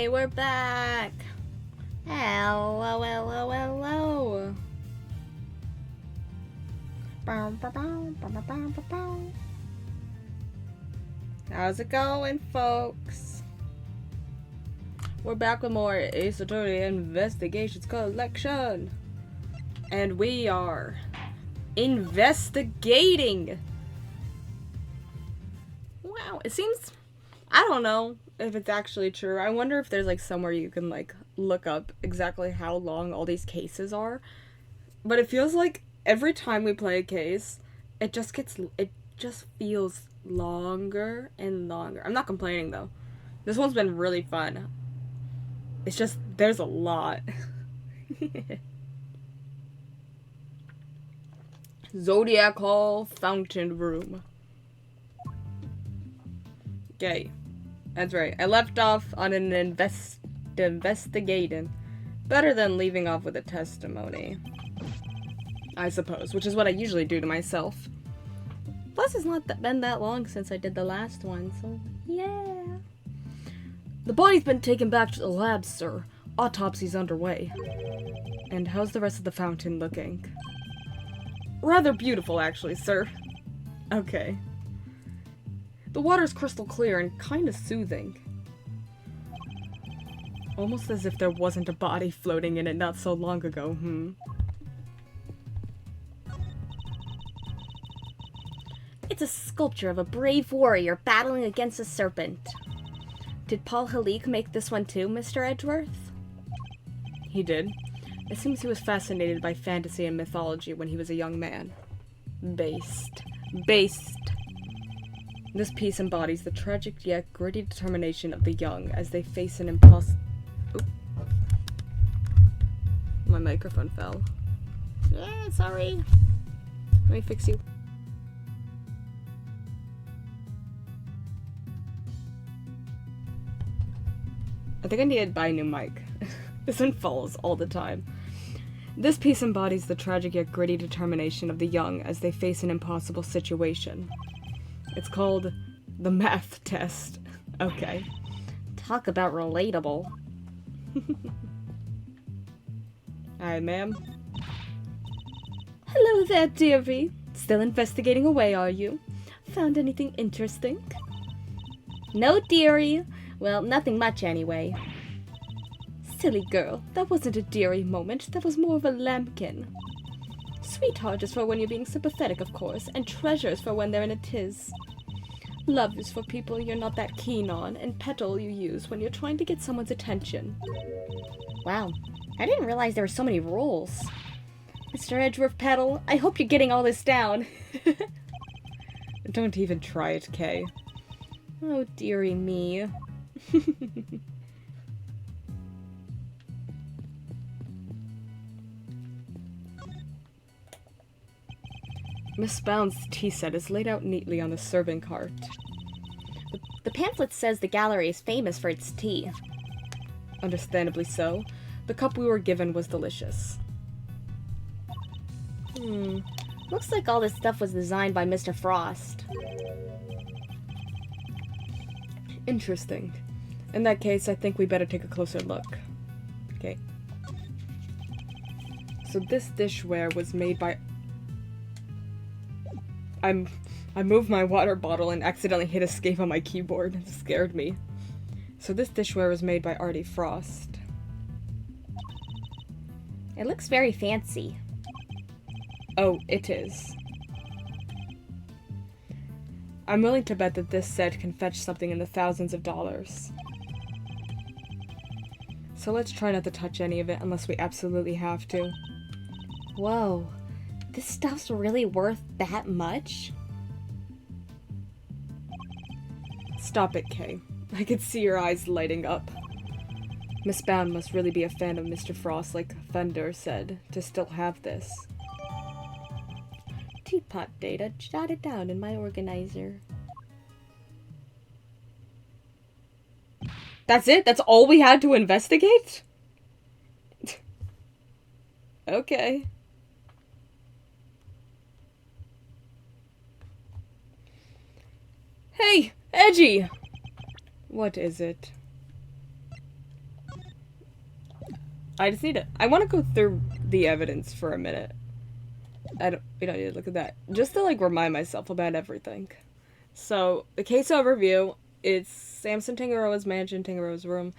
Yay, we're back! Hello, hello, hello! How's it going, folks? We're back with more Ace Prosecutor Investigations Collection! And we are investigating! Wow, it seems... I don't know if it's actually true. I wonder if there's like somewhere you can like look up exactly how long all these cases are. But it feels like every time we play a case, it just feels longer and longer. I'm not complaining though. This one's been really fun. It's just there's a lot. Zodiac Hall Fountain Room. Okay. That's right. I left off on an investigating. Better than leaving off with a testimony. I suppose, which is what I usually do to myself. Plus, it's not been that long since I did the last one, so yeah. The body's been taken back to the lab, sir. Autopsy's underway. And how's the rest of the fountain looking? Rather beautiful, actually, sir. Okay. The water's crystal clear and kinda soothing. Almost as if there wasn't a body floating in it not so long ago, It's a sculpture of a brave warrior battling against a serpent. Did Paul Halik make this one too, Mr. Edgeworth? He did. It seems he was fascinated by fantasy and mythology when he was a young man. Based. This piece embodies the tragic yet gritty determination of the young as they face an impossible... My microphone fell. Yeah, sorry. Let me fix you. I think I need to buy a new mic. This one falls all the time. This piece embodies the tragic yet gritty determination of the young as they face an impossible situation. It's called the math test. Okay. Talk about relatable. Alright, ma'am. Hello there, dearie. Still investigating away, are you? Found anything interesting? No, dearie. Well, nothing much anyway. Silly girl, that wasn't a dearie moment, that was more of a lambkin. Sweetheart is for when you're being sympathetic, of course, and treasure is for when they're in a tiz. Love is for people you're not that keen on, and petal you use when you're trying to get someone's attention. Wow, I didn't realize there were so many rules. Mr. Edgeworth Petal, I hope you're getting all this down. Don't even try it, Kay. Oh, dearie me. Miss Bound's tea set is laid out neatly on the serving cart. The pamphlet says the gallery is famous for its tea. Understandably so. The cup we were given was delicious. Looks like all this stuff was designed by Mr. Frost. Interesting. In that case, I think we better take a closer look. Okay. So this dishware was made by... I moved my water bottle and accidentally hit escape on my keyboard. It scared me. So this dishware was made by Artie Frost. It looks very fancy. Oh, it is. I'm willing to bet that this set can fetch something in the thousands of dollars. So let's try not to touch any of it unless we absolutely have to. Whoa. This stuff's really worth that much? Stop it, Kay. I could see your eyes lighting up. Miss Bound must really be a fan of Mr. Frost, like Thunder said, to still have this. Teapot data jotted down in my organizer. That's it? That's all we had to investigate? Okay. Hey, Edgy! What is it? I just need to... I want to go through the evidence for a minute. We don't need to look at that. Just to, like, remind myself about everything. So, the case overview, it's Samson Tangaroa's mansion, Tangaroa's room.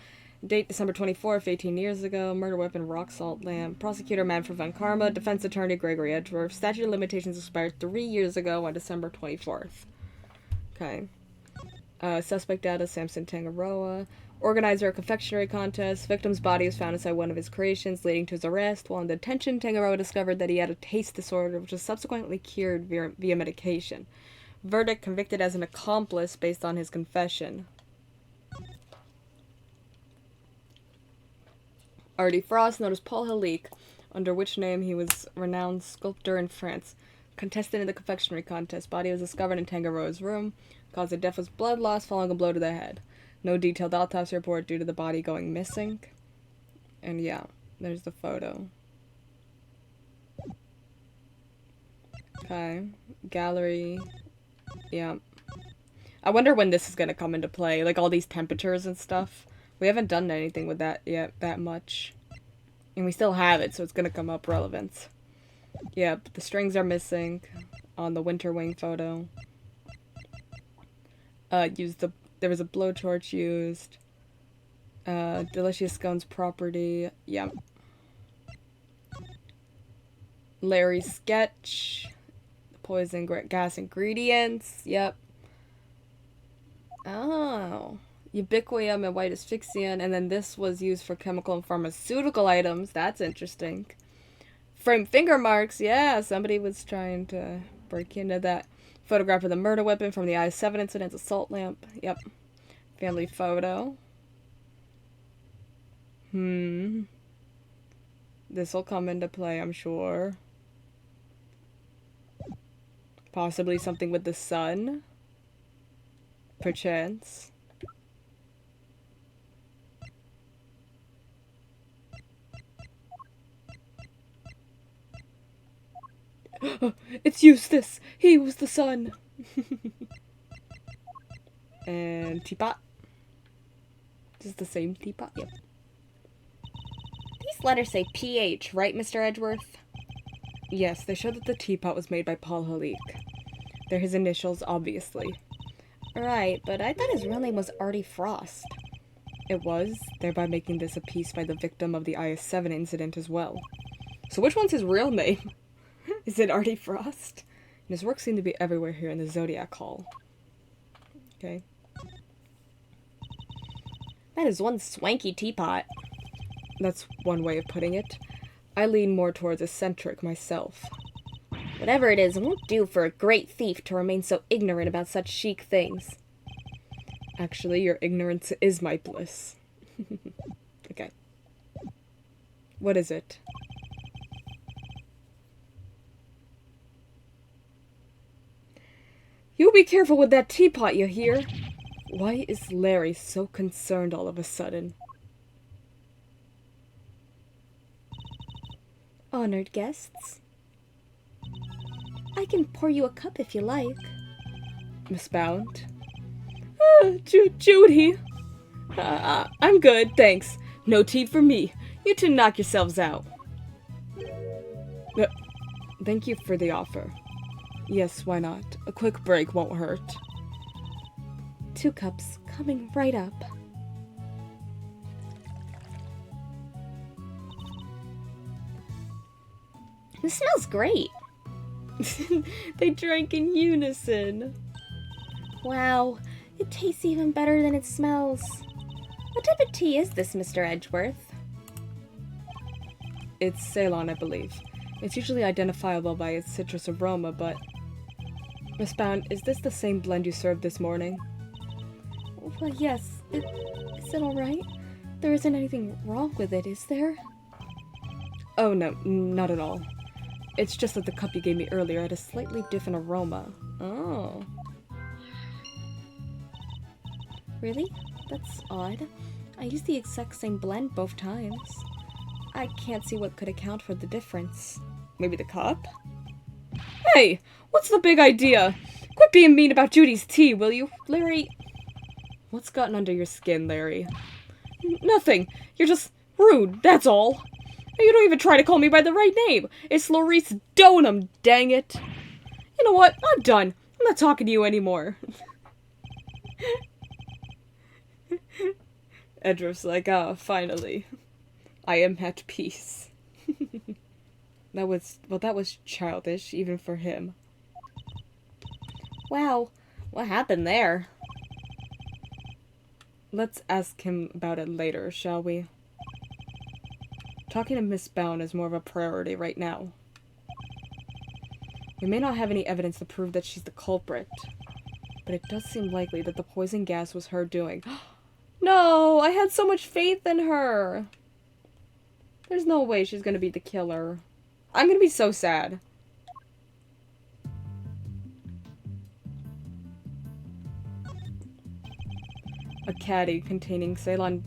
Date December 24th, 18 years ago. Murder weapon, rock salt lamp. Prosecutor Manfred von Karma. Defense attorney Gregory Edgeworth. Statute of limitations expired 3 years ago on December 24th. Okay. Suspect data, Samson Tangaroa. Organizer of confectionery contest. Victim's body was found inside one of his creations, leading to his arrest. While in detention, Tangaroa discovered that he had a taste disorder, which was subsequently cured via medication. Verdict: convicted as an accomplice based on his confession. Artie Frost, known as Paul Halique, under which name he was renowned sculptor in France. Contestant in the confectionery contest. Body was discovered in Tangaroa's room. Cause of death was blood loss following a blow to the head. No detailed autopsy report due to the body going missing. And yeah, there's the photo. Okay. Gallery. Yeah. I wonder when this is gonna come into play. Like all these temperatures and stuff. We haven't done anything with that yet, that much. And we still have it, so it's gonna come up relevance. Yep, the strings are missing on the winter wing photo. There was a blowtorch used. Delicious Scones property. Yep. Larry's sketch. The poison gas ingredients. Yep. Oh. Ubiquium and white asphyxiant. And then this was used for chemical and pharmaceutical items. That's interesting. Frame finger marks. Yeah, somebody was trying to break into that. Photograph of the murder weapon from the I-7 incident. Assault lamp. Yep. Family photo. This'll come into play, I'm sure. Possibly something with the sun. Perchance. It's Eustace! He was the sun! And teapot. This is the same teapot? Yep. These letters say PH, right, Mr. Edgeworth? Yes, they show that the teapot was made by Paul Halique. They're his initials, obviously. Right, but I thought his real name was Artie Frost. It was, thereby making this a piece by the victim of the IS-7 incident as well. So which one's his real name? Is it Artie Frost? And his work seemed to be everywhere here in the Zodiac Hall. Okay. That is one swanky teapot. That's one way of putting it. I lean more towards eccentric myself. Whatever it is, it won't do for a great thief to remain so ignorant about such chic things. Actually, your ignorance is my bliss. Okay. What is it? You be careful with that teapot, you hear? Why is Larry so concerned all of a sudden? Honored guests. I can pour you a cup if you like. Miss Bound? Judy! I'm good, thanks. No tea for me. You two knock yourselves out. Thank you for the offer. Yes, why not? A quick break won't hurt. 2 cups coming right up. This smells great. They drank in unison. Wow, it tastes even better than it smells. What type of tea is this, Mr. Edgeworth? It's Ceylon, I believe. It's usually identifiable by its citrus aroma, but... Miss Bound, is this the same blend you served this morning? Well, yes. Is it alright? There isn't anything wrong with it, is there? Oh, no, not at all. It's just that the cup you gave me earlier had a slightly different aroma. Oh. Really? That's odd. I used the exact same blend both times. I can't see what could account for the difference. Maybe the cup? Hey! What's the big idea? Quit being mean about Judy's tea, will you? Larry... What's gotten under your skin, Larry? Nothing. You're just Rude, that's all. You don't even try to call me by the right name. It's Larice Donham, dang it. You know what? I'm done. I'm not talking to you anymore. Edgeworth's like, ah, finally. I am at peace. That was childish, even for him. Wow, what happened there? Let's ask him about it later, shall we? Talking to Miss Bound is more of a priority right now. We may not have any evidence to prove that she's the culprit, but it does seem likely that the poison gas was her doing. No, I had so much faith in her. There's no way she's gonna be the killer. I'm gonna be so sad. A caddy containing Ceylon...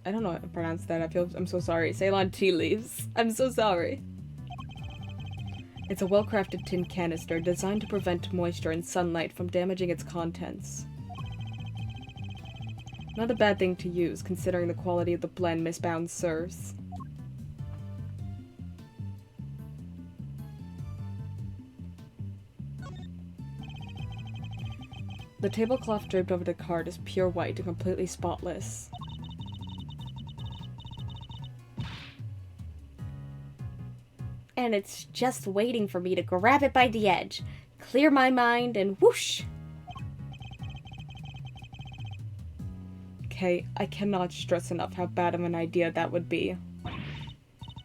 I don't know how to pronounce that. I'm so sorry. Ceylon tea leaves. I'm so sorry. It's a well-crafted tin canister designed to prevent moisture and sunlight from damaging its contents. Not a bad thing to use, considering the quality of the blend Miss Bound serves. The tablecloth draped over the card is pure white and completely spotless. And it's just waiting for me to grab it by the edge, clear my mind, and whoosh! Okay, I cannot stress enough how bad of an idea that would be.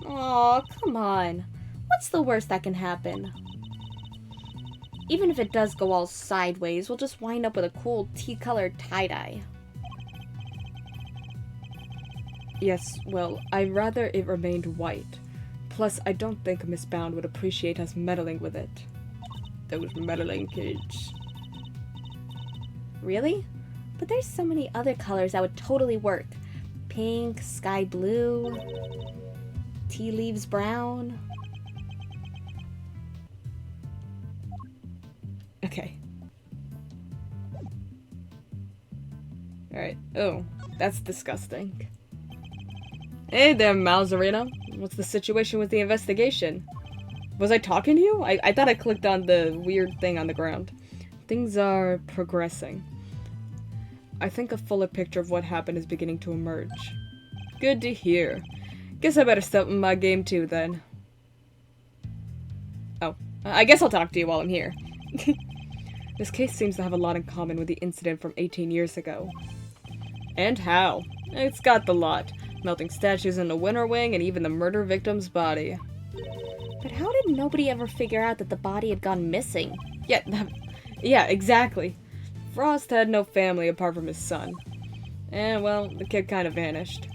Aw, come on. What's the worst that can happen? Even if it does go all sideways, we'll just wind up with a cool tea-colored tie-dye. Yes, well, I'd rather it remained white. Plus, I don't think Miss Bound would appreciate us meddling with it. Those meddling kids. Really? But there's so many other colors that would totally work. Pink, sky blue, tea leaves brown. Okay. Alright. Oh, that's disgusting. Hey there, Mouserino. What's the situation with the investigation? Was I talking to you? I thought I clicked on the weird thing on the ground. Things are progressing. I think a fuller picture of what happened is beginning to emerge. Good to hear. Guess I better step up my game too, then. Oh, I guess I'll talk to you while I'm here. This case seems to have a lot in common with the incident from 18 years ago. And how? It's got the lot. Melting statues in the winter wing and even the murder victim's body. But how did nobody ever figure out that the body had gone missing? Yeah, exactly. Frost had no family apart from his son. And, well, the kid kind of vanished.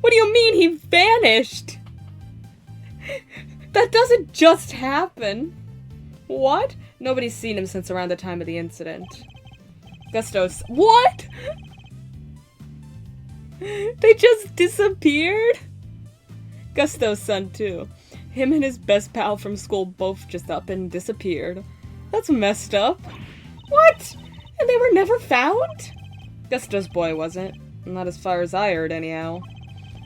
What do you mean he vanished? That doesn't just happen. What? Nobody's seen him since around the time of the incident. Gusto's... What?! They just disappeared? Gusto's son, too. Him and his best pal from school both just up and disappeared. That's messed up. What? And they were never found? Gusto's boy wasn't. Not as far as I heard, anyhow.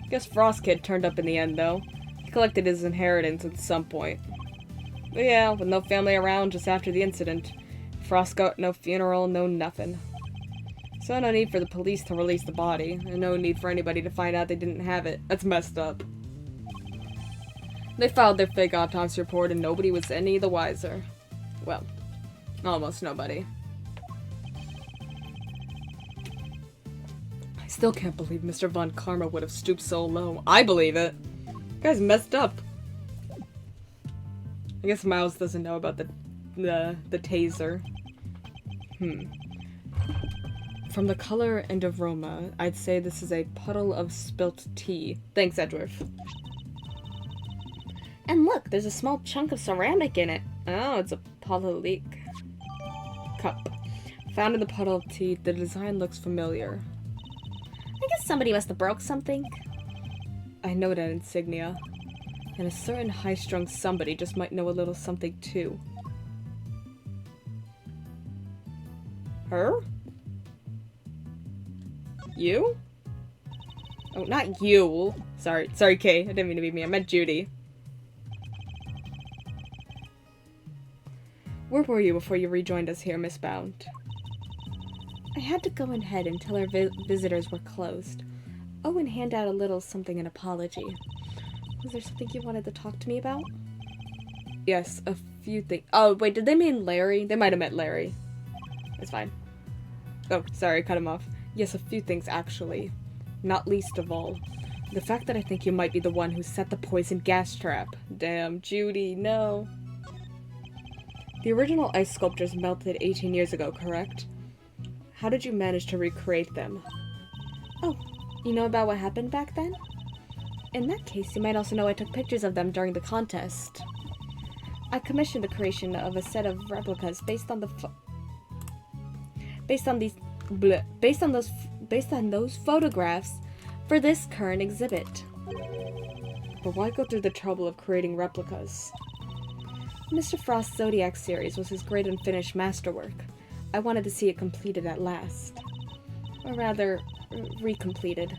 Guess Frost Kid turned up in the end, though. He collected his inheritance at some point. But yeah, with no family around just after the incident. Frost got no funeral, no nothing. So no need for the police to release the body, and no need for anybody to find out they didn't have it. That's messed up. They filed their fake autopsy report and nobody was any the wiser. Well, almost nobody. I still can't believe Mr. Von Karma would have stooped so low. I believe it. The guy's messed up. I guess Miles doesn't know about the taser. From the color and aroma, I'd say this is a puddle of spilt tea. Thanks, Edgeworth. And look, there's a small chunk of ceramic in it. Oh, it's a polyleek cup. Found in the puddle of tea, the design looks familiar. I guess somebody must have broke something. I know that insignia. And a certain high-strung somebody just might know a little something too. Her? You? Oh, not you. Sorry, Kay. I didn't mean to be me. I meant Judy. Where were you before you rejoined us here, Miss Bound? I had to go ahead until our visitors were closed. Oh, and hand out a little something in apology. Was there something you wanted to talk to me about? Yes, a few things. Oh, wait, did they mean Larry? They might have meant Larry. It's fine. Oh, sorry, cut him off. Yes, a few things, actually. Not least of all, the fact that I think you might be the one who set the poison gas trap. Damn, Judy, no. The original ice sculptures melted 18 years ago, correct? How did you manage to recreate them? Oh, you know about what happened back then? In that case, you might also know I took pictures of them during the contest. I commissioned the creation of a set of replicas based on those photographs for this current exhibit. But why go through the trouble of creating replicas? Mr. Frost's Zodiac series was his great unfinished masterwork. I wanted to see it completed at last. Or rather, recompleted.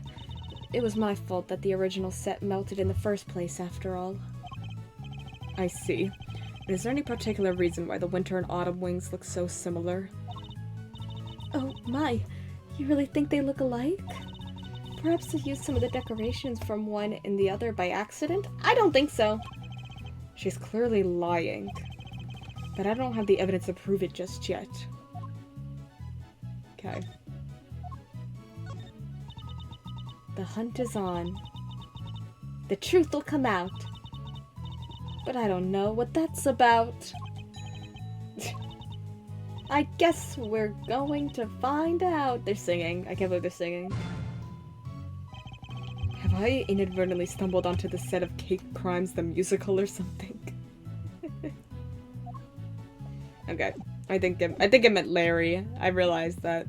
It was my fault that the original set melted in the first place, after all. I see. Is there any particular reason why the winter and autumn wings look so similar? Oh my, you really think they look alike? Perhaps they used some of the decorations from one in the other by accident? I don't think so. She's clearly lying. But I don't have the evidence to prove it just yet. Okay. The hunt is on. The truth will come out. But I don't know what that's about. I guess we're going to find out. They're singing. I can't believe they're singing. Have I inadvertently stumbled onto the set of Cake Crimes the musical or something? Okay. I think it meant Larry. I realized that.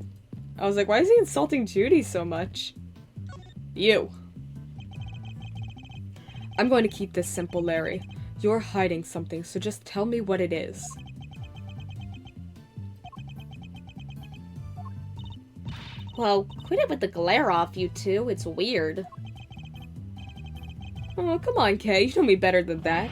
I was like, why is he insulting Judy so much? You. I'm going to keep this simple, Larry. You're hiding something, so just tell me what it is. Well, quit it with the glare off, you two. It's weird. Oh, come on, Kay. You know me better than that.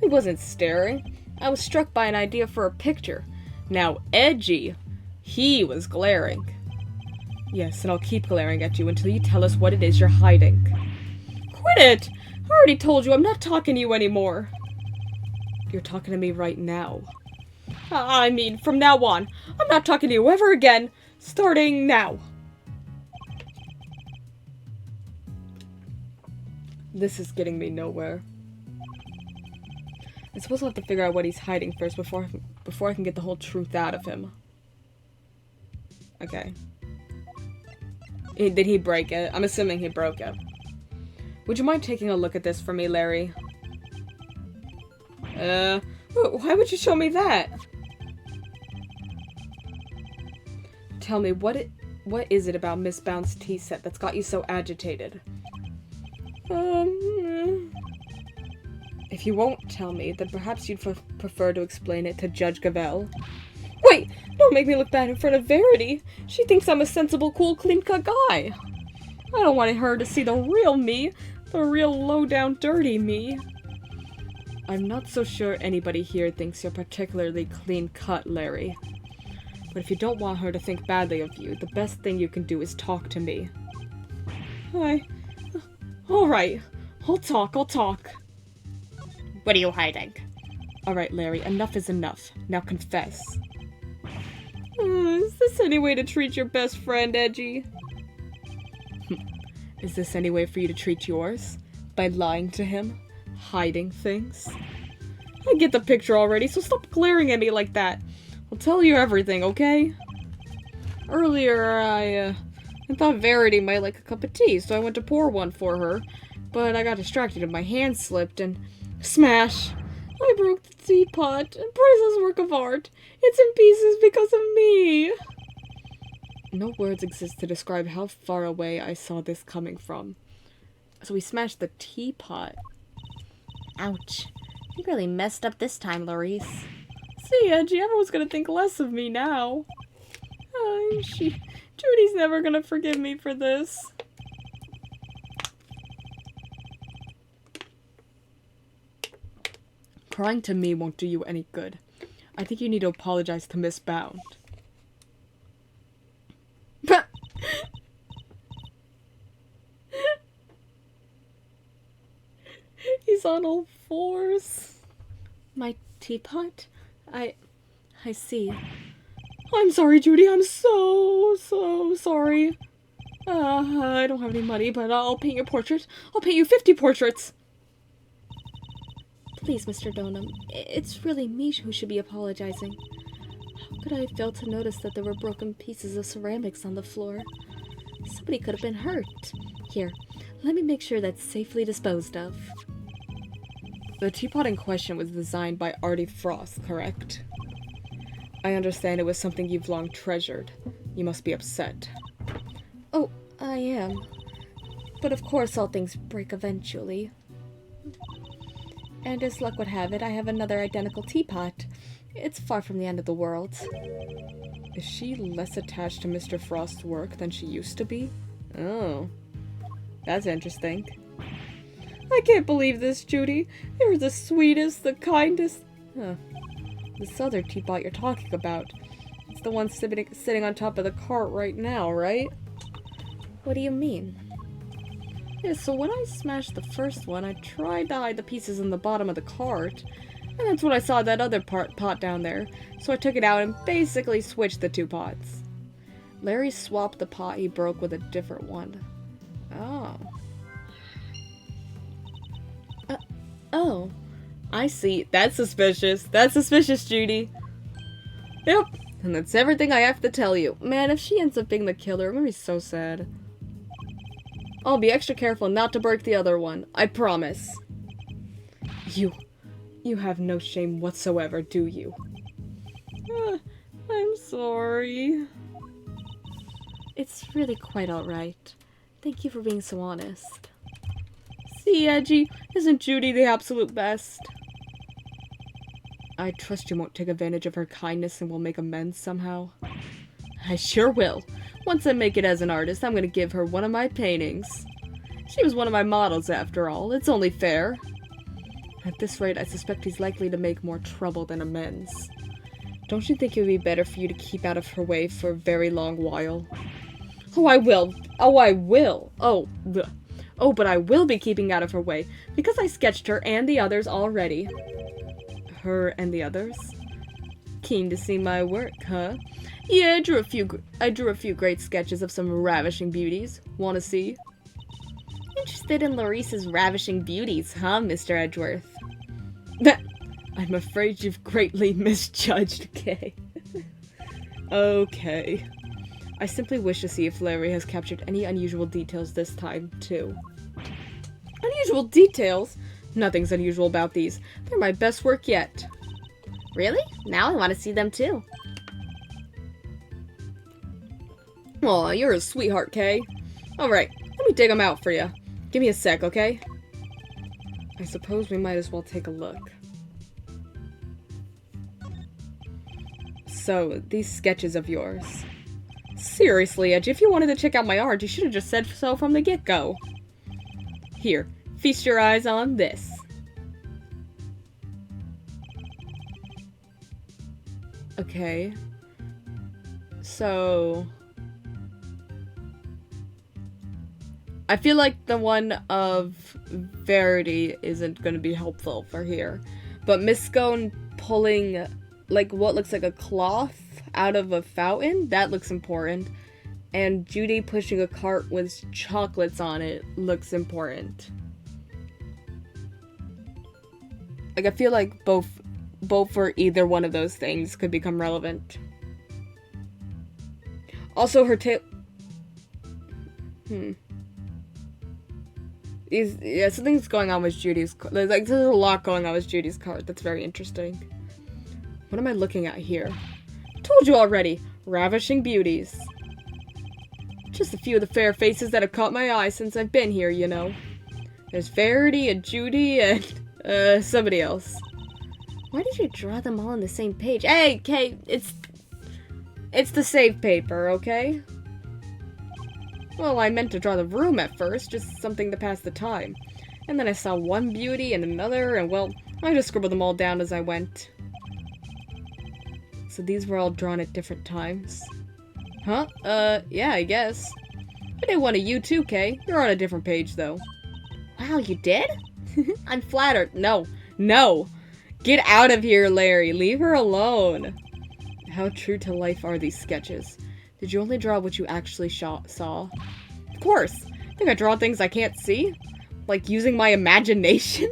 I wasn't staring. I was struck by an idea for a picture. Now, Edgy, he was glaring. Yes, and I'll keep glaring at you until you tell us what it is you're hiding. Quit it! I already told you I'm not talking to you anymore. You're talking to me right now. I mean, from now on, I'm not talking to you ever again, starting now. This is getting me nowhere. I suppose I'll have to figure out what he's hiding first before I can get the whole truth out of him. Okay. Did he break it? I'm assuming he broke it. Would you mind taking a look at this for me, Larry? Why would you show me that? Tell me, what is it about Miss Bound's tea set that's got you so agitated? If you won't tell me, then perhaps you'd prefer to explain it to Judge Gavelle. Wait! Don't make me look bad in front of Verity! She thinks I'm a sensible, cool, clean-cut guy! I don't want her to see the real me! The real low-down, dirty me! I'm not so sure anybody here thinks you're particularly clean-cut, Larry. But if you don't want her to think badly of you, the best thing you can do is talk to me. Alright. I'll talk. What are you hiding? Alright, Larry, enough is enough. Now confess. Is this any way to treat your best friend, Edgy? Is this any way for you to treat yours? By lying to him? Hiding things? I get the picture already, so stop glaring at me like that. I'll tell you everything, okay? Earlier, I thought Verity might like a cup of tea, so I went to pour one for her. But I got distracted and my hand slipped and... Smash! I broke the teapot, a priceless work of art. It's in pieces because of me. No words exist to describe how far away I saw this coming from. So we smashed the teapot. Ouch. You really messed up this time, Laurice. See, Edgy, everyone's gonna think less of me now. Judy's never gonna forgive me for this. Prying to me won't do you any good. I think you need to apologize to Miss Bound. He's on all fours. My teapot? I see. I'm sorry, Judy. I'm so sorry. I don't have any money, but I'll paint your portrait. I'll paint you 50 portraits. Please, Mr. Donham, it's really me who should be apologizing. How could I have failed to notice that there were broken pieces of ceramics on the floor? Somebody could have been hurt. Here, let me make sure that's safely disposed of. The teapot in question was designed by Artie Frost, correct? I understand it was something you've long treasured. You must be upset. Oh, I am. But of course all things break eventually. And as luck would have it, I have another identical teapot. It's far from the end of the world. Is she less attached to Mr. Frost's work than she used to be? Oh. That's interesting. I can't believe this, Judy. You're the sweetest, the kindest... Huh. This other teapot you're talking about. It's the one sitting on top of the cart right now, right? What do you mean? Yeah, so when I smashed the first one, I tried to hide the pieces in the bottom of the cart. And that's when I saw that other pot down there. So I took it out and basically switched the two pots. Larry swapped the pot he broke with a different one. Oh. Oh. I see. That's suspicious. That's suspicious, Judy. Yep. And that's everything I have to tell you. Man, if she ends up being the killer, I'm gonna be so sad. I'll be extra careful not to break the other one. I promise. You have no shame whatsoever, do you? I'm sorry. It's really quite alright. Thank you for being so honest. See, Edgy, isn't Judy the absolute best? I trust you won't take advantage of her kindness and will make amends somehow. I sure will. Once I make it as an artist, I'm gonna give her one of my paintings. She was one of my models, after all. It's only fair. At this rate, I suspect he's likely to make more trouble than amends. Don't you think it would be better for you to keep out of her way for a very long while? Oh, I will. Oh, I will. Oh, bleh. Oh, but I will be keeping out of her way, because I sketched her and the others already. Her and the others? Keen to see my work, huh? Yeah, I drew a few great sketches of some ravishing beauties. Want to see? Interested in Larissa's ravishing beauties, huh, Mr. Edgeworth? I'm afraid you've greatly misjudged, Kay. Okay. I simply wish to see if Larry has captured any unusual details this time, too. Unusual details? Nothing's unusual about these. They're my best work yet. Really? Now I want to see them, too. Aw, you're a sweetheart, Kay. Alright, let me dig them out for you. Give me a sec, okay? I suppose we might as well take a look. So, these sketches of yours. Seriously, Edge, if you wanted to check out my art, you should have just said so from the get-go. Here, feast your eyes on this. Okay. So... I feel like the one of Verity isn't going to be helpful for here. But Miss Scone pulling, like, what looks like a cloth out of a fountain, that looks important. And Judy pushing a cart with chocolates on it looks important. Like, I feel like both for either one of those things could become relevant. Also, her tail... Yeah, something's going on with Judy's... There's a lot going on with Judy's card that's very interesting. What am I looking at here? Told you already! Ravishing beauties. Just a few of the fair faces that have caught my eye since I've been here, you know. There's Verity and Judy and, somebody else. Why did you draw them all on the same page? Hey, Kate, It's the save paper, okay? Well, I meant to draw the room at first, just something to pass the time. And then I saw one beauty and another, and well, I just scribbled them all down as I went. So these were all drawn at different times. Huh? Yeah, I guess. I did one of you too, Kay. You're on a different page, though. Wow, you did? I'm flattered. No. No! Get out of here, Larry. Leave her alone. How true to life are these sketches? Did you only draw what you actually saw? Of course. Think I draw things I can't see? Like using my imagination?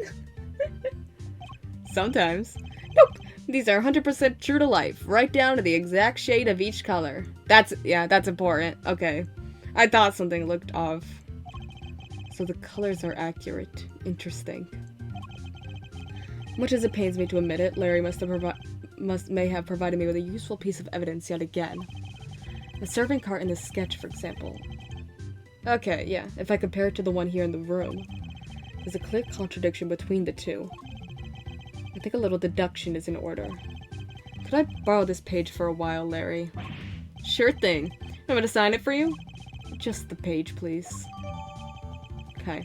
Sometimes. Nope. These are 100% true to life. Right down to the exact shade of each color. That's important. Okay. I thought something looked off. So the colors are accurate. Interesting. Much as it pains me to admit it, Larry may have provided me with a useful piece of evidence yet again. The serving cart in this sketch, for example. Okay, yeah, if I compare it to the one here in the room, there's a clear contradiction between the two. I think a little deduction is in order. Could I borrow this page for a while, Larry? Sure thing. I'm gonna sign it for you? Just the page, please. Okay.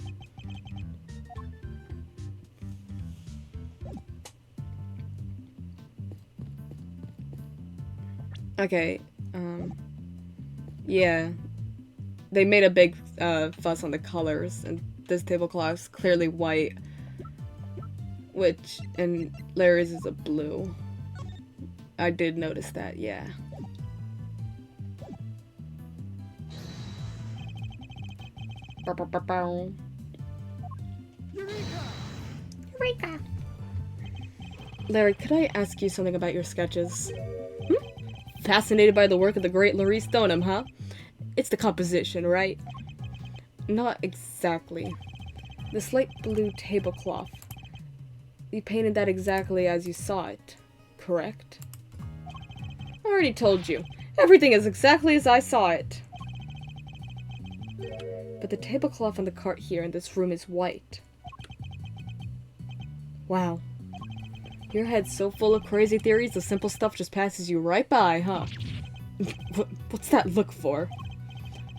Okay, yeah. They made a big, fuss on the colors, and this tablecloth's clearly white. And Larry's is a blue. I did notice that, yeah. Eureka! Larry, could I ask you something about your sketches? Fascinated by the work of the great Larry Stoneham, huh? It's the composition, right? Not exactly. The slate blue tablecloth. You painted that exactly as you saw it, correct? I already told you. Everything is exactly as I saw it. But the tablecloth on the cart here in this room is white. Wow. Your head's so full of crazy theories, the simple stuff just passes you right by, huh? What's that look for?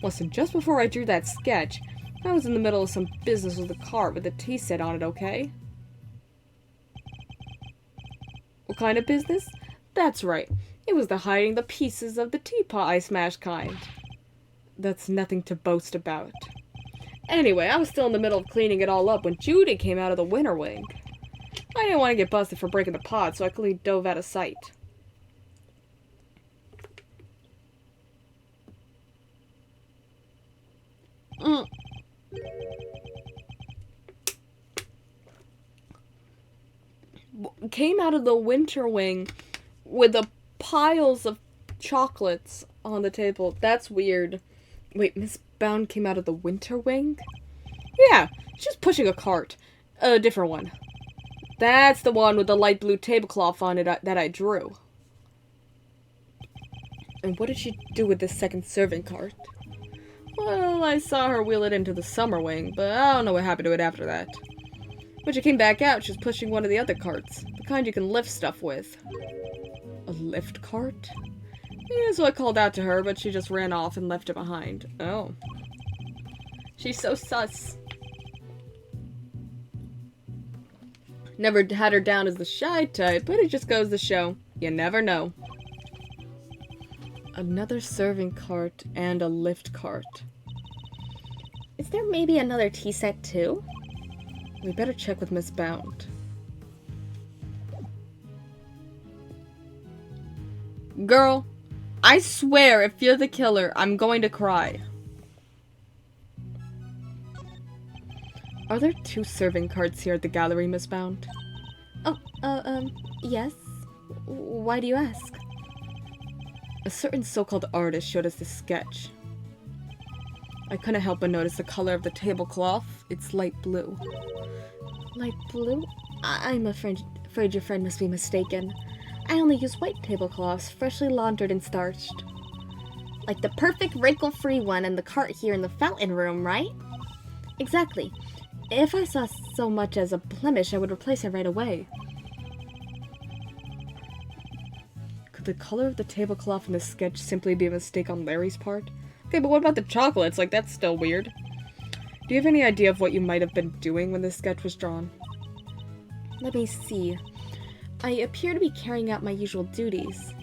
Listen, just before I drew that sketch, I was in the middle of some business with a cart with a tea set on it, okay? What kind of business? That's right. It was the hiding the pieces of the teapot I smashed kind. That's nothing to boast about. Anyway, I was still in the middle of cleaning it all up when Judy came out of the winter wing. I didn't want to get busted for breaking the pot, so I quickly dove out of sight. Came out of the winter wing with the piles of chocolates on the table. That's weird. Wait, Miss Bound came out of the winter wing? Yeah, she's pushing a cart. A different one. That's the one with the light blue tablecloth on it that I drew. And what did she do with this second serving cart? Well, I saw her wheel it into the summer wing, but I don't know what happened to it after that. When she came back out, she was pushing one of the other carts. The kind you can lift stuff with. A lift cart? Yeah, so I called out to her, but she just ran off and left it behind. Oh. She's so sus. Never had her down as the shy type, but it just goes to show. You never know. Another serving cart and a lift cart. Is there maybe another tea set too? We better check with Miss Bound. Girl, I swear if you're the killer, I'm going to cry. Are there 2 serving carts here at the gallery, Miss Bound? Oh, yes. Why do you ask? A certain so-called artist showed us this sketch. I couldn't help but notice the color of the tablecloth. It's light blue. Light blue? I'm afraid your friend must be mistaken. I only use white tablecloths, freshly laundered and starched. Like the perfect wrinkle-free one in the cart here in the fountain room, right? Exactly. If I saw so much as a blemish, I would replace it right away. Could the color of the tablecloth in this sketch simply be a mistake on Larry's part? Okay, but what about the chocolates? Like, that's still weird. Do you have any idea of what you might have been doing when this sketch was drawn? Let me see. I appear to be carrying out my usual duties.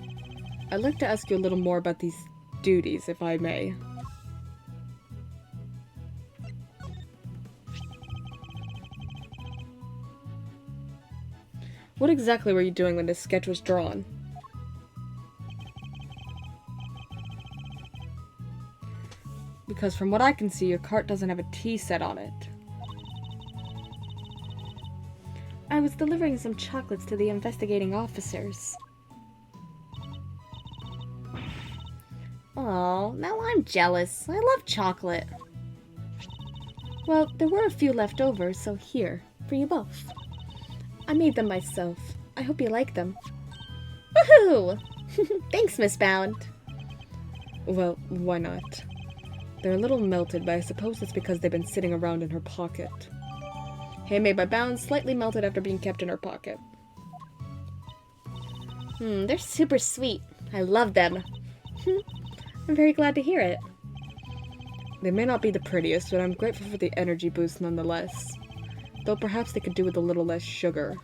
I'd like to ask you a little more about these duties, if I may. What exactly were you doing when this sketch was drawn? Because from what I can see, your cart doesn't have a tea set on it. I was delivering some chocolates to the investigating officers. Oh, now I'm jealous. I love chocolate. Well, there were a few left over, so here, for you both. I made them myself. I hope you like them. Woohoo! Thanks, Miss Bound. Well, why not? They're a little melted, but I suppose it's because they've been sitting around in her pocket. Handmade by Bound, slightly melted after being kept in her pocket. They're super sweet. I love them. I'm very glad to hear it. They may not be the prettiest, but I'm grateful for the energy boost nonetheless. Though perhaps they could do with a little less sugar.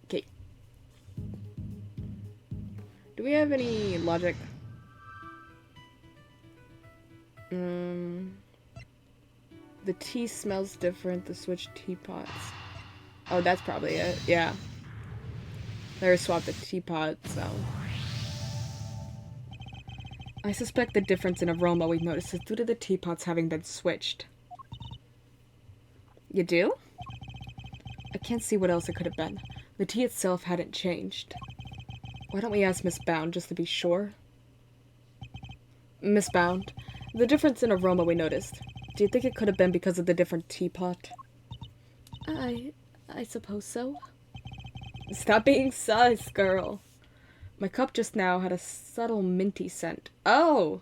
Okay. Do we have any logic? The tea smells different, the switched teapots. Oh, that's probably it. Yeah. They swapped the teapot, so... I suspect the difference in aroma we've noticed is due to the teapots having been switched. You do? I can't see what else it could have been. The tea itself hadn't changed. Why don't we ask Miss Bound, just to be sure? Miss Bound, the difference in aroma we noticed, do you think it could have been because of the different teapot? I suppose so. Stop being sus, girl. My cup just now had a subtle minty scent. Oh!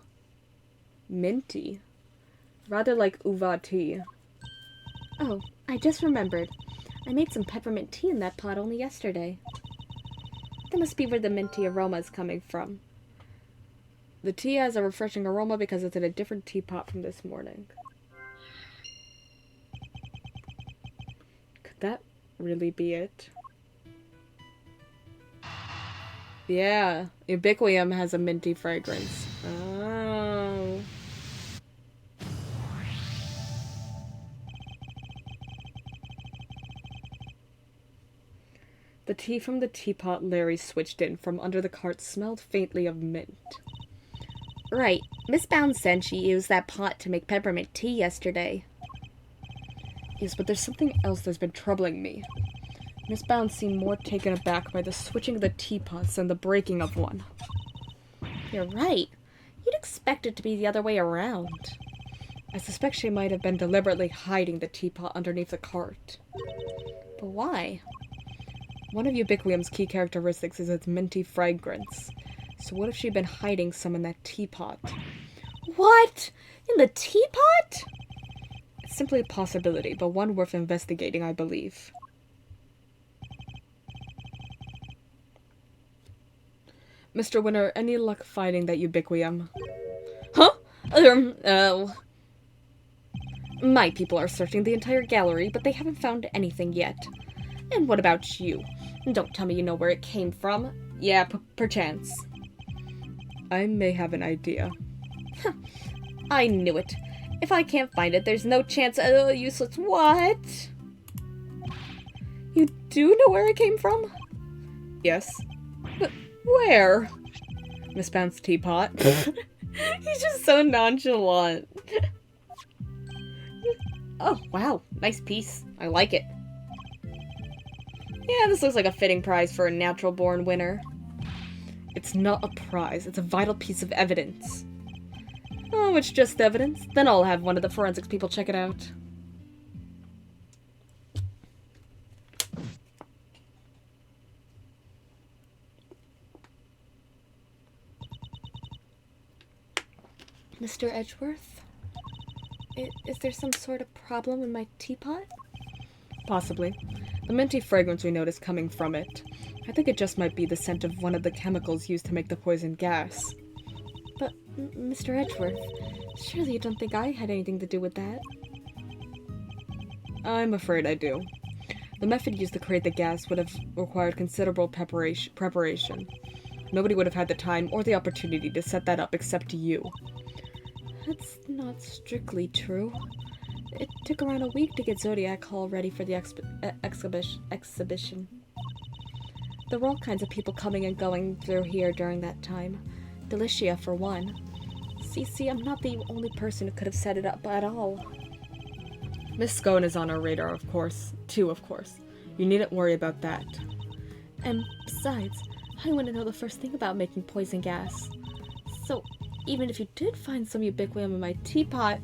Minty. Rather like uva tea. Oh, I just remembered. I made some peppermint tea in that pot only yesterday. That must be where the minty aroma is coming from. The tea has a refreshing aroma because it's in a different teapot from this morning. Could that really be it? Yeah, Ubiquium has a minty fragrance. Oh. The tea from the teapot Larry switched in from under the cart smelled faintly of mint. Right. Miss Bound said she used that pot to make peppermint tea yesterday. Yes, but there's something else that's been troubling me. Miss Bound seemed more taken aback by the switching of the teapots than the breaking of one. You're right. You'd expect it to be the other way around. I suspect she might have been deliberately hiding the teapot underneath the cart. But why? One of Ubiquium's key characteristics is its minty fragrance. So what if she'd been hiding some in that teapot? What? In the teapot? It's simply a possibility, but one worth investigating, I believe. Mr. Winner, any luck finding that Ubiquium? Huh? Oh. My people are searching the entire gallery, but they haven't found anything yet. And what about you? Don't tell me you know where it came from. Yeah, perchance. I may have an idea. I knew it. If I can't find it, there's no chance. Useless. What? You do know where it came from? Yes. But where? Miss Bound's teapot. He's just so nonchalant. Oh, wow. Nice piece. I like it. Yeah, this looks like a fitting prize for a natural-born winner. It's not a prize. It's a vital piece of evidence. Oh, it's just evidence? Then I'll have one of the forensics people check it out. Mr. Edgeworth? Is there some sort of problem in my teapot? Possibly. The minty fragrance we noticed coming from it. I think it just might be the scent of one of the chemicals used to make the poison gas. But, Mr. Edgeworth, surely you don't think I had anything to do with that? I'm afraid I do. The method used to create the gas would have required considerable preparation. Nobody would have had the time or the opportunity to set that up except you. That's not strictly true. It took around a week to get Zodiac Hall ready for the exhibition. There were all kinds of people coming and going through here during that time. Delicia, for one. Cece, I'm not the only person who could have set it up at all. Miss Scone is on our radar, of course. Too, of course. You needn't worry about that. And besides, I want to know the first thing about making poison gas. So, even if you did find some ubiquium in my teapot...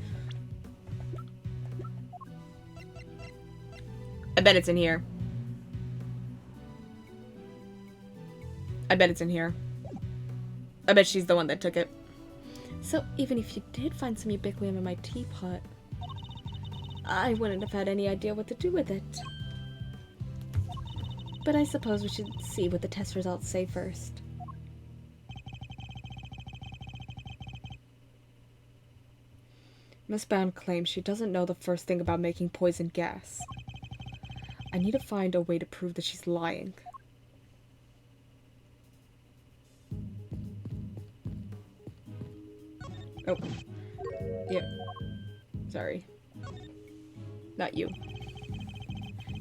I bet it's in here. I bet it's in here. I bet she's the one that took it. So, even if you did find some ubiquium in my teapot, I wouldn't have had any idea what to do with it. But I suppose we should see what the test results say first. Miss Bound claims she doesn't know the first thing about making poison gas. I need to find a way to prove that she's lying. Oh. Yeah. Sorry. Not you.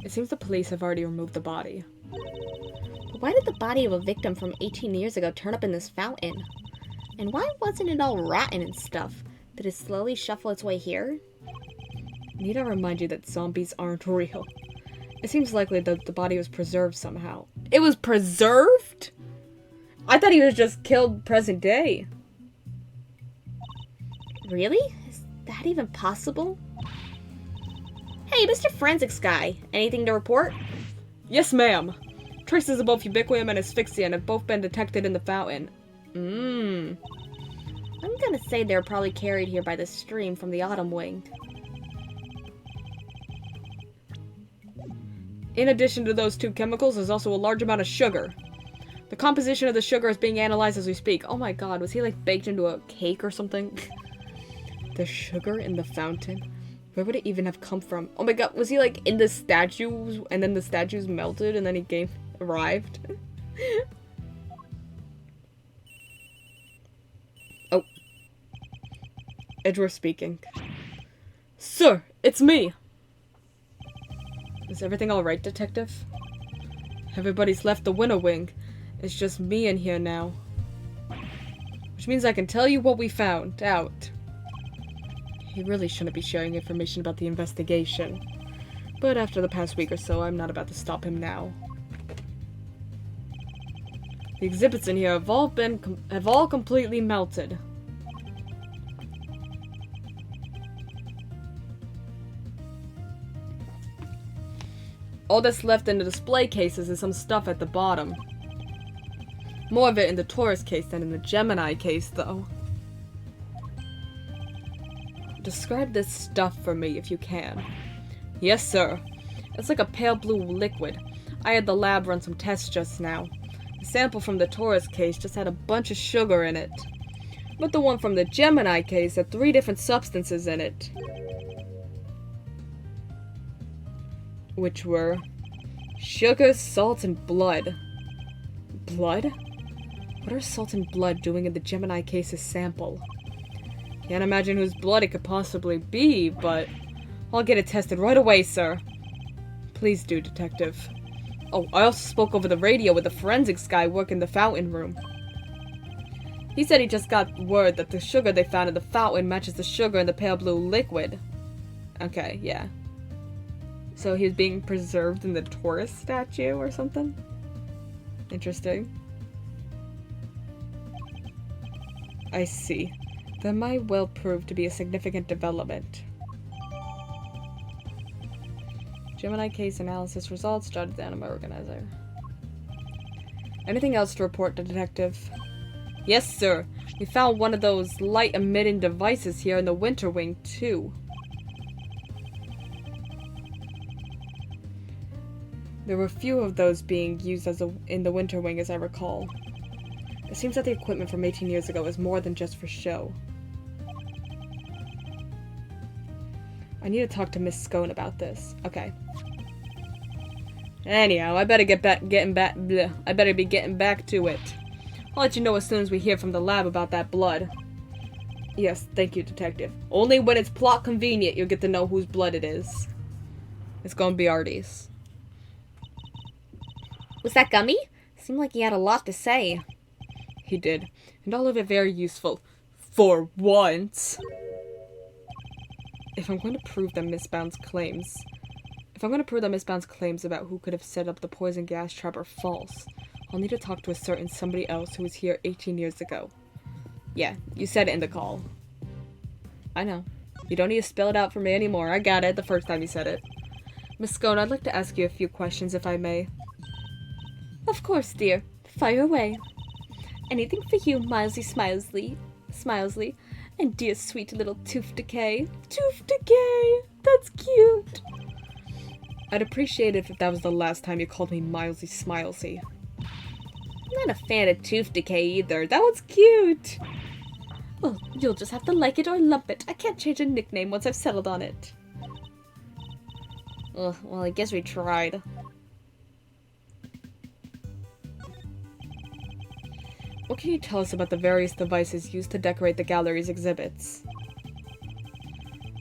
It seems the police have already removed the body. But why did the body of a victim from 18 years ago turn up in this fountain? And why wasn't it all rotten and stuff? Did it slowly shuffle its way here? Need I remind you that zombies aren't real? It seems likely that the body was preserved somehow. It was preserved?! I thought he was just killed present day. Really? Is that even possible? Hey, Mr. Forensics guy. Anything to report? Yes, ma'am. Traces of both ubiquium and asphyxian have both been detected in the fountain. I'm gonna say they're probably carried here by the stream from the autumn wing. In addition to those two chemicals, there's also a large amount of sugar. The composition of the sugar is being analyzed as we speak. Oh my god, was he like baked into a cake or something? The sugar in the fountain? Where would it even have come from? Oh my god, was he like in the statues and then the statues melted and then he arrived? Oh. Edgeworth speaking. Sir, it's me! Is everything alright, detective? Everybody's left the winter wing. It's just me in here now. Which means I can tell you what we found out. He really shouldn't be sharing information about the investigation. But after the past week or so, I'm not about to stop him now. The exhibits in here have all completely melted. All that's left in the display cases is some stuff at the bottom. More of it in the Taurus case than in the Gemini case, though. Describe this stuff for me, if you can. Yes, sir. It's like a pale blue liquid. I had the lab run some tests just now. The sample from the Taurus case just had a bunch of sugar in it. But the one from the Gemini case had 3 different substances in it. Which were sugar, salt, and blood. Blood? What are salt and blood doing in the Gemini case's sample? Can't imagine whose blood it could possibly be, but I'll get it tested right away, sir. Please do, detective. Oh, I also spoke over the radio with the forensics guy working the fountain room. He said he just got word that the sugar they found in the fountain matches the sugar in the pale blue liquid. Okay, yeah. So he was being preserved in the Taurus statue or something? Interesting. I see. That might well prove to be a significant development. Gemini case analysis results, jotted down in my organizer. Anything else to report to detective? Yes, sir. We found one of those light-emitting devices here in the winter wing, too. There were a few of those being used in the winter wing, as I recall. It seems that the equipment from 18 years ago is more than just for show. I need to talk to Miss Scone about this. Okay. Anyhow, I better I better be getting back to it. I'll let you know as soon as we hear from the lab about that blood. Yes, thank you, Detective. Only when it's plot convenient you'll get to know whose blood it is. It's gonna be Artie's. Was that Gummy? Seemed like he had a lot to say. He did. And all of it very useful. For once. If I'm going to prove that Miss Bound's claims about who could have set up the poison gas trap are false, I'll need to talk to a certain somebody else who was here 18 years ago. Yeah, you said it in the call. I know. You don't need to spell it out for me anymore. I got it the first time you said it. Miss Scone, I'd like to ask you a few questions if I may. Of course, dear. Fire away. Anything for you, Smilesley. And dear sweet little Tooth Decay. Tooth Decay! That's cute! I'd appreciate it if that was the last time you called me Milesy Smilesy. I'm not a fan of Tooth Decay either. That one's cute! Well, you'll just have to like it or lump it. I can't change a nickname once I've settled on it. Ugh, well, I guess we tried. What can you tell us about the various devices used to decorate the gallery's exhibits?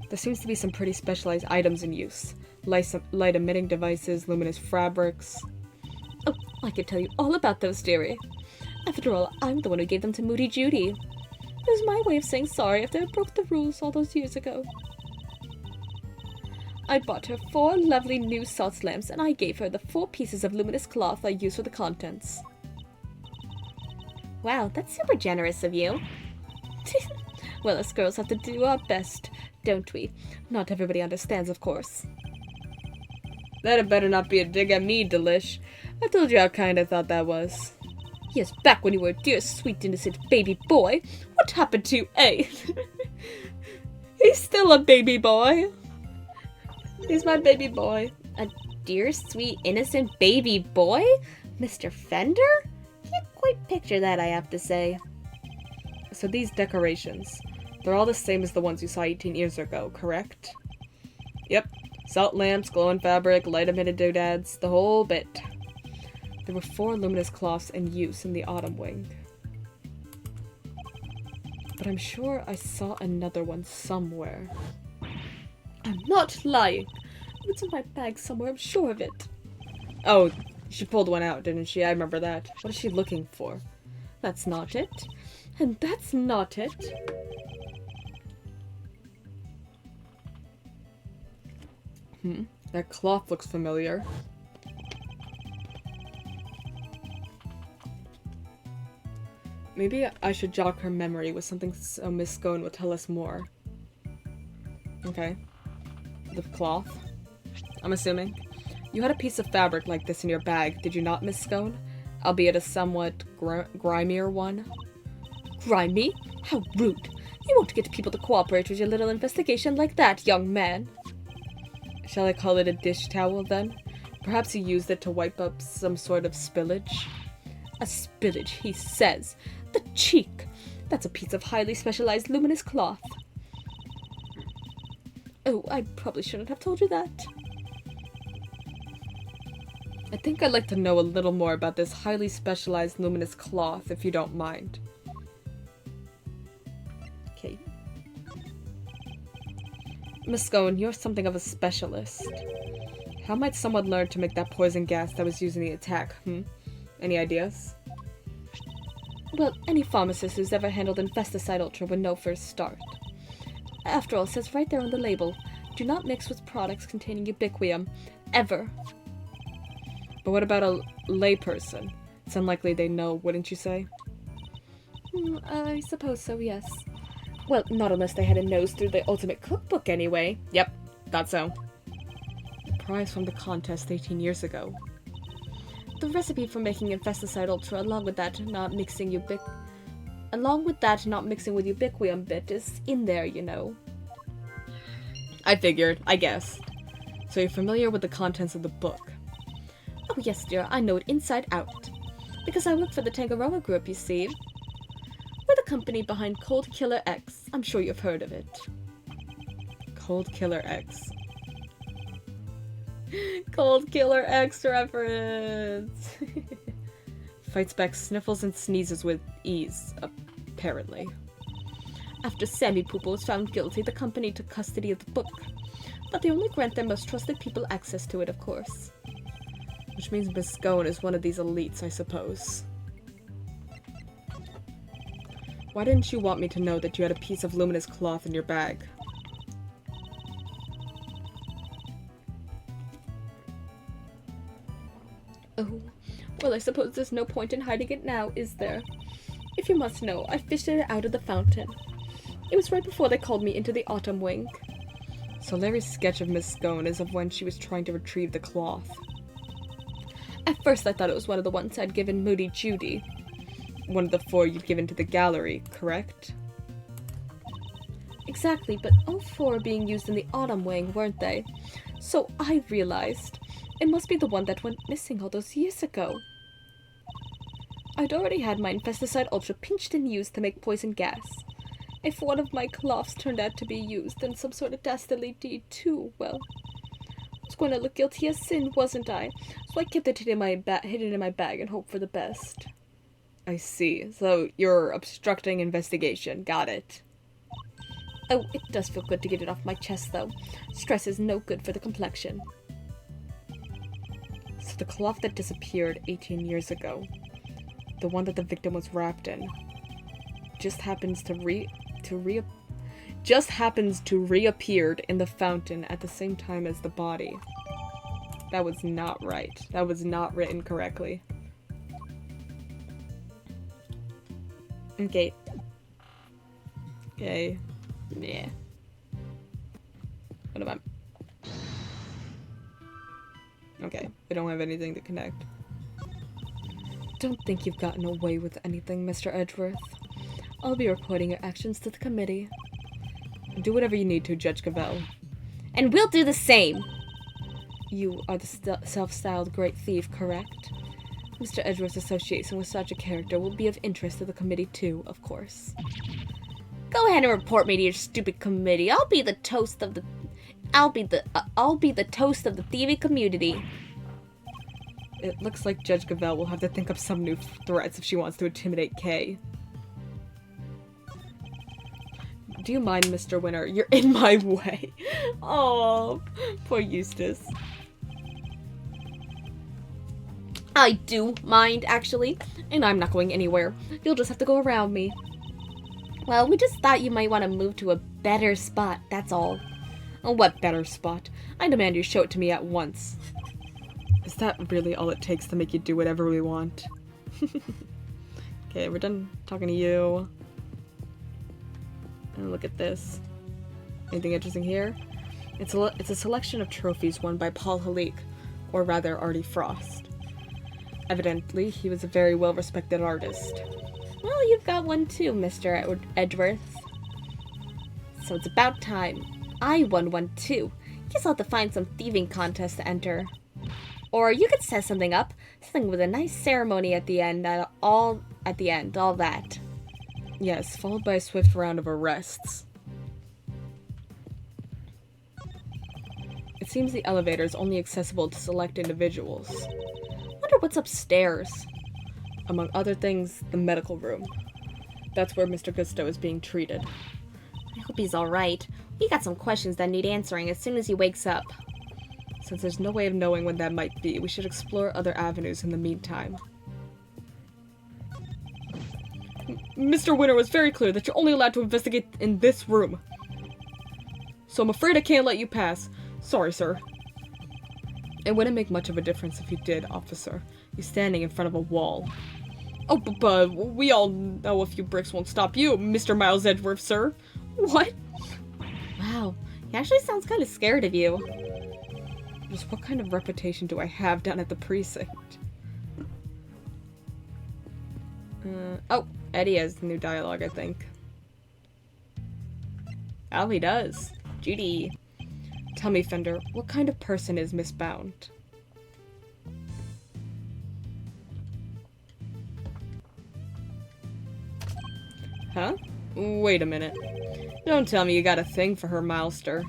There seems to be some pretty specialized items in use. Light-emitting devices, luminous fabrics. Oh, I could tell you all about those, dearie. After all, I'm the one who gave them to Moody Judy. It was my way of saying sorry after I broke the rules all those years ago. I bought her 4 lovely new salt lamps, and I gave her the 4 pieces of luminous cloth I used for the contents. Wow, that's super generous of you. Well, us girls have to do our best, don't we? Not everybody understands, of course. That had better not be a dig at me, Delish. I told you how kind I thought that was. Yes, back when you were a dear, sweet, innocent baby boy. What happened to you, eh? He's still a baby boy. He's my baby boy. A dear, sweet, innocent baby boy? Mr. Fender? Can't quite picture that, I have to say. So these decorations, they're all the same as the ones you saw 18 years ago, correct? Yep. Salt lamps, glowing fabric, light-emitted doodads, the whole bit. There were 4 luminous cloths in use in the autumn wing. But I'm sure I saw another one somewhere. I'm not lying. It's in my bag somewhere, I'm sure of it. Oh, she pulled one out, didn't she? I remember that. What is she looking for? That's not it. And that's not it. That cloth looks familiar. Maybe I should jog her memory with something so Miss Scone will tell us more. Okay. The cloth. I'm assuming. You had a piece of fabric like this in your bag, did you not, Miss Scone? Albeit a somewhat grimier one. Grimy? How rude. You won't get people to cooperate with your little investigation like that, young man. Shall I call it a dish towel, then? Perhaps he used it to wipe up some sort of spillage? A spillage, he says. The cheek! That's a piece of highly specialized luminous cloth. Oh, I probably shouldn't have told you that. I think I'd like to know a little more about this highly specialized luminous cloth, if you don't mind. Okay. Miss Scone, you're something of a specialist. How might someone learn to make that poison gas that was used in the attack, Any ideas? Well, any pharmacist who's ever handled Infesticide Ultra would know for a start. After all, it says right there on the label, do not mix with products containing ubiquium. Ever. But what about a layperson? It's unlikely they know, wouldn't you say? I suppose so, yes. Well, not unless they had a nose through the Ultimate Cookbook anyway. Yep, thought so. The prize from the contest 18 years ago. The recipe for making Infesticide Ultra, along with that not mixing with ubiquium bit, is in there, you know. I figured, I guessed. So you're familiar with the contents of the book? Oh yes, dear, I know it inside out. Because I work for the Tangaroa Group, you see. We're the company behind Cold Killer X. I'm sure you've heard of it. Cold Killer X. Cold Killer X reference. Fights back sniffles and sneezes with ease, apparently. After Sammy Poople was found guilty, the company took custody of the book. But they only grant their most trusted people access to it, of course. Which means Miss Scone is one of these elites, I suppose. Why didn't you want me to know that you had a piece of luminous cloth in your bag? Oh, well, I suppose there's no point in hiding it now, is there? If you must know, I fished it out of the fountain. It was right before they called me into the autumn wing. So Larry's sketch of Miss Scone is of when she was trying to retrieve the cloth. At first I thought it was one of the ones I'd given Moody Judy. One of the 4 you'd given to the gallery, correct? Exactly, but all 4 are being used in the autumn wing, weren't they? So I realized it must be the one that went missing all those years ago. I'd already had my Infesticide Ultra pinched and used to make poison gas. If one of my cloths turned out to be used in some sort of dastardly deed too, well, I was going to look guilty as sin, wasn't I? So I kept it hidden in my bag and hoped for the best. I see. So you're obstructing investigation. Got it. Oh, it does feel good to get it off my chest, though. Stress is no good for the complexion. So the cloth that disappeared 18 years ago, the one that the victim was wrapped in, just happens to reappeared in the fountain at the same time as the body. That was not right. That was not written correctly. Okay. Okay. Yeah. What am I? Okay. We don't have anything to connect. Don't think you've gotten away with anything, Mr. Edgeworth. I'll be reporting your actions to the committee. Do whatever you need to, Judge Cavell. And we'll do the same! You are the self-styled great thief, correct? Mr. Edgeworth's association with such a character will be of interest to the committee too, of course. Go ahead and report me to your stupid committee. I'll be the toast of the thieving community. It looks like Judge Cavell will have to think up some new threats if she wants to intimidate Kay. Do you mind, Mr. Winter? You're in my way. Oh, poor Eustace. I do mind, actually, and I'm not going anywhere. You'll just have to go around me. Well, we just thought you might want to move to a better spot, that's all. Oh, what better spot? I demand you show it to me at once. Is that really all it takes to make you do whatever we want? Okay, we're done talking to you. And look at this. Anything interesting here? It's a selection of trophies won by Paul Halik, or rather Artie Frost. Evidently, he was a very well-respected artist. Well, you've got one too, Mr. Edgeworth. So it's about time. I won one too. Guess I'll have to find some thieving contest to enter. Or you could set something up. Something with a nice ceremony at the end, all that. Yes, followed by a swift round of arrests. It seems the elevator is only accessible to select individuals. Wonder what's upstairs. Among other things, the medical room. That's where Mr. Gusto is being treated. I hope he's alright. We got some questions that need answering as soon as he wakes up. Since there's no way of knowing when that might be, we should explore other avenues in the meantime. Mr. Winter was very clear that you're only allowed to investigate in this room. So I'm afraid I can't let you pass. Sorry, sir. It wouldn't make much of a difference if you did, officer. You're standing in front of a wall. Oh, but we all know a few bricks won't stop you, Mr. Miles Edgeworth, sir. What? Wow, he actually sounds kind of scared of you. Just what kind of reputation do I have down at the precinct? Oh, Eddie has new dialogue, I think. Oh, he does. Judy. Tell me, Fender, what kind of person is Miss Bound? Huh? Wait a minute. Don't tell me you got a thing for her, Milester.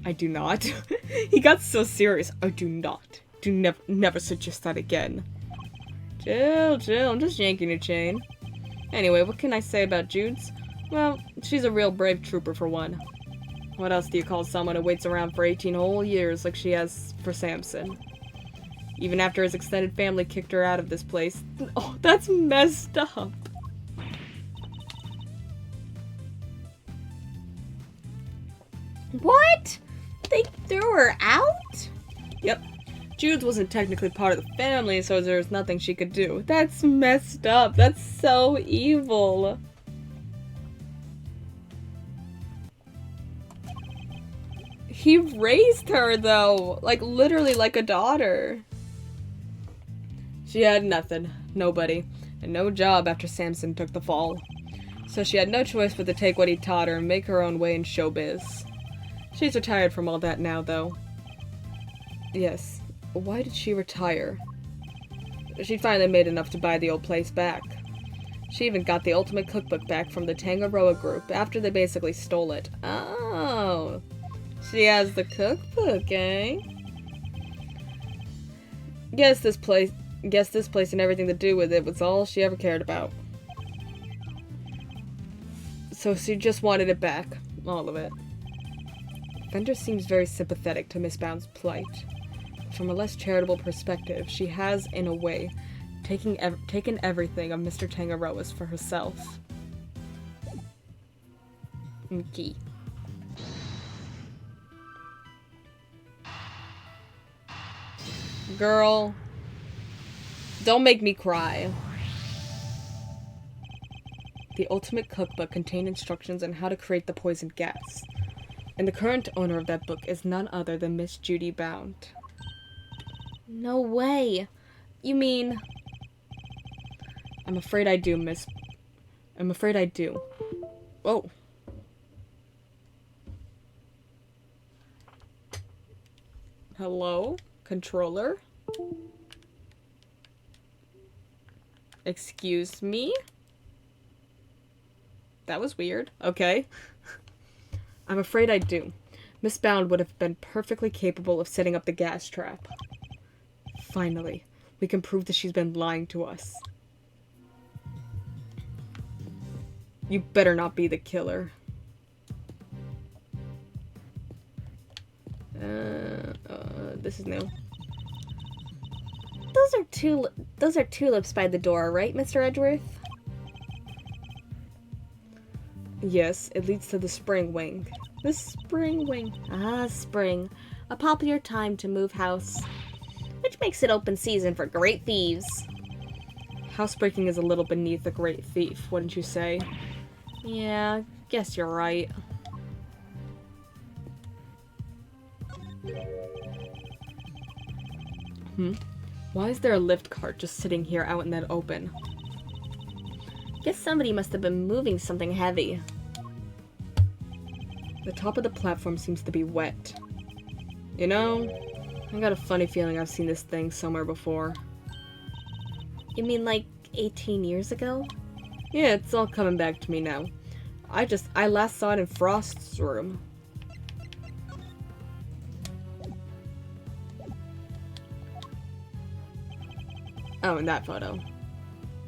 I do not. He got so serious. I do not. Do never suggest that again. Chill, chill. I'm just yanking your chain. Anyway, what can I say about Jude's? Well, she's a real brave trooper for one. What else do you call someone who waits around for 18 whole years like she has for Samson? Even after his extended family kicked her out of this place. Oh, that's messed up. What? They threw her out? Yep. Jude's wasn't technically part of the family, so there's nothing she could do. That's messed up. That's so evil. He raised her, though. Like, literally like a daughter. She had nothing. Nobody. And no job after Samson took the fall. So she had no choice but to take what he taught her and make her own way in showbiz. She's retired from all that now, though. Yes. Why did she retire? She finally made enough to buy the old place back. She even got the ultimate cookbook back from the Tangaroa group after they basically stole it. Oh. She has the cookbook, eh? Guess this place and everything to do with it was all she ever cared about. So she just wanted it back. All of it. Fender seems very sympathetic to Miss Bound's plight. From a less charitable perspective, she has, in a way, taken everything of Mr. Tangaroa's for herself. Okay. Girl, don't make me cry. The ultimate cookbook contained instructions on how to create the poison gas. And the current owner of that book is none other than Miss Judy Bound. No way. You mean... I'm afraid I do, miss. I'm afraid I do. Oh. Hello? Controller? Excuse me? That was weird. Okay. I'm afraid I do. Miss Bound would have been perfectly capable of setting up the gas trap. Finally, we can prove that she's been lying to us. You better not be the killer. This is new. Those are tulips by the door, right, Mr. Edgeworth? Yes, it leads to the spring wing. The spring wing. Ah, spring. A popular time to move house. Which makes it open season for great thieves. Housebreaking is a little beneath a great thief, wouldn't you say? Yeah, guess you're right. Why is there a lift cart just sitting here out in that open? Guess somebody must have been moving something heavy. The top of the platform seems to be wet. You know, I got a funny feeling I've seen this thing somewhere before. You mean like 18 years ago? Yeah, it's all coming back to me now. I last saw it in Frost's room. Oh, in that photo.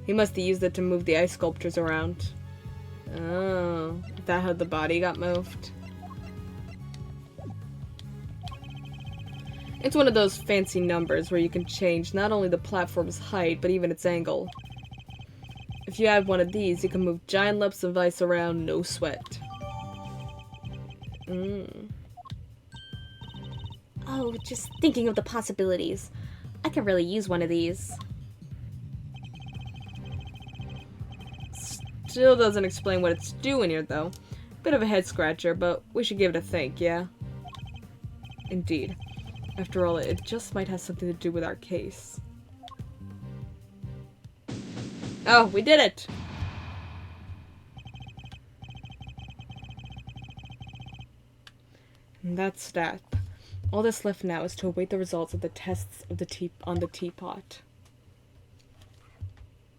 He must have used it to move the ice sculptures around. Oh, is that how the body got moved? It's one of those fancy numbers where you can change not only the platform's height, but even its angle. If you add one of these, you can move giant lumps of ice around, no sweat. Oh, just thinking of the possibilities. I could really use one of these. Still doesn't explain what it's doing here, though. Bit of a head scratcher, but we should give it a think, yeah? Indeed. After all, it just might have something to do with our case. Oh, we did it! And that's that. All that's left now is to await the results of the tests of the on the teapot.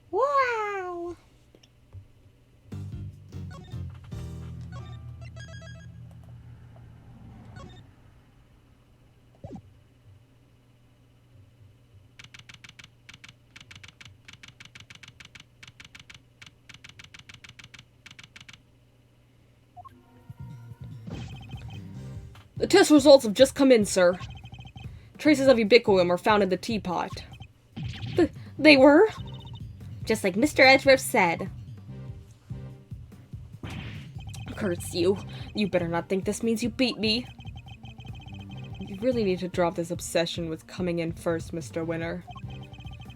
Wow! The test results have just come in, sir. Traces of ubiquium were found in the teapot. They were? Just like Mr. Edgeworth said. Curse you. You better not think this means you beat me. You really need to drop this obsession with coming in first, Mr. Winner.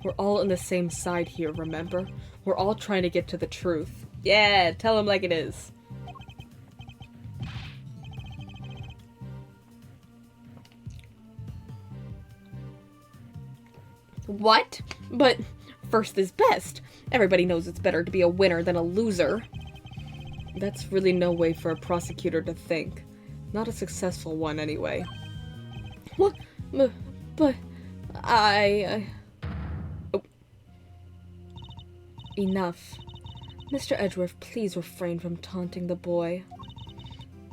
We're all on the same side here, remember? We're all trying to get to the truth. Yeah, tell him like it is. What? But first is best. Everybody knows it's better to be a winner than a loser. That's really no way for a prosecutor to think. Not a successful one, anyway. What? But I... Oh. Enough. Mr. Edgeworth, please refrain from taunting the boy.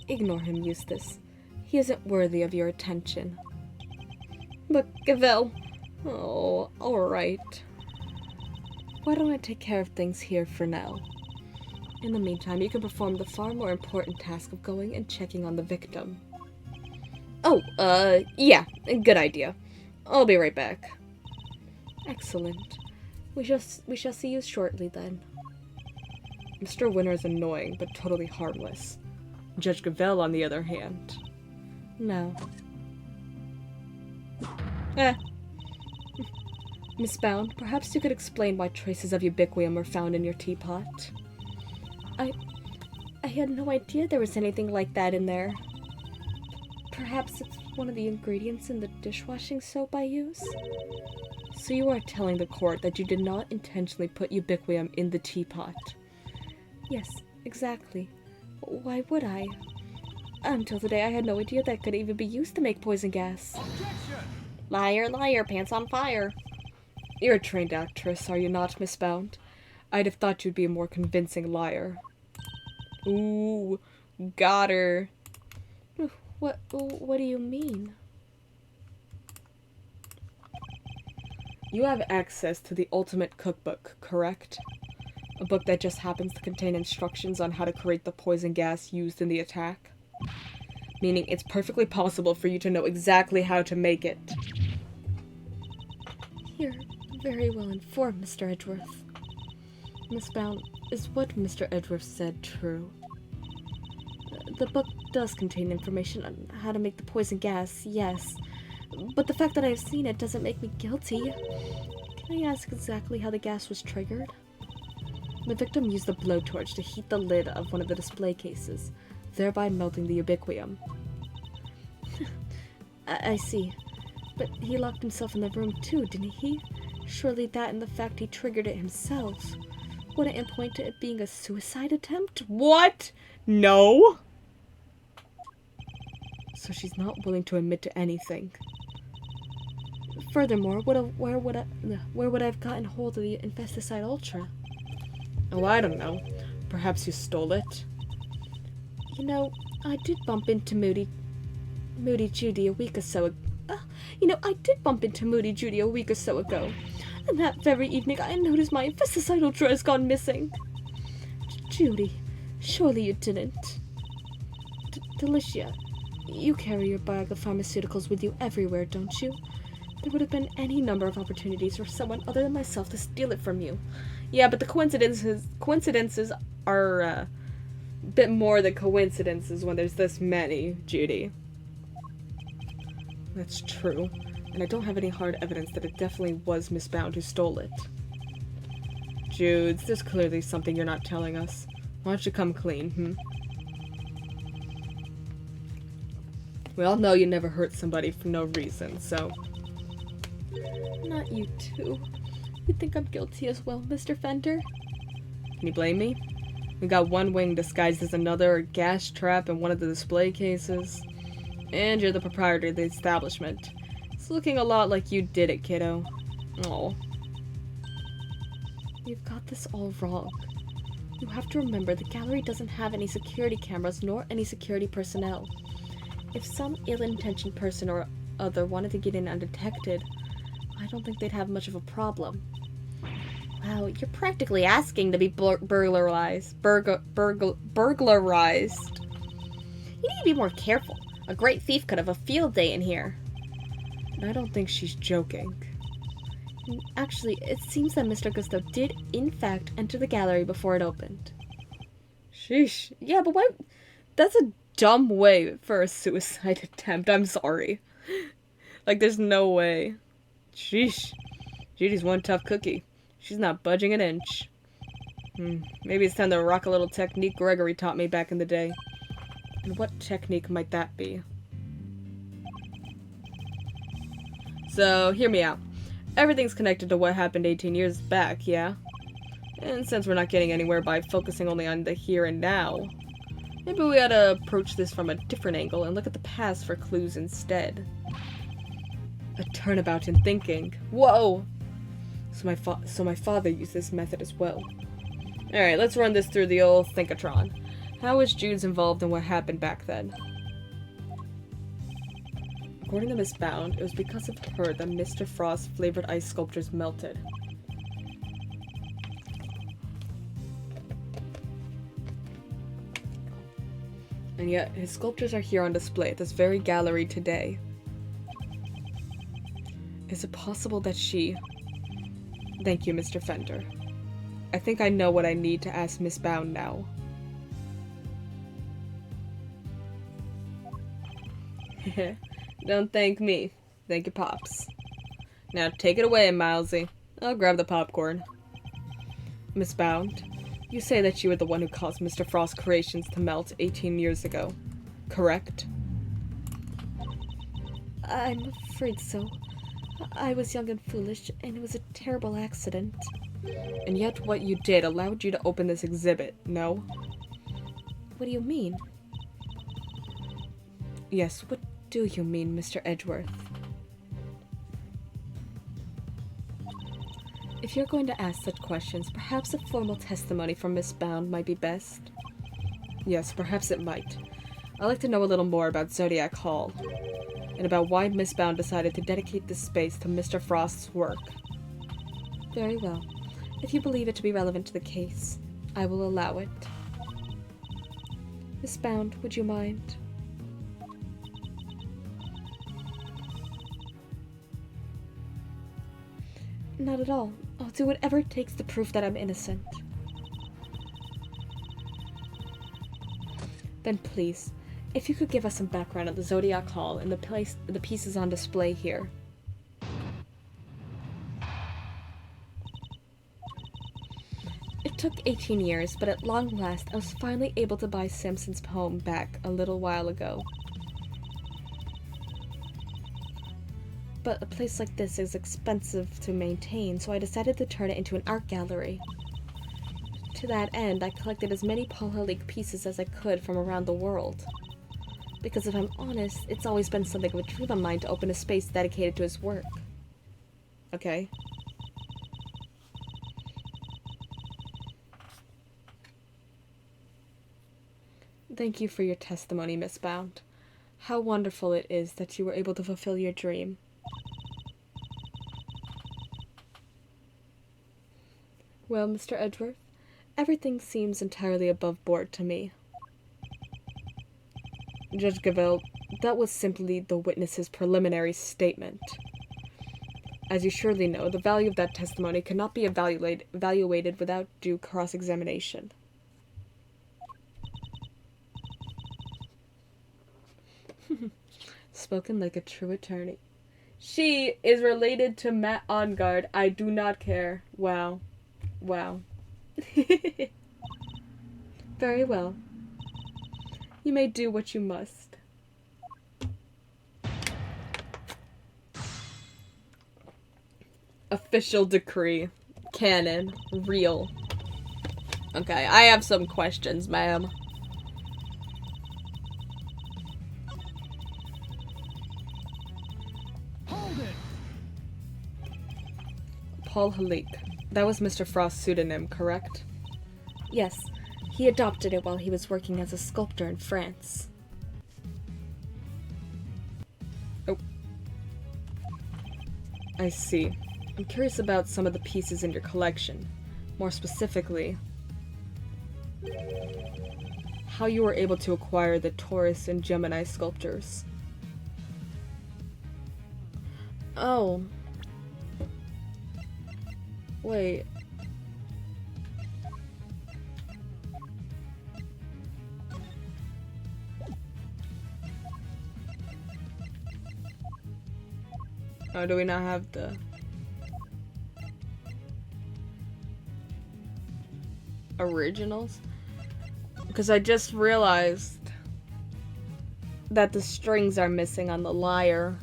Ignore him, Eustace. He isn't worthy of your attention. But, Gavel... Oh, alright. Why don't I take care of things here for now? In the meantime, you can perform the far more important task of going and checking on the victim. Oh, yeah, good idea. I'll be right back. Excellent. We shall see you shortly, then. Mr. Winner is annoying, but totally harmless. Judge Gavel, on the other hand. No. Miss Bound, perhaps you could explain why traces of ubiquium were found in your teapot. I had no idea there was anything like that in there. Perhaps it's one of the ingredients in the dishwashing soap I use? So you are telling the court that you did not intentionally put ubiquium in the teapot? Yes, exactly. Why would I? Until today I had no idea that could even be used to make poison gas. Objection! Liar, liar, pants on fire. You're a trained actress, are you not, Miss Bound? I'd have thought you'd be a more convincing liar. Ooh, got her. What do you mean? You have access to the Ultimate Cookbook, correct? A book that just happens to contain instructions on how to create the poison gas used in the attack. Meaning it's perfectly possible for you to know exactly how to make it. You're very well informed, Mr. Edgeworth. Miss Bound, is what Mr. Edgeworth said true? The book does contain information on how to make the poison gas, yes. But the fact that I've seen it doesn't make me guilty. Can I ask exactly how the gas was triggered? The victim used a blowtorch to heat the lid of one of the display cases, thereby melting the ubiquium. I see. But he locked himself in the room too, didn't he? Surely that and the fact he triggered it himself wouldn't it point to it being a suicide attempt? What? No! So she's not willing to admit to anything. Furthermore, where would I have gotten hold of the Infesticide Ultra? Oh, I don't know. Perhaps you stole it? You know, I did bump into Moody Judy a week or so ago. And that very evening I noticed my Infesticide Ultra has gone missing. Judy, surely you didn't. Delicia, you carry your bag of pharmaceuticals with you everywhere, don't you? There would have been any number of opportunities for someone other than myself to steal it from you. Yeah, but the coincidences are a bit more than coincidences when there's this many, Judy. That's true, and I don't have any hard evidence that it definitely was Miss Bound who stole it. Judes, there's clearly something you're not telling us. Why don't you come clean, We all know you never hurt somebody for no reason, so... Not you too. You think I'm guilty as well, Mr. Fender? Can you blame me? We got one wing disguised as another, a gas trap in one of the display cases. And you're the proprietor of the establishment. It's looking a lot like you did it, kiddo. Oh. You've got this all wrong. You have to remember the gallery doesn't have any security cameras nor any security personnel. If some ill-intentioned person or other wanted to get in undetected, I don't think they'd have much of a problem. Wow, you're practically asking to be burglarized. You need to be more careful. A great thief could have a field day in here. And I don't think she's joking. Actually, it seems that Mr. Gusto did, in fact, enter the gallery before it opened. Sheesh. Yeah, but why? That's a dumb way for a suicide attempt. I'm sorry. Like, there's no way. Sheesh. Judy's one tough cookie. She's not budging an inch. Maybe it's time to rock a little technique Gregory taught me back in the day. And what technique might that be? So, hear me out. Everything's connected to what happened 18 years back, yeah? And since we're not getting anywhere by focusing only on the here and now, maybe we ought to approach this from a different angle and look at the past for clues instead. A turnabout in thinking. Whoa! So my father used this method as well. Alright, let's run this through the old Thinkatron. How was Jude's involved in what happened back then? According to Miss Bound, it was because of her that Mr. Frost's flavored ice sculptures melted. And yet, his sculptures are here on display at this very gallery today. Is it possible that she... Thank you, Mr. Fender. I think I know what I need to ask Miss Bound now. Don't thank me. Thank your pops. Now take it away, Milesy. I'll grab the popcorn. Miss Bound, you say that you were the one who caused Mr. Frost's creations to melt 18 years ago, correct? I'm afraid so. I was young and foolish, and it was a terrible accident. And yet what you did allowed you to open this exhibit, no? What do you mean? Yes, what do you mean, Mr. Edgeworth? If you're going to ask such questions, perhaps a formal testimony from Miss Bound might be best. Yes, perhaps it might. I'd like to know a little more about Zodiac Hall, and about why Miss Bound decided to dedicate this space to Mr. Frost's work. Very well. If you believe it to be relevant to the case, I will allow it. Miss Bound, would you mind? Not at all. I'll do whatever it takes to prove that I'm innocent. Then please, if you could give us some background on the Zodiac Hall and the pieces on display here. It took 18 years, but at long last, I was finally able to buy Simpson's home back a little while ago. But a place like this is expensive to maintain, so I decided to turn it into an art gallery. To that end, I collected as many Paul Halleck pieces as I could from around the world. Because if I'm honest, it's always been something of a dream of mine to open a space dedicated to his work. Okay. Thank you for your testimony, Miss Bound. How wonderful it is that you were able to fulfill your dream. Well, Mr. Edgeworth, everything seems entirely above board to me. Judge Gavelle, that was simply the witness's preliminary statement. As you surely know, the value of that testimony cannot be evaluated without due cross-examination. Spoken like a true attorney. She is related to Matt Ongard. I do not care. Wow. Wow. Very well. You may do what you must. Official decree. Canon. Real. Okay, I have some questions, ma'am. Hold it! Paul Halleck. That was Mr. Frost's pseudonym, correct? Yes, he adopted it while he was working as a sculptor in France. Oh. I see. I'm curious about some of the pieces in your collection. More specifically, how you were able to acquire the Taurus and Gemini sculptures. Oh. Wait. Oh, do we not have the originals? Because I just realized that the strings are missing on the lyre.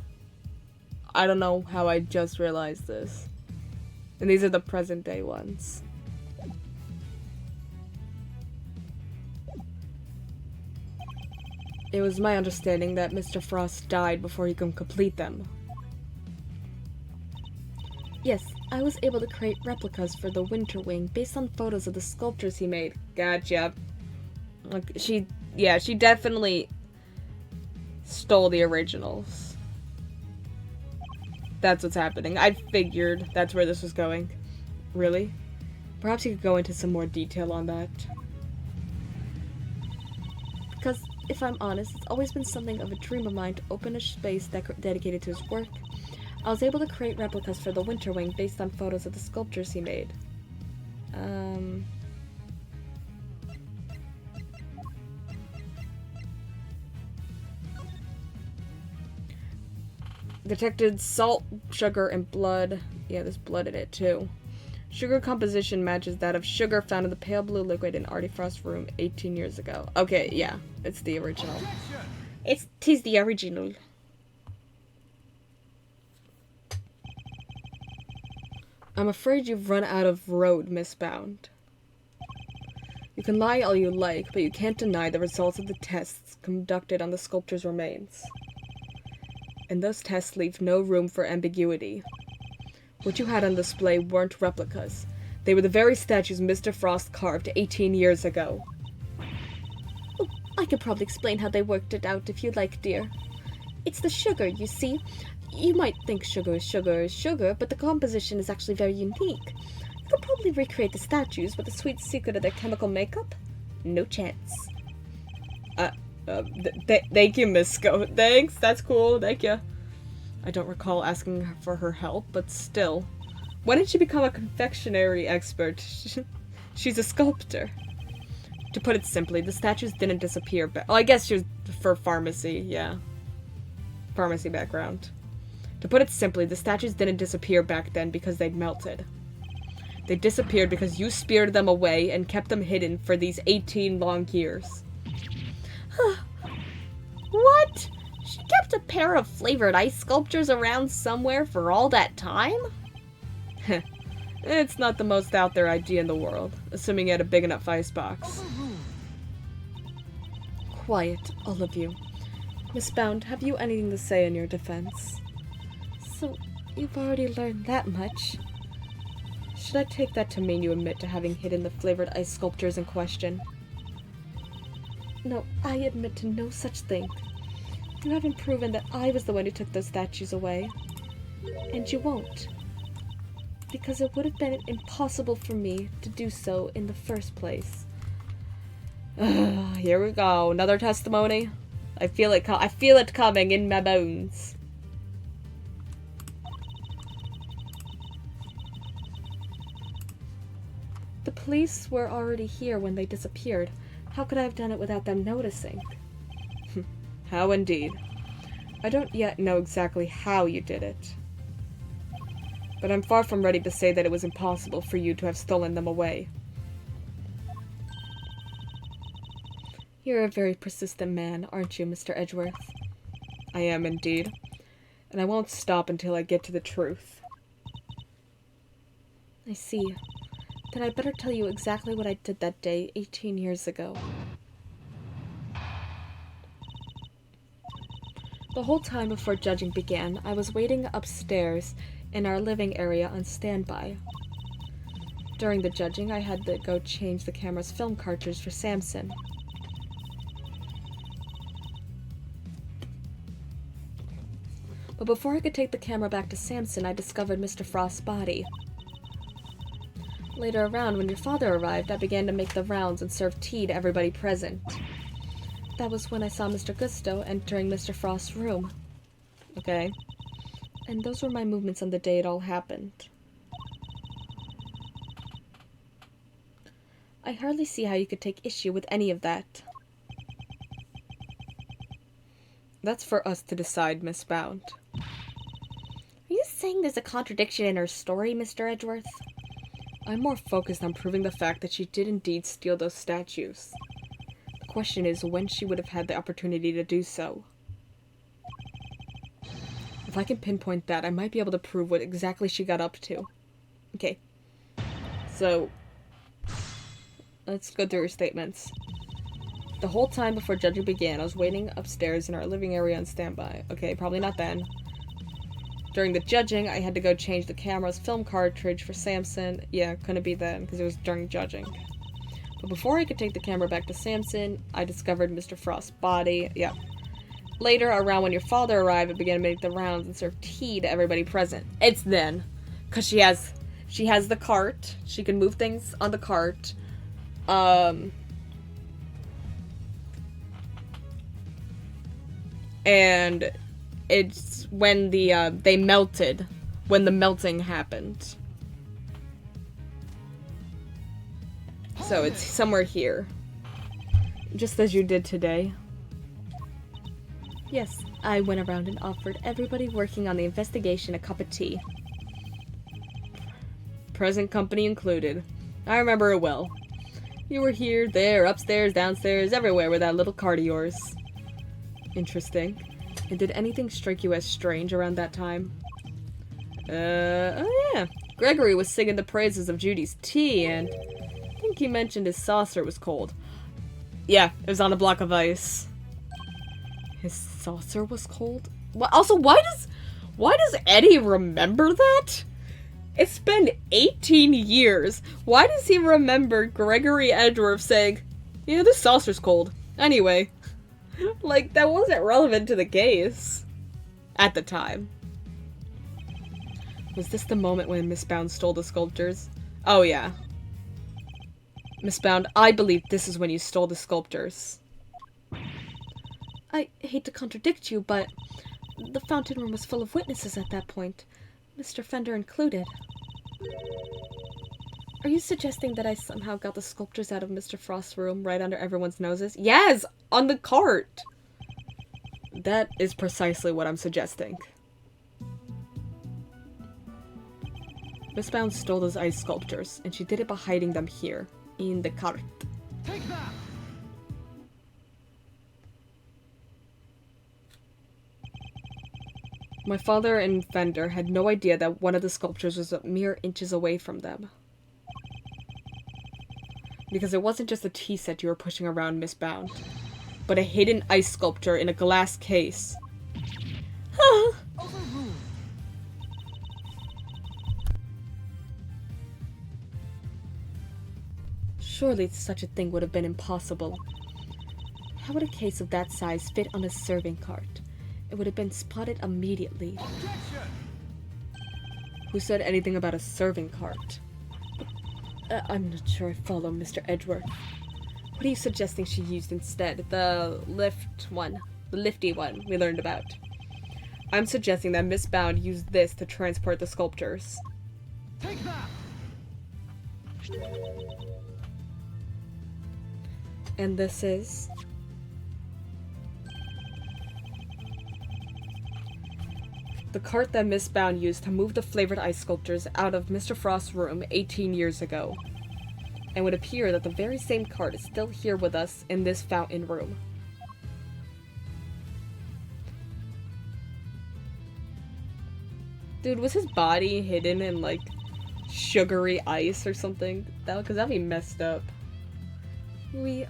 I don't know how I just realized this. And these are the present day ones. It was my understanding that Mr. Frost died before he could complete them. Yes, I was able to create replicas for the Winter Wing based on photos of the sculptures he made. Gotcha. Like, she definitely stole the originals. That's what's happening. I figured that's where this was going. Really? Perhaps you could go into some more detail on that. Because, if I'm honest, it's always been something of a dream of mine to open a space dedicated to his work. I was able to create replicas for the Winter Wing based on photos of the sculptures he made. Detected salt, sugar, and blood. Yeah, there's blood in it too. Sugar composition matches that of sugar found in the pale blue liquid in Artie Frost's room 18 years ago. Okay, yeah, it's the original. Tis the original. I'm afraid you've run out of road, Miss Bound. You can lie all you like, but you can't deny the results of the tests conducted on the sculpture's remains. And those tests leave no room for ambiguity. What you had on display weren't replicas. They were the very statues Mr. Frost carved 18 years ago. Oh, I could probably explain how they worked it out if you'd like, dear. It's the sugar, you see. You might think sugar is sugar, but the composition is actually very unique. You could probably recreate the statues, but the sweet secret of their chemical makeup? No chance. Thank you, Miss Scout. Thanks, that's cool, thank you. I don't recall asking her for her help, but still. When did she become a confectionery expert? She's a sculptor. To put it simply, the statues didn't disappear well, I guess she was for pharmacy, yeah. Pharmacy background. To put it simply, the statues didn't disappear back then because they'd melted. They disappeared because you speared them away and kept them hidden for these 18 long years. What? She kept a pair of flavored ice sculptures around somewhere for all that time? It's not the most out there idea in the world, assuming you had a big enough icebox. Quiet, all of you. Miss Bound, have you anything to say in your defense? So, you've already learned that much. Should I take that to mean you admit to having hidden the flavored ice sculptures in question? No, I admit to no such thing. You haven't proven that I was the one who took those statues away. And you won't. Because it would have been impossible for me to do so in the first place. Here we go, another testimony. I feel it coming in my bones. The police were already here when they disappeared. How could I have done it without them noticing? How indeed. I don't yet know exactly how you did it. But I'm far from ready to say that it was impossible for you to have stolen them away. You're a very persistent man, aren't you, Mr. Edgeworth? I am indeed. And I won't stop until I get to the truth. I see. Then I'd better tell you exactly what I did that day 18 years ago. The whole time before judging began, I was waiting upstairs in our living area on standby. During the judging, I had to go change the camera's film cartridge for Samson. But before I could take the camera back to Samson, I discovered Mr. Frost's body. Later around, when your father arrived, I began to make the rounds and serve tea to everybody present. That was when I saw Mr. Gusto entering Mr. Frost's room. Okay. And those were my movements on the day it all happened. I hardly see how you could take issue with any of that. That's for us to decide, Miss Bound. Are you saying there's a contradiction in her story, Mr. Edgeworth? I'm more focused on proving the fact that she did indeed steal those statues. The question is when she would have had the opportunity to do so. If I can pinpoint that, I might be able to prove what exactly she got up to. Okay. So, let's go through her statements. The whole time before judging began, I was waiting upstairs in our living area on standby. Okay, probably not then. During the judging, I had to go change the camera's film cartridge for Samson. Yeah, couldn't be then, because it was during judging. But before I could take the camera back to Samson, I discovered Mr. Frost's body. Yeah. Later, around when your father arrived, I began to make the rounds and serve tea to everybody present. It's then. Because she has the cart. She can move things on the cart. And it's when they melted, when the melting happened. So it's somewhere here. Just as you did today. Yes, I went around and offered everybody working on the investigation a cup of tea. Present company included. I remember it well. You were here, there, upstairs, downstairs, everywhere with that little cart of yours. Interesting. And did anything strike you as strange around that time? Oh yeah. Gregory was singing the praises of Judy's tea, and I think he mentioned his saucer was cold. Yeah, it was on a block of ice. His saucer was cold? Also, why does Eddie remember that? It's been 18 years. Why does he remember Gregory Edgeworth saying, yeah, this saucer's cold. Anyway. Like, that wasn't relevant to the case. At the time. Was this the moment when Miss Bound stole the sculptures? Oh, yeah. Miss Bound, I believe this is when you stole the sculptures. I hate to contradict you, but the fountain room was full of witnesses at that point, Mr. Fender included. Are you suggesting that I somehow got the sculptures out of Mr. Frost's room right under everyone's noses? Yes! On the cart! That is precisely what I'm suggesting. Miss Bound stole those ice sculptures, and she did it by hiding them here, in the cart. Take that! My father and Fender had no idea that one of the sculptures was a mere inches away from them. Because it wasn't just a tea set you were pushing around, Miss Bound, but a hidden ice sculpture in a glass case. Overruled. Surely such a thing would have been impossible. How would a case of that size fit on a serving cart? It would have been spotted immediately. Objection! Who said anything about a serving cart? I'm not sure I follow, Mr. Edgeworth. What are you suggesting she used instead? The lift one. The lifty one we learned about. I'm suggesting that Miss Bound used this to transport the sculptures. Take that! And this is... the cart that Miss Bound used to move the flavored ice sculptures out of Mr. Frost's room 18 years ago. And it would appear that the very same cart is still here with us in this fountain room. Dude, was his body hidden in, like, sugary ice or something? Because that'd be messed up. We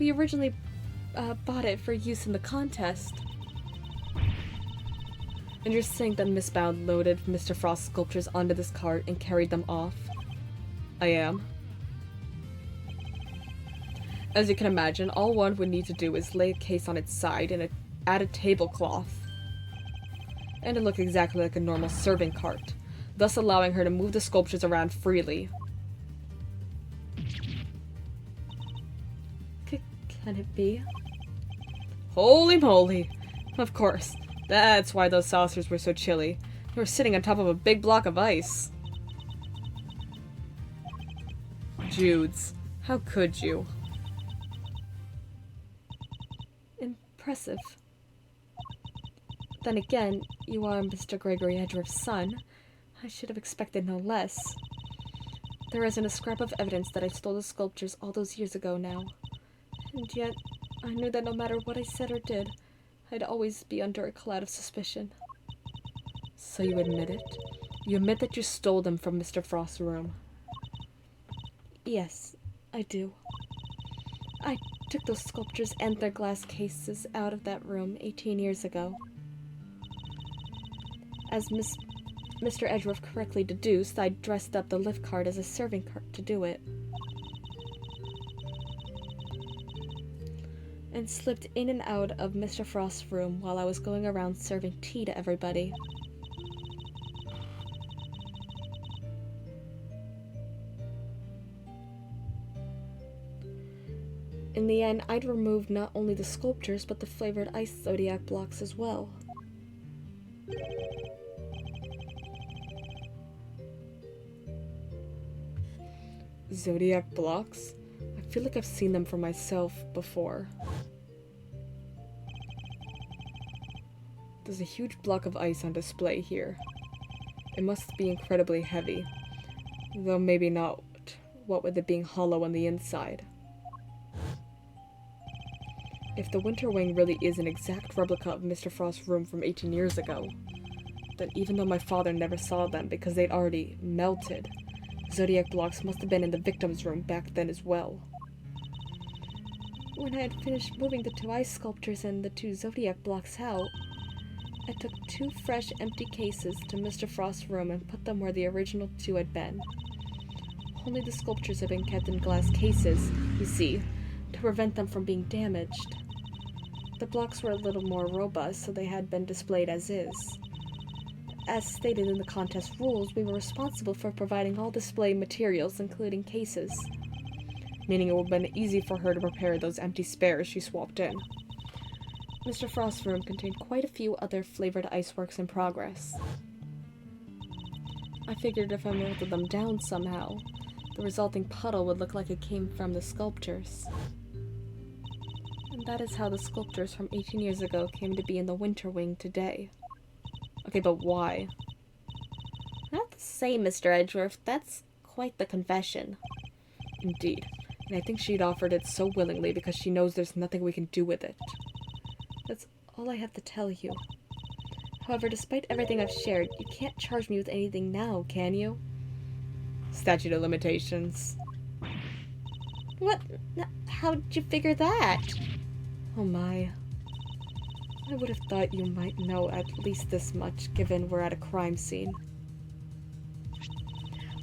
originally, bought it for use in the contest. And you're saying that Miss Bound loaded Mr. Frost's sculptures onto this cart and carried them off? I am. As you can imagine, all one would need to do is lay a case on its side and add a tablecloth. And it looked exactly like a normal serving cart, thus allowing her to move the sculptures around freely. Can it be? Holy moly. Of course. That's why those saucers were so chilly. They were sitting on top of a big block of ice. Judes, how could you? Impressive. Then again, you are Mr. Gregory Edgeworth's son. I should have expected no less. There isn't a scrap of evidence that I stole the sculptures all those years ago now. And yet, I knew that no matter what I said or did, I'd always be under a cloud of suspicion. So you admit it? You admit that you stole them from Mr. Frost's room? Yes, I do. I took those sculptures and their glass cases out of that room 18 years ago. As Mr. Edgeworth correctly deduced, I dressed up the lift cart as a serving cart to do it. And slipped in and out of Mr. Frost's room while I was going around serving tea to everybody. In the end, I'd removed not only the sculptures, but the flavored ice zodiac blocks as well. Zodiac blocks? I feel like I've seen them for myself before. There's a huge block of ice on display here. It must be incredibly heavy, though maybe not, what with it being hollow on the inside. If the Winter Wing really is an exact replica of Mr. Frost's room from 18 years ago, then even though my father never saw them because they'd already melted, Zodiac blocks must have been in the victim's room back then as well. When I had finished moving the 2 ice sculptures and the 2 Zodiac blocks out, I took 2 fresh empty cases to Mr. Frost's room and put them where the original 2 had been. Only the sculptures had been kept in glass cases, you see, to prevent them from being damaged. The blocks were a little more robust, so they had been displayed as is. As stated in the contest rules, we were responsible for providing all display materials, including cases. Meaning it would have been easy for her to repair those empty spares she swapped in. Mr. Frost's room contained quite a few other flavored ice works in progress. I figured if I melted them down somehow, the resulting puddle would look like it came from the sculptures. And that is how the sculptures from 18 years ago came to be in the Winter Wing today. Okay, but why? Not the same, Mr. Edgeworth. That's quite the confession. Indeed. And I think she'd offered it so willingly because she knows there's nothing we can do with it. That's all I have to tell you. However, despite everything I've shared, you can't charge me with anything now, can you? Statute of limitations. What? How'd you figure that? Oh my. I would have thought you might know at least this much, given we're at a crime scene.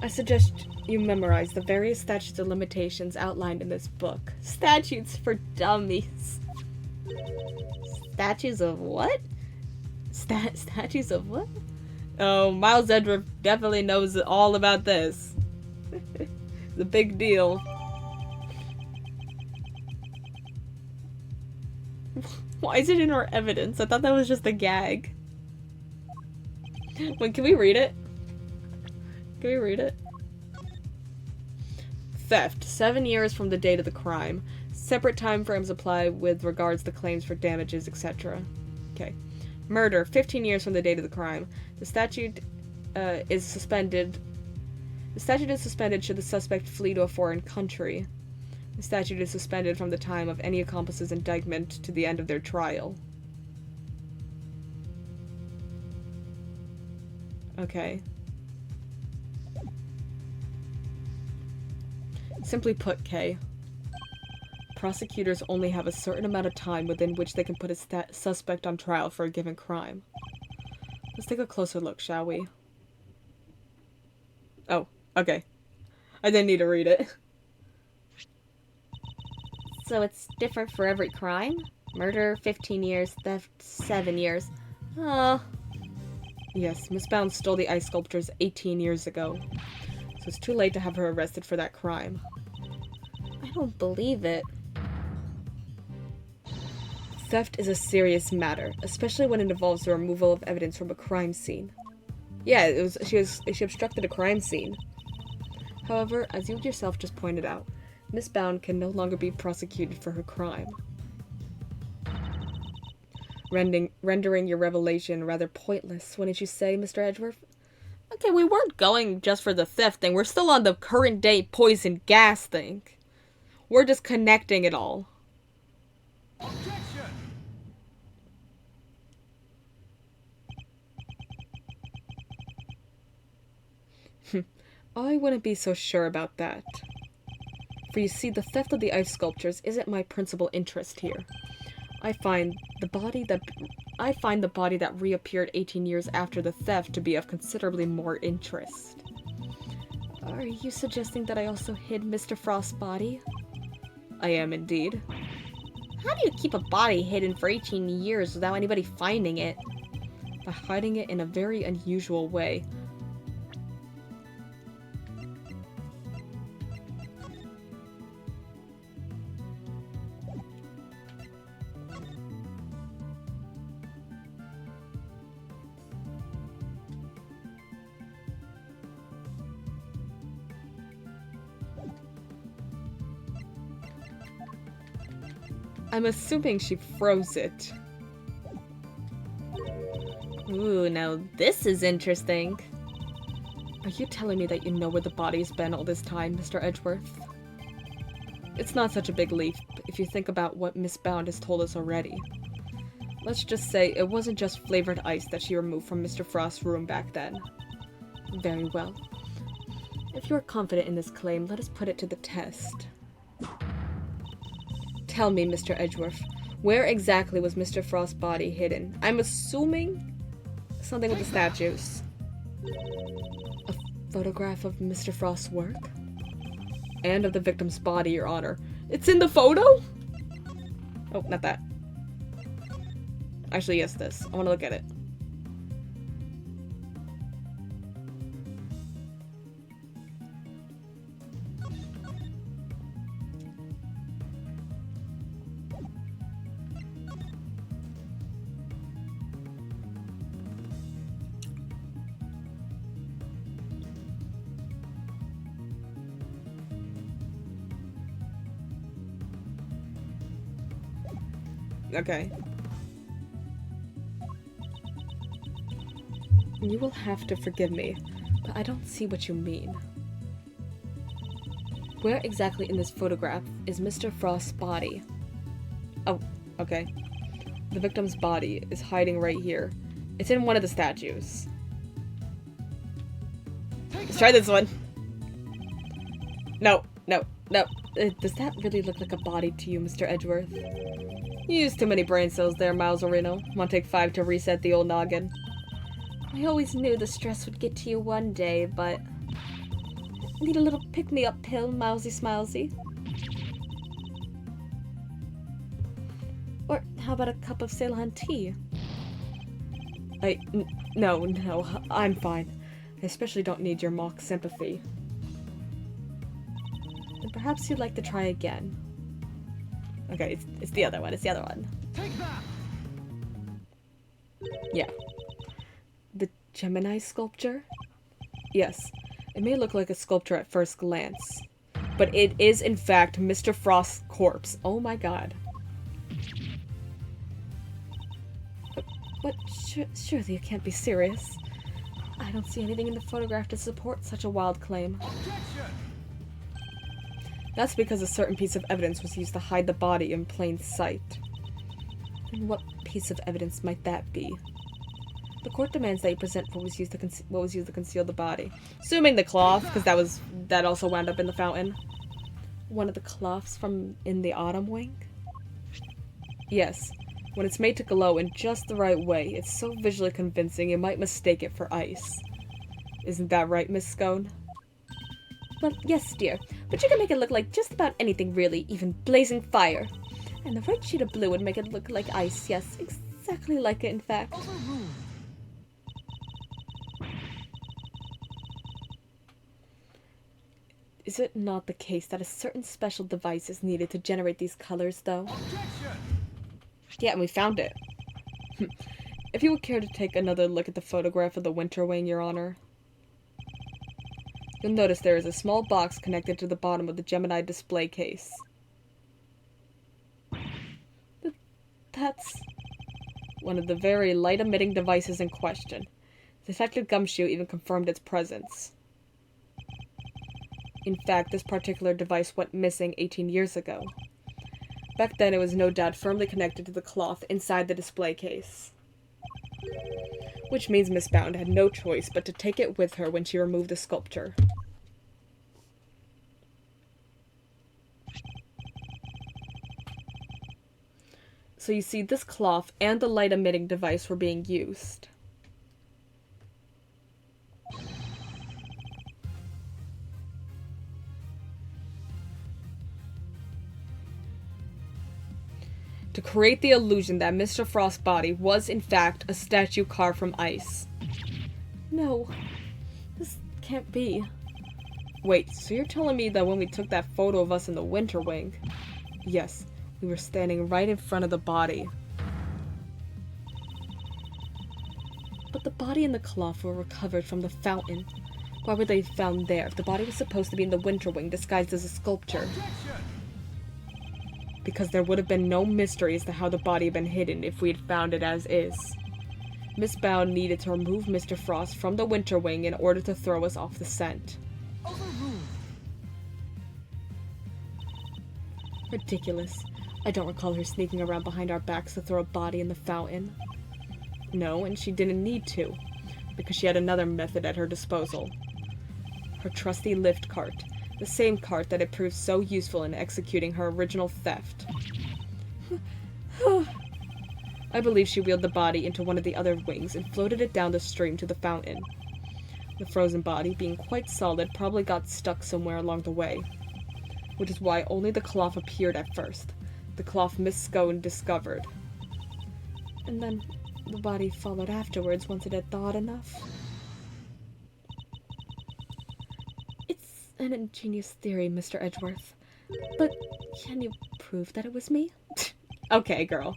I suggest you memorize the various statutes of limitations outlined in this book. Statutes for dummies. Statues of what? Statues of what? Oh, Miles Edgeworth definitely knows all about this. It's a big deal. Why is it in our evidence? I thought that was just a gag. Wait, can we read it? Can we read it? Theft, 7 years from the date of the crime. Separate time frames apply with regards to claims for damages, etc. Okay. Murder, 15 years from the date of the crime. The statute is suspended. The statute is suspended should the suspect flee to a foreign country. The statute is suspended from the time of any accomplice's indictment to the end of their trial. Okay. Simply put, Kay, prosecutors only have a certain amount of time within which they can put a suspect on trial for a given crime. Let's take a closer look, shall we? Oh, okay. I didn't need to read it. So it's different for every crime? Murder, 15 years, theft, 7 years. Oh. Yes, Miss Bounds stole the ice sculptures 18 years ago. So it's too late to have her arrested for that crime. I don't believe it. Theft is a serious matter, especially when it involves the removal of evidence from a crime scene. Yeah, she obstructed a crime scene. However, as you yourself just pointed out, Miss Bound can no longer be prosecuted for her crime. Rendering your revelation rather pointless, wouldn't you say, Mr. Edgeworth? Okay, we weren't going just for the theft thing. We're still on the current day poison gas thing. We're just connecting it all. Objection! I wouldn't be so sure about that. For you see, the theft of the ice sculptures isn't my principal interest here. I find the body that reappeared 18 years after the theft to be of considerably more interest. Are you suggesting that I also hid Mr. Frost's body? I am indeed. How do you keep a body hidden for 18 years without anybody finding it? By hiding it in a very unusual way. I'm assuming she froze it. Ooh, now this is interesting. Are you telling me that you know where the body's been all this time, Mr. Edgeworth? It's not such a big leap if you think about what Miss Bound has told us already. Let's just say it wasn't just flavored ice that she removed from Mr. Frost's room back then. Very well. If you are confident in this claim, let us put it to the test. Tell me, Mr. Edgeworth, where exactly was Mr. Frost's body hidden? I'm assuming something with the statues. A photograph of Mr. Frost's work? And of the victim's body, Your Honor. It's in the photo? Oh, not that. Actually, yes, this. I want to look at it. Okay. You will have to forgive me, but I don't see what you mean. Where exactly in this photograph is Mr. Frost's body? Oh, okay. The victim's body is hiding right here. It's in one of the statues. Let's try this one. No, no, no. Does that really look like a body to you, Mr. Edgeworth? You used too many brain cells there, Miles Orino. Want to take 5 to reset the old noggin. I always knew the stress would get to you one day, but... Need a little pick-me-up pill, Mousy Smilesy. Or how about a cup of Ceylon tea? No, I'm fine. I especially don't need your mock sympathy. And perhaps you'd like to try again. Okay, it's the other one, it's the other one. Take that! Yeah. The Gemini sculpture? Yes. It may look like a sculpture at first glance, but it is in fact Mr. Frost's corpse. Oh my god. But surely you can't be serious. I don't see anything in the photograph to support such a wild claim. Objection! That's because a certain piece of evidence was used to hide the body in plain sight. And what piece of evidence might that be? The court demands that you present what was used to conceal the body. Assuming the cloth, because that also wound up in the fountain. One of the cloths from in the autumn wing? Yes. When it's made to glow in just the right way, it's so visually convincing you might mistake it for ice. Isn't that right, Miss Scone? Well, yes, dear. But you can make it look like just about anything, really, even blazing fire. And the right shade of blue would make it look like ice, yes. Exactly like it, in fact. Overruled. Is it not the case that a certain special device is needed to generate these colors, though? Objection! Yeah, and we found it. If you would care to take another look at the photograph of the winter wing, Your Honor. You'll notice there is a small box connected to the bottom of the Gemini display case. That's... One of the very light-emitting devices in question. Detective Gumshoe even confirmed its presence. In fact, this particular device went missing 18 years ago. Back then, it was no doubt firmly connected to the cloth inside the display case. Which means Miss Bound had no choice but to take it with her when she removed the sculpture. So you see, this cloth and the light-emitting device were being used. To create the illusion that Mr. Frost's body was in fact a statue carved from ice. No. This can't be. Wait, so you're telling me that when we took that photo of us in the winter wing, yes, we were standing right in front of the body. But the body and the cloth were recovered from the fountain. Why were they found there if the body was supposed to be in the winter wing disguised as a sculpture? Objection! Because there would have been no mystery as to how the body had been hidden if we had found it as is. Miss Bound needed to remove Mr. Frost from the winter wing in order to throw us off the scent. Overruled. Ridiculous. I don't recall her sneaking around behind our backs to throw a body in the fountain. No, and she didn't need to, because she had another method at her disposal. Her trusty lift cart, the same cart that had proved so useful in executing her original theft. I believe she wheeled the body into one of the other wings and floated it down the stream to the fountain. The frozen body, being quite solid, probably got stuck somewhere along the way, which is why only the cloth appeared at first. The cloth Miss Scone discovered. And then the body followed afterwards once it had thawed enough. It's an ingenious theory, Mr. Edgeworth. But can you prove that it was me? Okay, girl.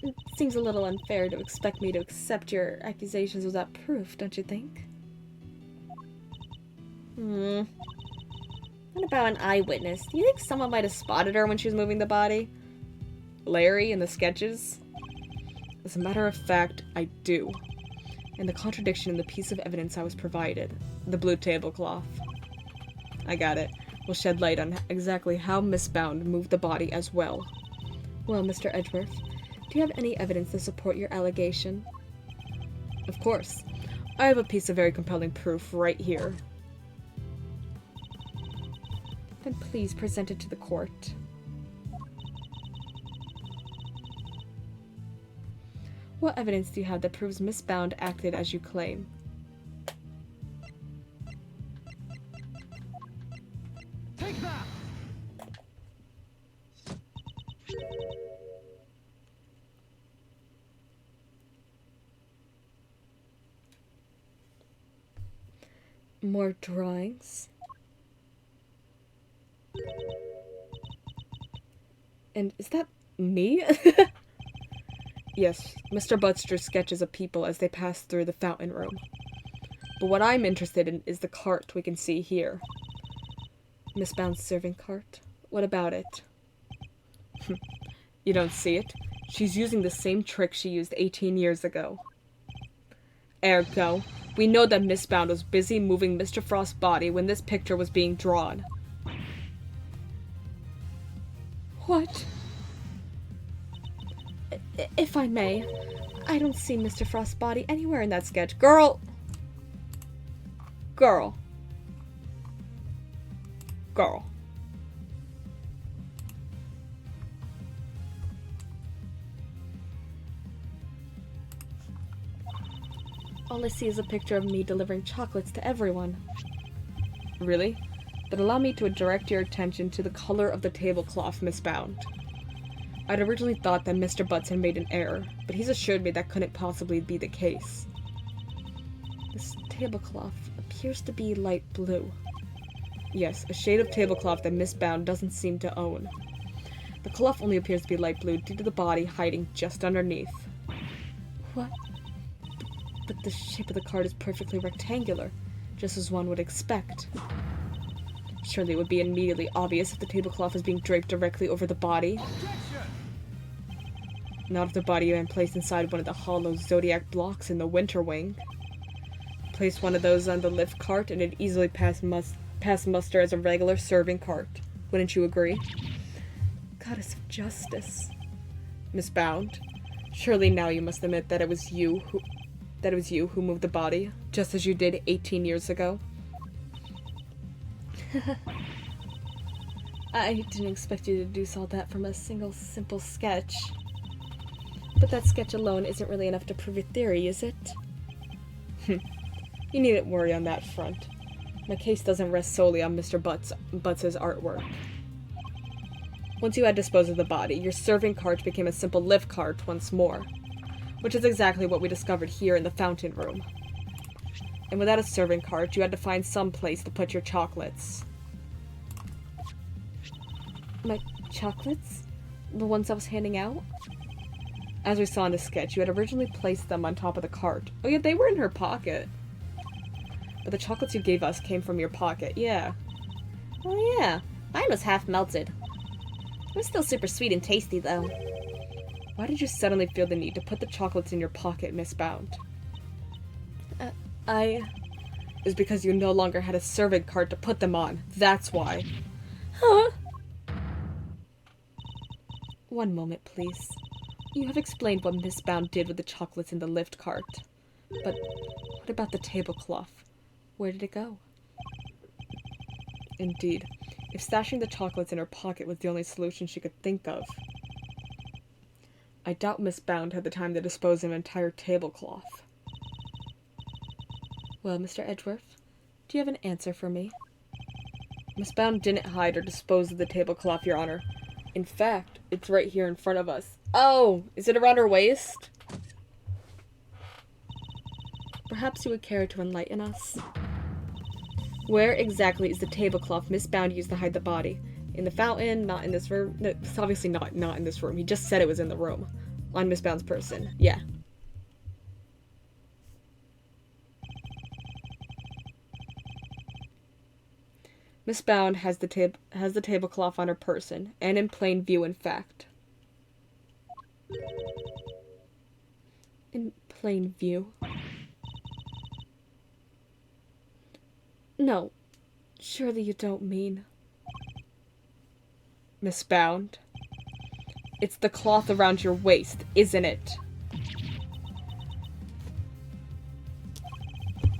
It seems a little unfair to expect me to accept your accusations without proof, don't you think? What about an eyewitness? Do you think someone might have spotted her when she was moving the body? Larry in the sketches? As a matter of fact, I do. And the contradiction in the piece of evidence I was provided. The blue tablecloth. I got it. Will shed light on exactly how Miss Bound moved the body as well. Well, Mr. Edgeworth, do you have any evidence to support your allegation? Of course. I have a piece of very compelling proof right here. Then please present it to the court. What evidence do you have that proves Miss Bound acted as you claim? Take that! More drawings? And is that me? Yes, Mr. Butts drew sketches of people as they passed through the fountain room. But what I'm interested in is the cart we can see here. Miss Bound's serving cart? What about it? You don't see it? She's using the same trick she used 18 years ago. Ergo, we know that Miss Bound was busy moving Mr. Frost's body when this picture was being drawn. What? If I may, I don't see Mr. Frost's body anywhere in that sketch. Girl! Girl. Girl. All I see is a picture of me delivering chocolates to everyone. Really? Then allow me to direct your attention to the color of the tablecloth, Miss Bound. I'd originally thought that Mr. Butts had made an error, but he's assured me that couldn't possibly be the case. This tablecloth appears to be light blue. Yes, a shade of tablecloth that Miss Bound doesn't seem to own. The cloth only appears to be light blue due to the body hiding just underneath. What? But the shape of the card is perfectly rectangular, just as one would expect. Surely it would be immediately obvious if the tablecloth is being draped directly over the body. Objection! Not if the body had been placed inside one of the hollow zodiac blocks in the winter wing. Place one of those on the lift cart and it'd easily pass muster as a regular serving cart. Wouldn't you agree? Goddess of justice. Miss Bound, surely now you must admit that it was you who moved the body, just as you did 18 years ago. I didn't expect you to deduce all that from a single simple sketch. But that sketch alone isn't really enough to prove your theory, is it? You needn't worry on that front. My case doesn't rest solely on Mr. Butts' artwork. Once you had disposed of the body, your serving cart became a simple lift cart once more, which is exactly what we discovered here in the fountain room. And without a serving cart, you had to find some place to put your chocolates. My chocolates? The ones I was handing out? As we saw in the sketch, you had originally placed them on top of the cart. Oh yeah, they were in her pocket. But the chocolates you gave us came from your pocket, yeah. Oh yeah, mine was half melted. It was still super sweet and tasty though. Why did you suddenly feel the need to put the chocolates in your pocket, Miss Bound? It's because you no longer had a serving cart to put them on. That's why. Huh? One moment, please. You have explained what Miss Bound did with the chocolates in the lift cart. But what about the tablecloth? Where did it go? Indeed, if stashing the chocolates in her pocket was the only solution she could think of, I doubt Miss Bound had the time to dispose of an entire tablecloth. Well, Mr. Edgeworth, do you have an answer for me? Miss Bound didn't hide or dispose of the tablecloth, Your Honor. In fact, it's right here in front of us. Oh, is it around her waist? Perhaps you would care to enlighten us? Where exactly is the tablecloth Miss Bound used to hide the body? In the fountain? Not in this room? No, it's obviously not in this room. He just said it was in the room. On Miss Bound's person. Yeah. Miss Bound has the tablecloth on her person, and in plain view, in fact. In plain view? No, surely you don't mean... Miss Bound? It's the cloth around your waist, isn't it?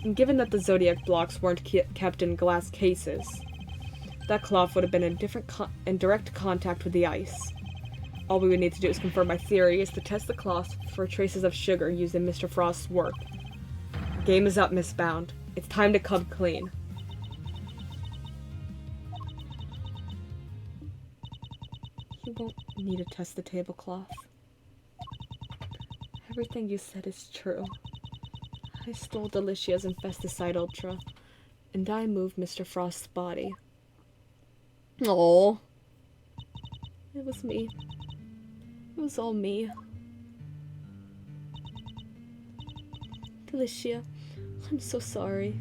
And given that the zodiac blocks weren't kept in glass cases, that cloth would have been in direct contact with the ice. All we would need to do is confirm my theory is to test the cloth for traces of sugar used in Mr. Frost's work. The game is up, Miss Bound. It's time to come clean. You won't need to test the tablecloth. Everything you said is true. I stole Delicia's Infesticide Ultra, and I moved Mr. Frost's body. Oh, it was me. It was all me. Delicia, I'm so sorry.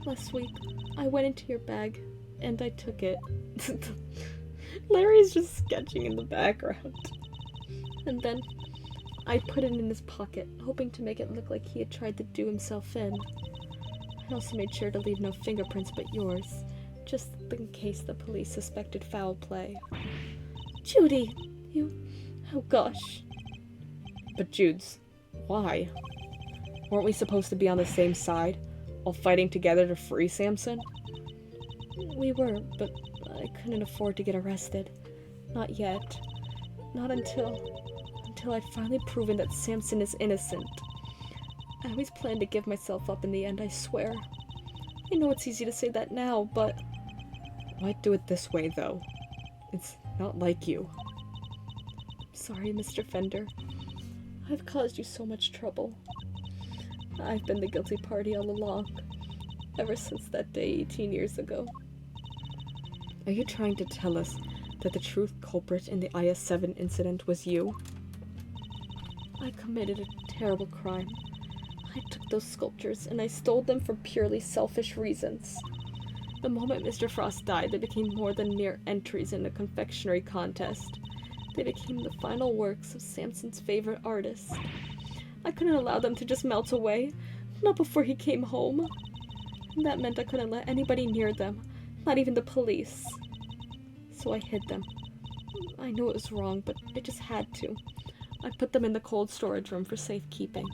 Last week, I went into your bag, and I took it. Larry's just sketching in the background. And then, I put it in his pocket, hoping to make it look like he had tried to do himself in. I also made sure to leave no fingerprints but yours, just in case the police suspected foul play. Judy, you... oh gosh. But Judes, why? Weren't we supposed to be on the same side, all fighting together to free Samson? We were, but I couldn't afford to get arrested. Not yet. Not until I'd finally proven that Samson is innocent. I always planned to give myself up in the end, I swear. I know it's easy to say that now, but... Why do it this way, though? It's not like you. Sorry, Mr. Fender. I've caused you so much trouble. I've been the guilty party all along, ever since that day 18 years ago. Are you trying to tell us that the true culprit in the IS-7 incident was you? I committed a terrible crime. I took those sculptures and I stole them for purely selfish reasons. The moment Mr. Frost died, they became more than mere entries in a confectionery contest. They became the final works of Samson's favorite artist. I couldn't allow them to just melt away, not before he came home. And that meant I couldn't let anybody near them, not even the police. So I hid them. I knew it was wrong, but I just had to. I put them in the cold storage room for safekeeping.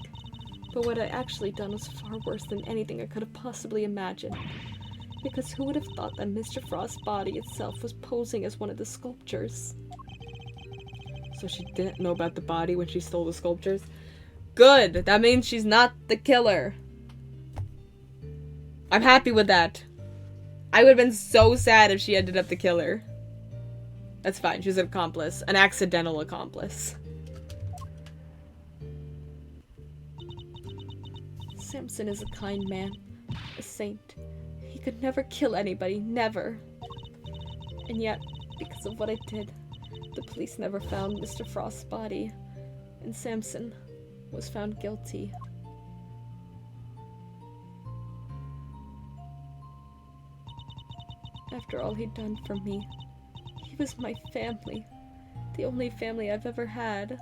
But what I actually done was far worse than anything I could have possibly imagined. Because who would have thought that Mr. Frost's body itself was posing as one of the sculptures? So she didn't know about the body when she stole the sculptures? Good! That means she's not the killer. I'm happy with that. I would have been so sad if she ended up the killer. That's fine, she's an accomplice. An accidental accomplice. Samson is a kind man. A saint. He could never kill anybody, never. And yet, because of what I did, the police never found Mr. Frost's body, and Samson was found guilty. After all he'd done for me, he was my family, the only family I've ever had.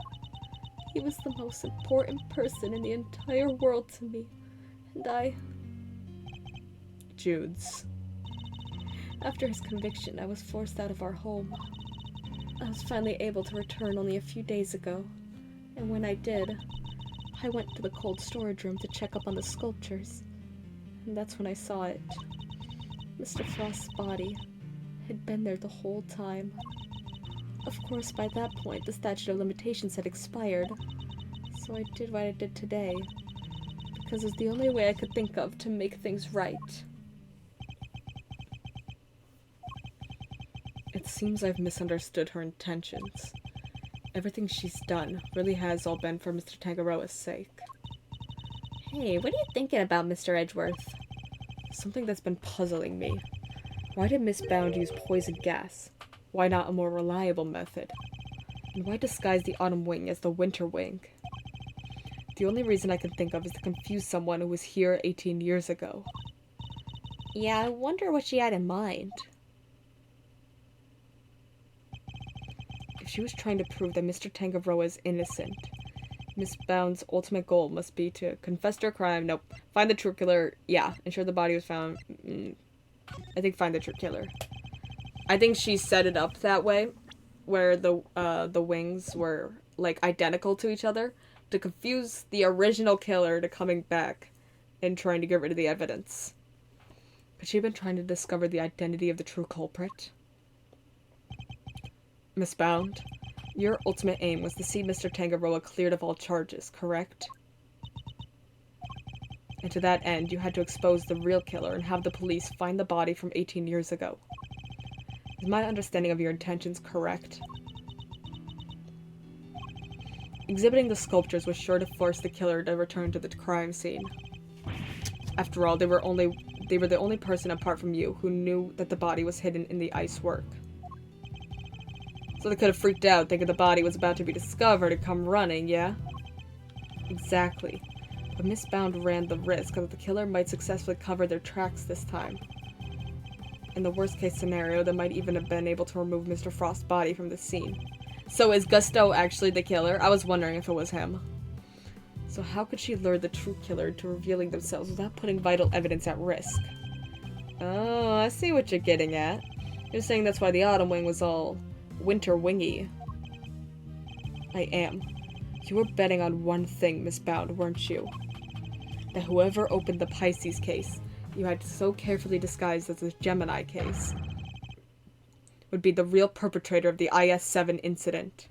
He was the most important person in the entire world to me, and I... Jude's. After his conviction, I was forced out of our home. I was finally able to return only a few days ago, and when I did, I went to the cold storage room to check up on the sculptures, and that's when I saw it. Mr. Frost's body had been there the whole time. Of course, by that point, the statute of limitations had expired, so I did what I did today, because it was the only way I could think of to make things right. It seems I've misunderstood her intentions. Everything she's done really has all been for Mr. Tangaroa's sake. Hey, what are you thinking about, Mr. Edgeworth? Something that's been puzzling me. Why did Miss Bound use poison gas? Why not a more reliable method? And why disguise the autumn wing as the winter wing? The only reason I can think of is to confuse someone who was here 18 years ago. Yeah, I wonder what she had in mind. If she was trying to prove that Mr. Tangaroa is innocent, Miss Bound's ultimate goal must be to confess to her crime. Nope. Find the true killer. Yeah. Ensure the body was found. I think find the true killer. I think she set it up that way, where the wings were like identical to each other, to confuse the original killer to coming back and trying to get rid of the evidence. Could she have been trying to discover the identity of the true culprit? Miss Bound, your ultimate aim was to see Mr. Tangaroa cleared of all charges, correct? And to that end, you had to expose the real killer and have the police find the body from 18 years ago. Is my understanding of your intentions correct? Exhibiting the sculptures was sure to force the killer to return to the crime scene. After all, they were the only person apart from you who knew that the body was hidden in the ice work. So they could have freaked out, thinking the body was about to be discovered and come running, yeah? Exactly. But Miss Bound ran the risk that the killer might successfully cover their tracks this time. In the worst case scenario, they might even have been able to remove Mr. Frost's body from the scene. So is Gusto actually the killer? I was wondering if it was him. So how could she lure the true killer to revealing themselves without putting vital evidence at risk? Oh, I see what you're getting at. You're saying that's why the autumn wing was all winter wingy. I am. You were betting on one thing, Miss Bound, weren't you? That whoever opened the Pisces case, you had so carefully disguised as the Gemini case, would be the real perpetrator of the IS-7 incident.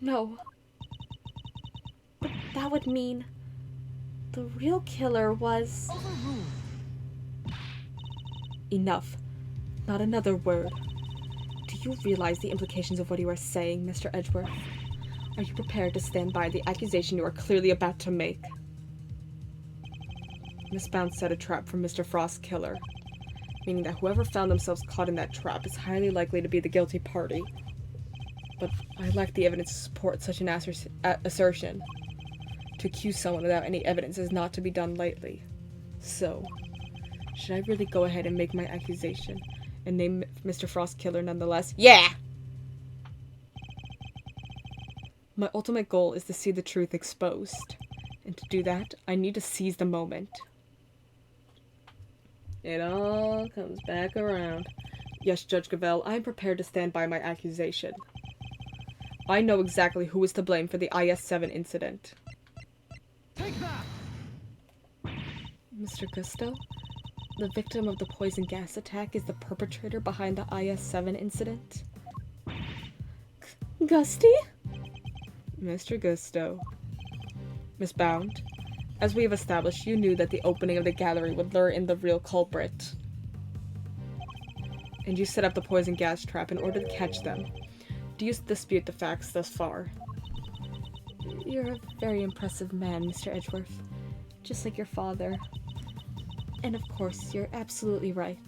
No. But that would mean the real killer was... Enough. Not another word. Do you realize the implications of what you are saying, Mr. Edgeworth? Are you prepared to stand by the accusation you are clearly about to make? Miss Bound set a trap for Mr. Frost's killer. meaning that whoever found themselves caught in that trap is highly likely to be the guilty party. But I lack the evidence to support such an assertion. To accuse someone without any evidence is not to be done lightly. So, should I really go ahead and make my accusation and name Mr. Frost killer nonetheless? Yeah! My ultimate goal is to see the truth exposed. And to do that, I need to seize the moment. It all comes back around. Yes, Judge Gavelle, I am prepared to stand by my accusation. I know exactly who is to blame for the IS-7 incident. Take that! Mr. Gusto, the victim of the poison gas attack is the perpetrator behind the IS-7 incident. Gusty? Mr. Gusto. Miss Bound, as we have established, you knew that the opening of the gallery would lure in the real culprit. And you set up the poison gas trap in order to catch them. Do you dispute the facts thus far? You're a very impressive man, Mr. Edgeworth. Just like your father. And of course, you're absolutely right.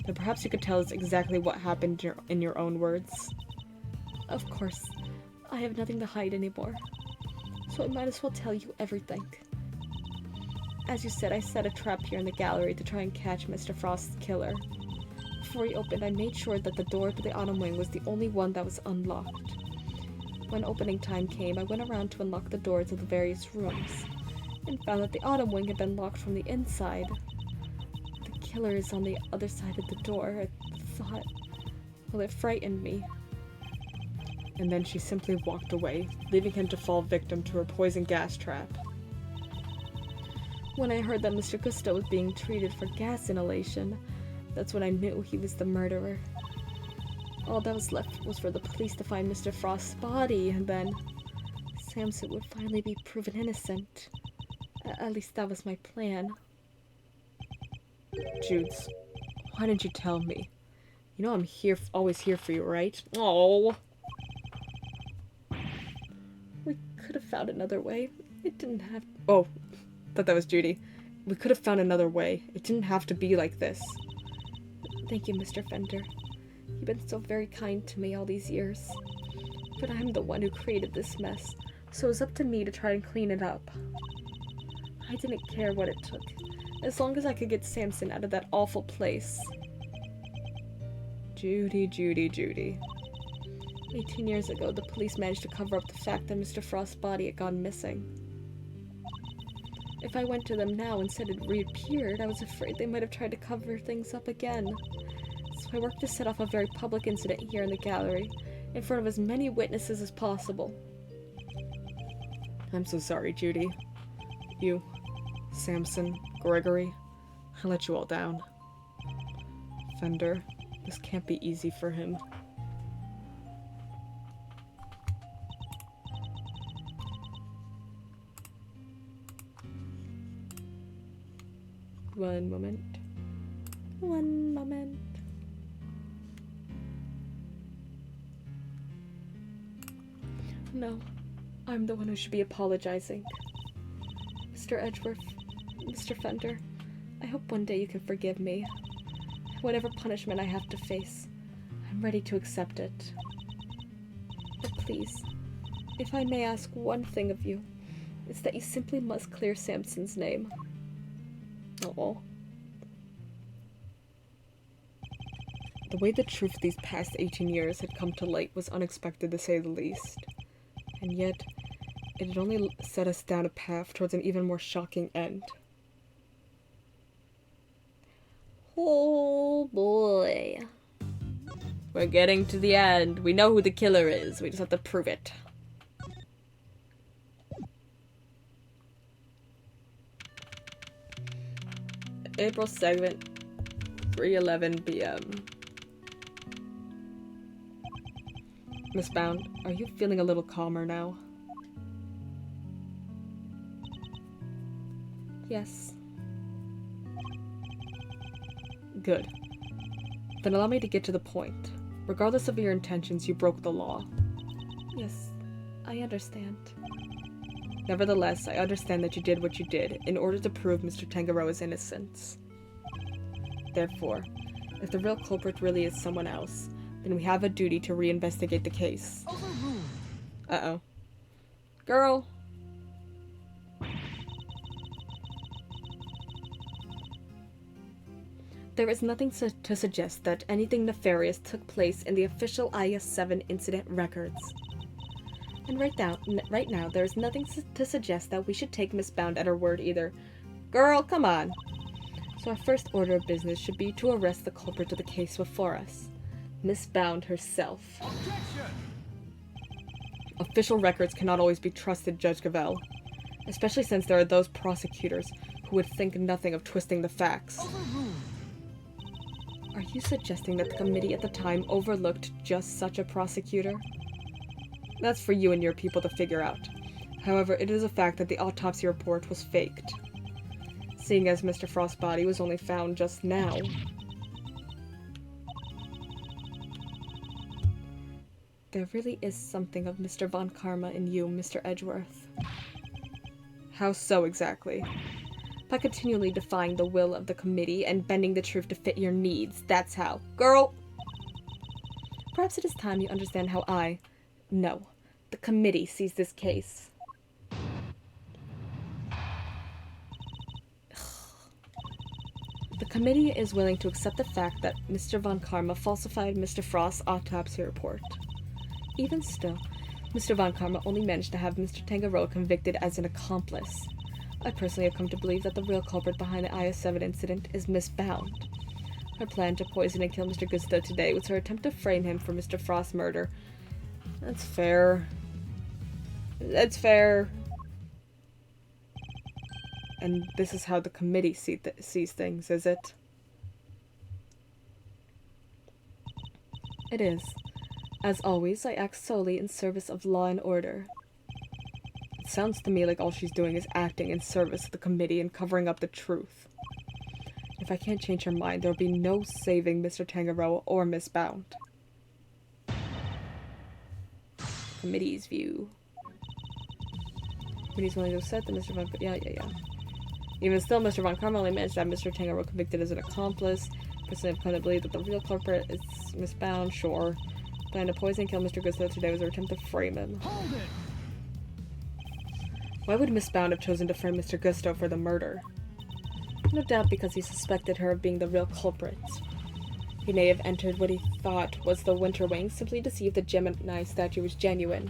Then perhaps you could tell us exactly what happened in your own words. Of course. I have nothing to hide anymore. So I might as well tell you everything. As you said, I set a trap here in the gallery to try and catch Mr. Frost's killer. Before he opened, I made sure that the door to the autumn wing was the only one that was unlocked. When opening time came, I went around to unlock the doors of the various rooms, and found that the autumn wing had been locked from the inside. The killer is on the other side of the door. I thought... well, it frightened me. And then she simply walked away, leaving him to fall victim to her poison gas trap. When I heard that Mr. Gusto was being treated for gas inhalation, that's when I knew he was the murderer. All that was left was for the police to find Mr. Frost's body, and then Samson would finally be proven innocent. At least that was my plan. Judes, why didn't you tell me? You know I'm here, always here for you, right? Oh. We could have found another way. It didn't have... Oh, thought that was Judy. We could have found another way. It didn't have to be like this. Thank you, Mr. Fender. You've been so very kind to me all these years. But I'm the one who created this mess, so it was up to me to try and clean it up. I didn't care what it took, as long as I could get Samson out of that awful place. Judy, Judy, Judy. 18 years ago, the police managed to cover up the fact that Mr. Frost's body had gone missing. If I went to them now and said it reappeared, I was afraid they might have tried to cover things up again. So I worked to set off a very public incident here in the gallery, in front of as many witnesses as possible. I'm so sorry, Judy. You, Samson, Gregory, I let you all down. Fender, this can't be easy for him. One moment. One moment. No, I'm the one who should be apologizing. Mr. Edgeworth, Mr. Fender, I hope one day you can forgive me. Whatever punishment I have to face, I'm ready to accept it. But please, if I may ask one thing of you, it's that you simply must clear Samson's name. Oh. The way the truth of these past 18 years had come to light was unexpected, to say the least. And yet, it had only set us down a path towards an even more shocking end. Oh boy. We're getting to the end. We know who the killer is. We just have to prove it. April 2nd, 3:11 p.m. Miss Bound, are you feeling a little calmer now? Yes. Good. Then allow me to get to the point. Regardless of your intentions, you broke the law. Yes, I understand. Nevertheless, I understand that you did what you did in order to prove Mr. Tangaroa's innocence. Therefore, if the real culprit really is someone else, then we have a duty to reinvestigate the case. Overruled. Uh-oh. Girl. There is nothing to suggest that anything nefarious took place in the official IS-7 incident records. And right now, there is nothing to suggest that we should take Miss Bound at her word either. Girl, come on! So our first order of business should be to arrest the culprit of the case before us. Miss Bound herself. Objection. Official records cannot always be trusted, Judge Gavelle. Especially since there are those prosecutors who would think nothing of twisting the facts. Overruled. Are you suggesting that the committee at the time overlooked just such a prosecutor? That's for you and your people to figure out. However, it is a fact that the autopsy report was faked. Seeing as Mr. Frost's body was only found just now. There really is something of Mr. Von Karma in you, Mr. Edgeworth. How so exactly? By continually defying the will of the committee and bending the truth to fit your needs, that's how. Girl! Perhaps it is time you understand how no, the committee sees this case. The committee is willing to accept the fact that Mr. Von Karma falsified Mr. Frost's autopsy report. Even still, Mr. Von Karma only managed to have Mr. Tangaroa convicted as an accomplice. I personally have come to believe that the real culprit behind the IS-7 incident is Miss Bound. Her plan to poison and kill Mr. Gusto today was her attempt to frame him for Mr. Frost's murder. That's fair. That's fair. And this is how the committee sees things, is it? It is. As always, I act solely in service of law and order. It sounds to me like all she's doing is acting in service of the committee and covering up the truth. If I can't change her mind, there'll be no saving Mr. Tangaroa or Miss Bound. Committee's view. Committee's willing to accept that Mr. Von... Yeah. Even still, Mr. Von Karma only managed to have Mr. Tangaroa convicted as an accomplice. Personally, I've come to believe that the real culprit is Miss Bound, sure. Plan to poison and kill Mr. Gusto today was her attempt to frame him. Hold it. Why would Miss Bound have chosen to frame Mr. Gusto for the murder? No doubt because he suspected her of being the real culprit. He may have entered what he thought was the Winter Wing simply to see if the Gemini statue was genuine.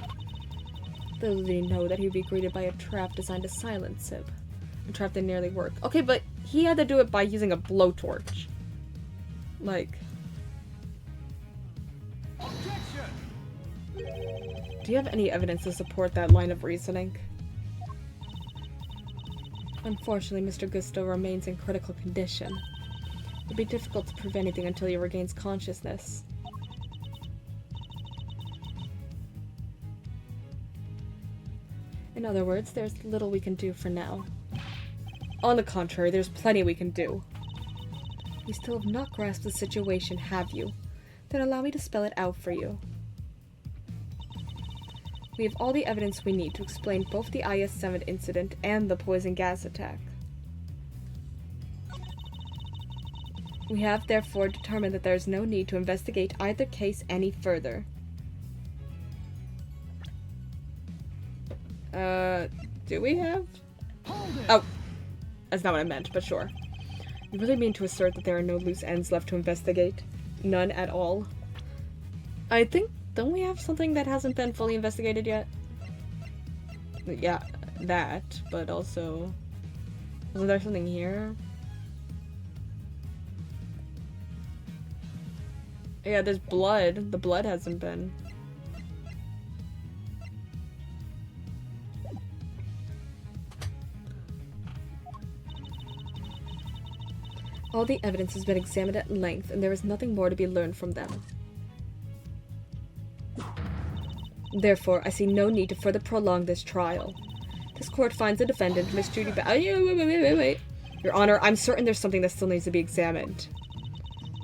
Little did he know that he would be greeted by a trap designed to silence him. A trap that nearly worked. Okay, but he had to do it by using a blowtorch. Like... Objection. Do you have any evidence to support that line of reasoning? Unfortunately, Mr. Gusto remains in critical condition. It would be difficult to prove anything until he regains consciousness. In other words, there's little we can do for now. On the contrary, there's plenty we can do. You still have not grasped the situation, have you? Then allow me to spell it out for you. We have all the evidence we need to explain both the IS-7 incident and the poison gas attack. We have therefore determined that there is no need to investigate either case any further. Do we have? Hold it. Oh, that's not what I meant, but sure. You really mean to assert that there are no loose ends left to investigate? None at all? I think, don't we have something that hasn't been fully investigated yet? Yeah, that, but also... Wasn't there something here? Yeah, there's blood. The blood hasn't been... All the evidence has been examined at length, and there is nothing more to be learned from them. Therefore, I see no need to further prolong this trial. This court finds the defendant, Miss Judy wait. Your Honor, I'm certain there's something that still needs to be examined.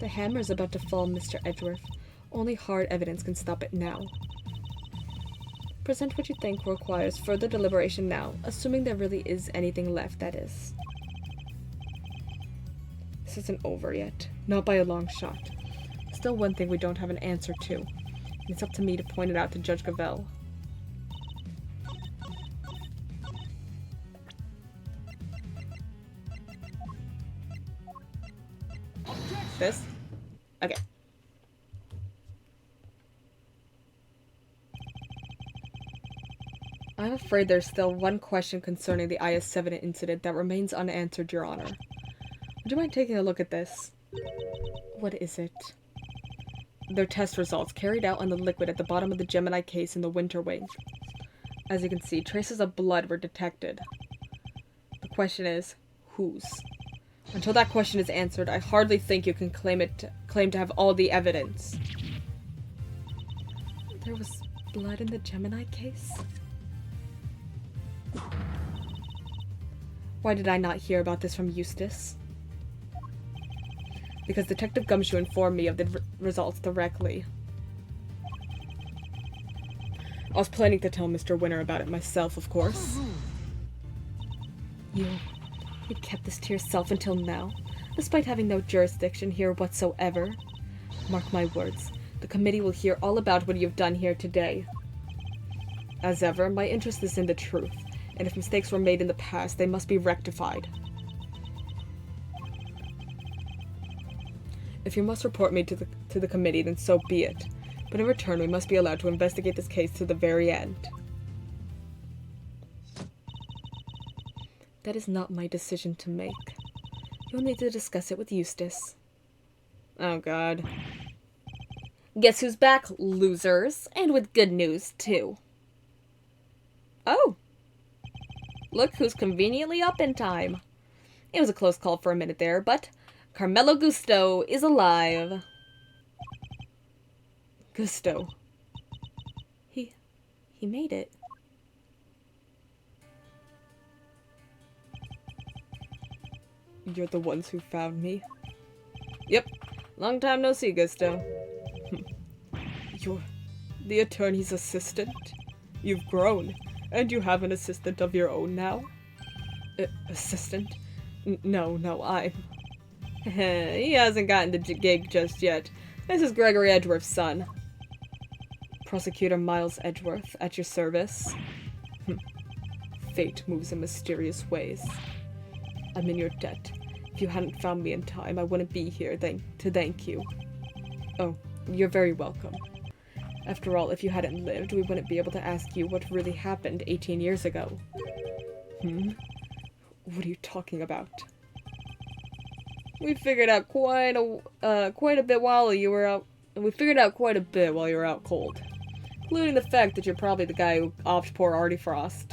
The hammer is about to fall, Mr. Edgeworth. Only hard evidence can stop it now. Present what you think requires further deliberation now, assuming there really is anything left, that is. This isn't over yet. Not by a long shot. Still one thing we don't have an answer to. And it's up to me to point it out to Judge Gavel. This? Okay. I'm afraid there's still one question concerning the IS-7 incident that remains unanswered, Your Honor. Would you mind taking a look at this? What is it? Their test results carried out on the liquid at the bottom of the Gemini case in the winter wing. As you can see, traces of blood were detected. The question is, whose? Until that question is answered, I hardly think you can claim to have all the evidence. There was blood in the Gemini case? Why did I not hear about this from Eustace? Because Detective Gumshoe informed me of the results directly. I was planning to tell Mr. Winter about it myself, of course. You kept this to yourself until now, despite having no jurisdiction here whatsoever. Mark my words, the committee will hear all about what you've done here today. As ever, my interest is in the truth, and if mistakes were made in the past, they must be rectified. If you must report me to the committee, then so be it. But in return, we must be allowed to investigate this case to the very end. That is not my decision to make. You'll need to discuss it with Eustace. Oh god. Guess who's back, losers? And with good news, too. Oh! Look who's conveniently up in time. It was a close call for a minute there, but Carmelo Gusto is alive. Gusto. He made it. You're the ones who found me. Yep. Long time no see, Gusto. You're the attorney's assistant? You've grown, and you have an assistant of your own now? Assistant? No, I'm... He hasn't gotten the gig just yet. This is Gregory Edgeworth's son. Prosecutor Miles Edgeworth, at your service. Fate moves in mysterious ways. I'm in your debt. If you hadn't found me in time, I wouldn't be here to thank you. Oh, you're very welcome. After all, if you hadn't lived, we wouldn't be able to ask you what really happened 18 years ago. What are you talking about? We figured out quite a bit while you were out. We figured out quite a bit while you were out cold, including the fact that you're probably the guy who offed poor Artie Frost.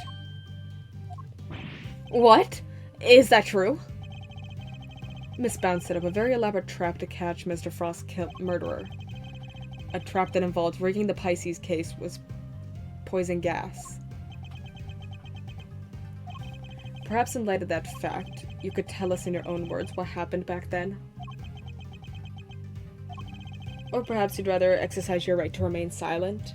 What? Is that true? Miss Bounce set up a very elaborate trap to catch Mr. Frost's murderer. A trap that involved rigging the Pisces case with poison gas. Perhaps in light of that fact, you could tell us in your own words what happened back then? Or perhaps you'd rather exercise your right to remain silent?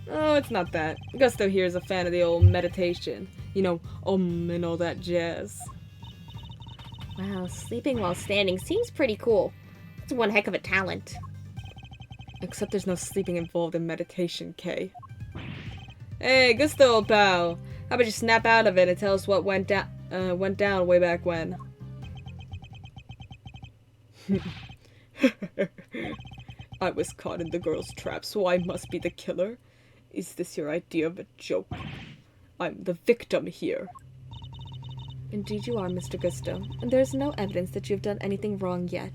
Oh, it's not that. Gusto here is a fan of the old meditation. You know, and all that jazz. Wow, sleeping while standing seems pretty cool. It's one heck of a talent. Except there's no sleeping involved in meditation, Kay. Hey, Gusto, old pal. How about you snap out of it and tell us what went down way back when? I was caught in the girl's trap, so I must be the killer? Is this your idea of a joke? I'm the victim here. Indeed you are, Mr. Gusto, and there is no evidence that you have done anything wrong yet.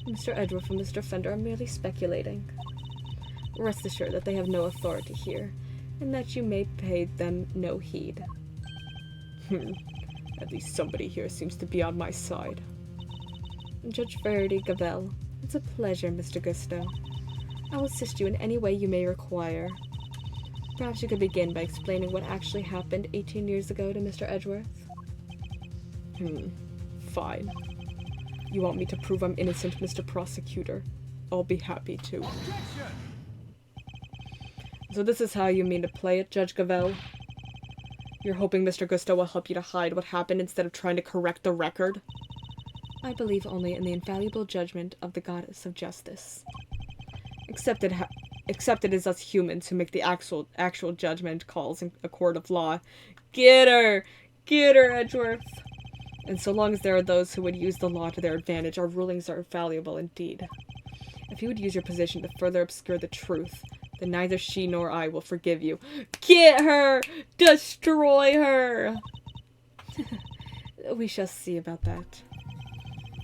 Mr. Edgeworth and Mr. Fender are merely speculating. Rest assured that they have no authority here, and that you may pay them no heed. At least somebody here seems to be on my side. Judge Verity Gavel, it's a pleasure, Mr. Gusto. I will assist you in any way you may require. Perhaps you could begin by explaining what actually happened 18 years ago to Mr. Edgeworth? Fine. You want me to prove I'm innocent, Mr. Prosecutor? I'll be happy to. Objection! As So this is how you mean to play it, Judge Gavel? You're hoping Mr. Gusto will help you to hide what happened instead of trying to correct the record? I believe only in the infallible judgment of the goddess of justice. Except it is us humans who make the actual judgment calls in a court of law. Get her! Get her, Edgeworth! And so long as there are those who would use the law to their advantage, our rulings are valuable indeed. If you would use your position to further obscure the truth, then neither she nor I will forgive you. Get her! Destroy her! We shall see about that.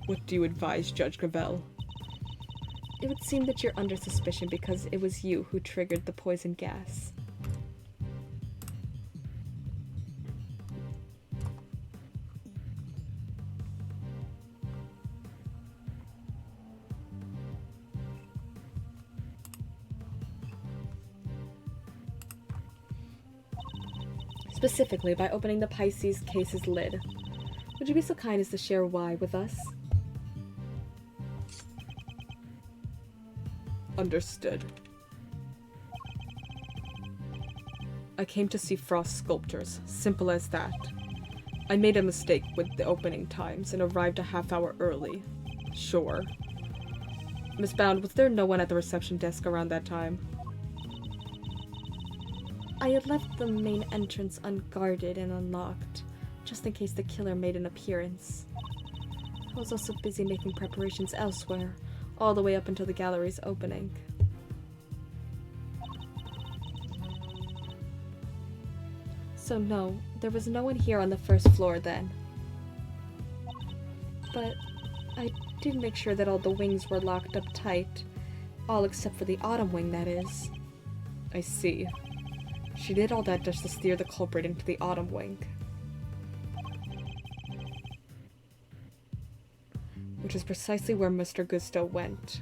What do you advise, Judge Gravel? It would seem that you're under suspicion because it was you who triggered the poison gas. Specifically, by opening the Pisces case's lid. Would you be so kind as to share why with us? Understood. I came to see Frost sculptures. Simple as that. I made a mistake with the opening times and arrived a half hour early. Sure. Miss Bound, was there no one at the reception desk around that time? I had left the main entrance unguarded and unlocked, just in case the killer made an appearance. I was also busy making preparations elsewhere, all the way up until the gallery's opening. So no, there was no one here on the first floor then. But I did make sure that all the wings were locked up tight. All except for the autumn wing, that is. I see. She did all that just to steer the culprit into the autumn wing. Which is precisely where Mr. Gusto went.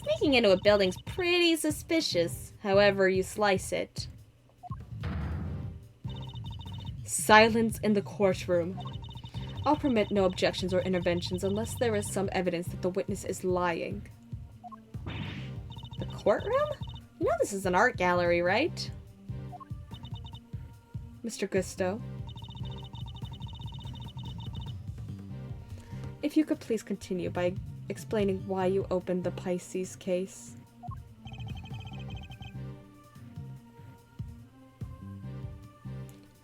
Sneaking into a building's pretty suspicious, however you slice it. Silence in the courtroom. I'll permit no objections or interventions unless there is some evidence that the witness is lying. The courtroom? You know this is an art gallery, right? Mr. Gusto? If you could please continue by explaining why you opened the Pisces case.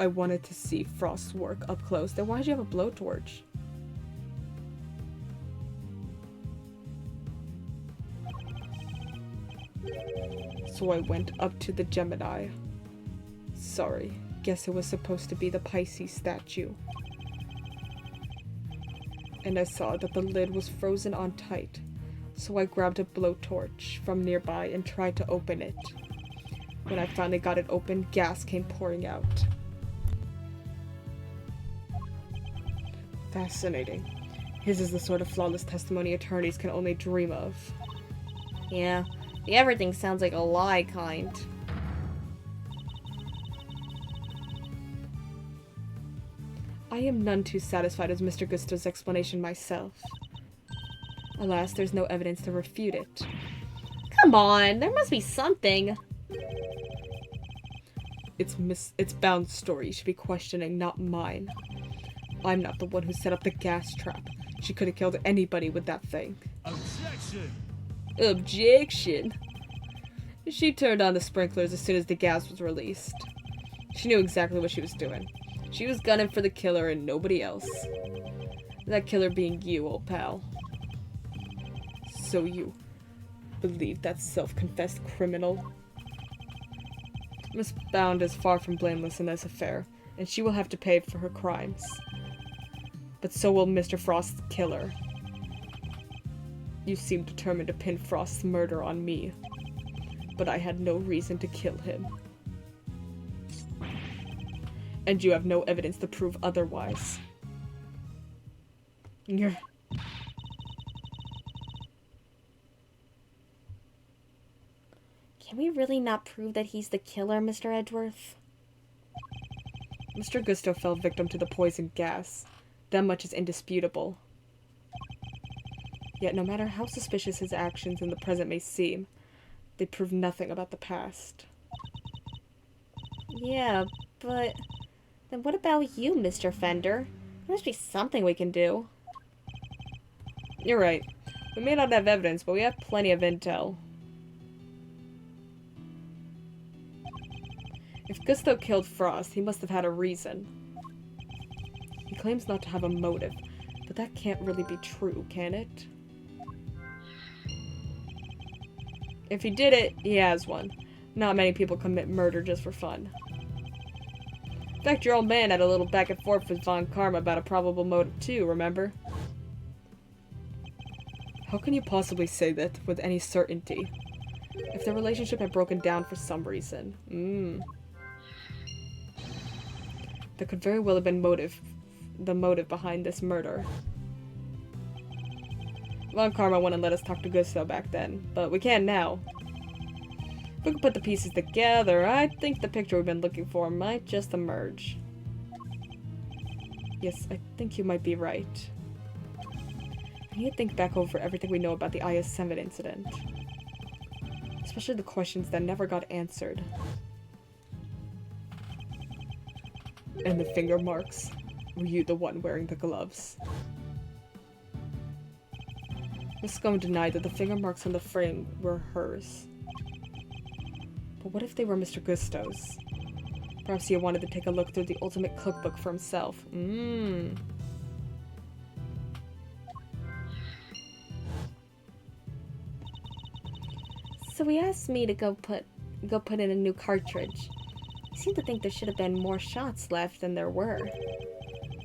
I wanted to see Frost's work up close. Then why did you have a blowtorch? So I went up to the Gemini. Sorry, guess it was supposed to be the Pisces statue. And I saw that the lid was frozen on tight, so I grabbed a blowtorch from nearby and tried to open it. When I finally got it open, gas came pouring out. Fascinating. His is the sort of flawless testimony attorneys can only dream of. Yeah, the everything sounds like a lie kind. I am none too satisfied as Mr. Gusto's explanation myself. Alas, there's no evidence to refute it. Come on, there must be something. It's Bound's story you should be questioning, not mine. I'm not the one who set up the gas trap. She could have killed anybody with that thing. Objection! Objection! She turned on the sprinklers as soon as the gas was released. She knew exactly what she was doing. She was gunning for the killer and nobody else. That killer being you, old pal. So you believe that self-confessed criminal? Miss Bound is far from blameless in this affair, and she will have to pay for her crimes. But so will Mr. Frost's killer. You seem determined to pin Frost's murder on me, but I had no reason to kill him. And you have no evidence to prove otherwise. Can we really not prove that he's the killer, Mr. Edgeworth? Mr. Gusto fell victim to the poison gas. That much is indisputable. Yet no matter how suspicious his actions in the present may seem, They prove nothing about the past. Yeah, but then what about you, Mr. Fender? There must be something we can do. You're right. We may not have evidence, but we have plenty of intel. If Gusto killed Frost, he must have had a reason. He claims not to have a motive, but that can't really be true, can it? If he did it, he has one. Not many people commit murder just for fun. In fact, your old man had a little back and forth with Von Karma about a probable motive too, remember? How can you possibly say that with any certainty? If the relationship had broken down for some reason. There could very well have been the motive behind this murder. Von Karma wouldn't let us talk to Gusto back then, but we can now. If we can put the pieces together, I think the picture we've been looking for might just emerge. Yes, I think you might be right. I need to think back over everything we know about the IS-7 incident. Especially the questions that never got answered. And the finger marks. Were you the one wearing the gloves? Miss Scone denied that the finger marks on the frame were hers. But what if they were Mr. Gusto's? Perhaps he wanted to take a look through the ultimate cookbook for himself. So he asked me to go put in a new cartridge. He seemed to think there should have been more shots left than there were.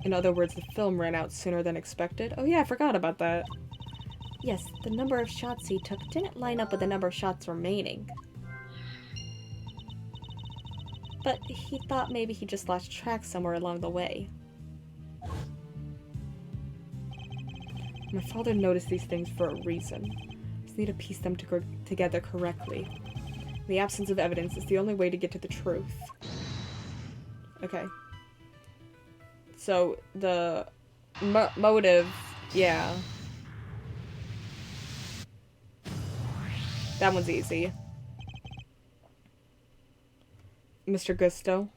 In other words, the film ran out sooner than expected? Oh yeah, I forgot about that. Yes, the number of shots he took didn't line up with the number of shots remaining. But he thought maybe he just lost track somewhere along the way. My father noticed these things for a reason. Just need to piece them together correctly. The absence of evidence is the only way to get to the truth. Okay. So, the motive, yeah. That one's easy. Mr. Gusto.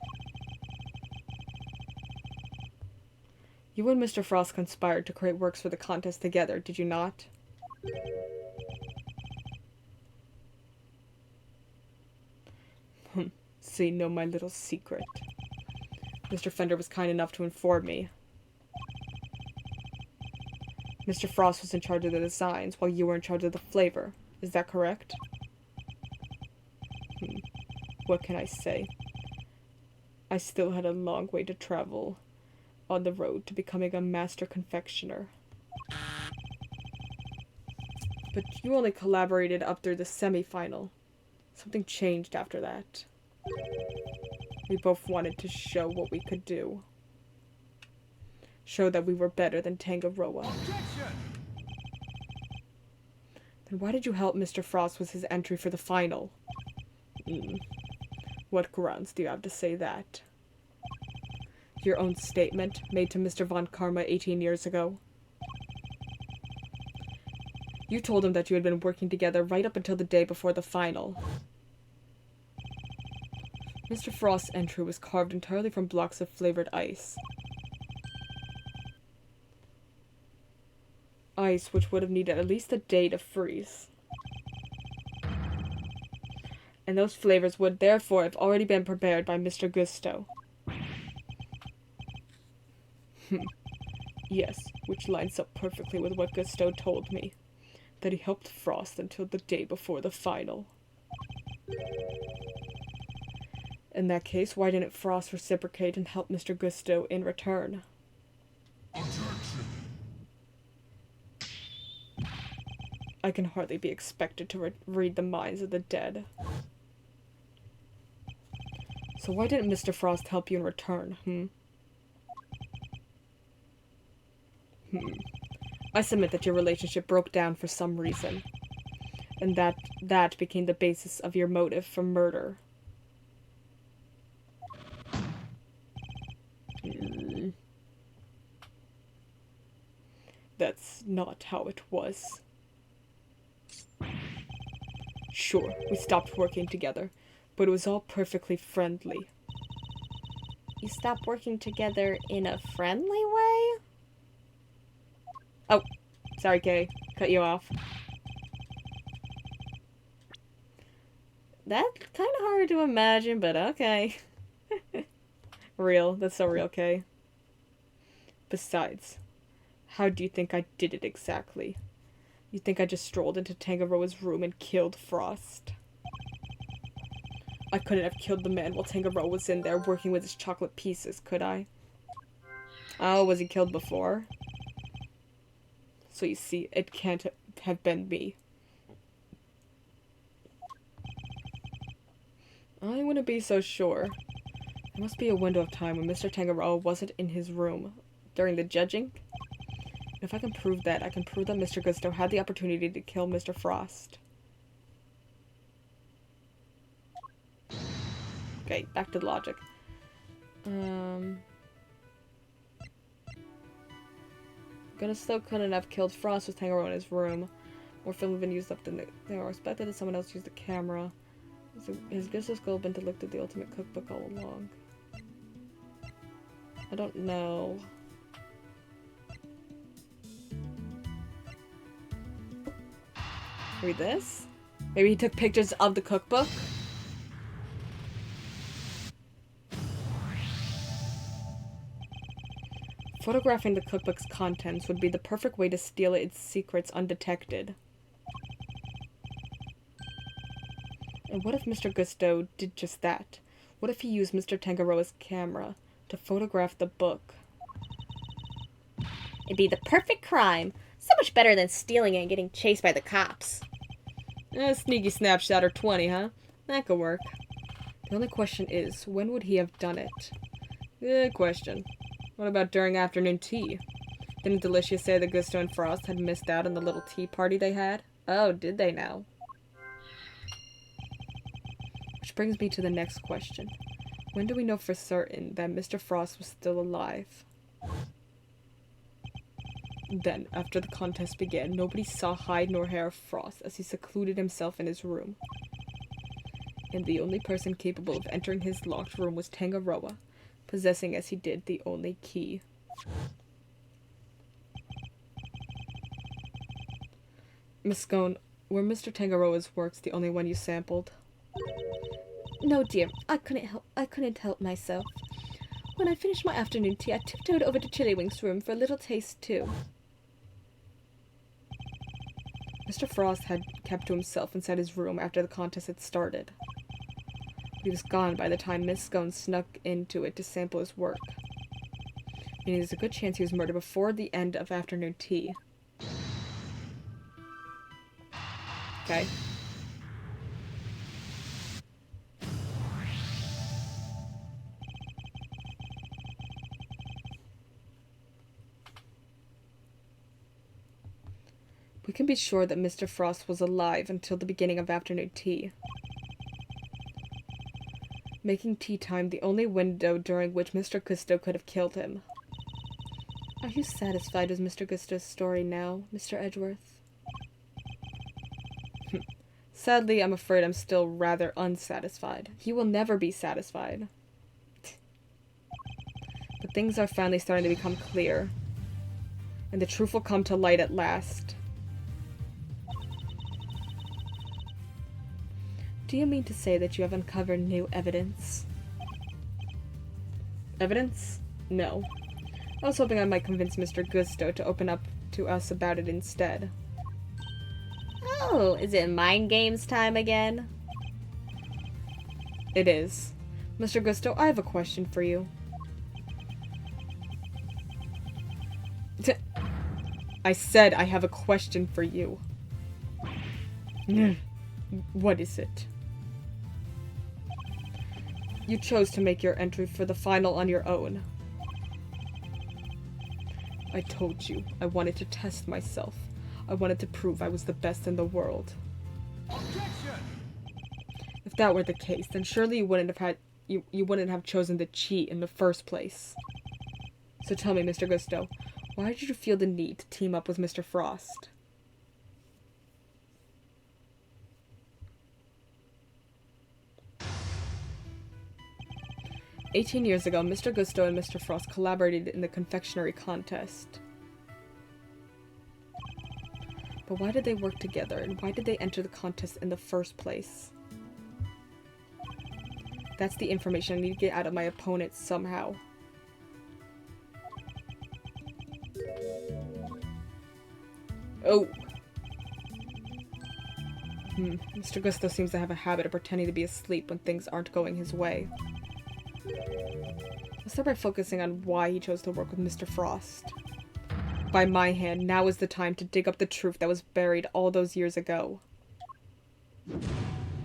You and Mr. Frost conspired to create works for the contest together, did you not? So you know my little secret. Mr. Fender was kind enough to inform me. Mr. Frost was in charge of the designs, while you were in charge of the flavor. Is that correct? What can I say? I still had a long way to travel on the road to becoming a master confectioner. But you only collaborated up through the semi-final. Something changed after that. We both wanted to show what we could do. Show that we were better than Tangaroa. Objection! Then why did you help Mr. Frost with his entry for the final? What grounds do you have to say that? Your own statement, made to Mr. Von Karma 18 years ago. You told him that you had been working together right up until the day before the final. Mr. Frost's entry was carved entirely from blocks of flavored ice. Ice which would have needed at least a day to freeze. And those flavors would therefore have already been prepared by Mr. Gusto. Yes, which lines up perfectly with what Gusto told me. That he helped Frost until the day before the final. In that case, why didn't Frost reciprocate and help Mr. Gusto in return? Objection! I can hardly be expected to read the minds of the dead. So why didn't Mr. Frost help you in return, I submit that your relationship broke down for some reason. And that became the basis of your motive for murder. That's not how it was. Sure, we stopped working together, but it was all perfectly friendly. You stopped working together in a friendly way? Oh, sorry, Kay. Cut you off. That's kind of hard to imagine, but okay. Real. That's so real, Kay. Besides, how do you think I did it exactly? You think I just strolled into Tangaroa's room and killed Frost? I couldn't have killed the man while Tangaroa was in there working with his chocolate pieces, could I? Oh, was he killed before? So you see, it can't have been me. I wouldn't be so sure. There must be a window of time when Mr. Tangaroa wasn't in his room during the judging. If I can prove that, I can prove that Mr. Gusto had the opportunity to kill Mr. Frost. Okay, back to the logic. Gusto couldn't have killed Frost with Tangaroa in his room. More film had been used up than they were expected that someone else used the camera. So his Gusto's goal been to look through the ultimate cookbook all along. I don't know. Read this? Maybe he took pictures of the cookbook? Photographing the cookbook's contents would be the perfect way to steal its secrets undetected. And what if Mr. Gusto did just that? What if he used Mr. Tangaroa's camera to photograph the book? It'd be the perfect crime. So much better than stealing it and getting chased by the cops. Sneaky snapshot or 20, huh? That could work. The only question is, when would he have done it? Good question. What about during afternoon tea? Didn't Delicia say that Gusto and Frost had missed out on the little tea party they had? Oh, did they now? Which brings me to the next question. When do we know for certain that Mr. Frost was still alive? Then, after the contest began, nobody saw hide nor hair of Frost as he secluded himself in his room. And the only person capable of entering his locked room was Tangaroa, possessing as he did the only key. Miss Scone, were Mr. Tangaroa's works the only one you sampled? No, dear. I couldn't help myself. When I finished my afternoon tea, I tiptoed over to Chillywing's room for a little taste, too. Mr. Frost had kept to himself inside his room after the contest had started. He was gone by the time Miss Scone snuck into it to sample his work. Meaning there's a good chance he was murdered before the end of afternoon tea. Okay. We can be sure that Mr. Frost was alive until the beginning of afternoon tea, making tea time the only window during which Mr. Gusto could have killed him. Are you satisfied with Mr. Gusto's story now, Mr. Edgeworth? Sadly, I'm afraid I'm still rather unsatisfied. He will never be satisfied. But things are finally starting to become clear, and the truth will come to light at last. Do you mean to say that you have uncovered new evidence? Evidence? No. I was hoping I might convince Mr. Gusto to open up to us about it instead. Oh, is it mind games time again? It is. Mr. Gusto, I have a question for you. I said I have a question for you. What is it? You chose to make your entry for the final on your own. I told you, I wanted to test myself. I wanted to prove I was the best in the world. Objection! If that were the case, then surely you wouldn't have chosen the cheat in the first place. So tell me, Mr. Gusto, why did you feel the need to team up with Mr. Frost? 18 years ago, Mr. Gusto and Mr. Frost collaborated in the confectionery contest. But why did they work together, and why did they enter the contest in the first place? That's the information I need to get out of my opponent somehow. Oh! Mr. Gusto seems to have a habit of pretending to be asleep when things aren't going his way. Let's start by focusing on why he chose to work with Mr. Frost. By my hand, now is the time to dig up the truth that was buried all those years ago.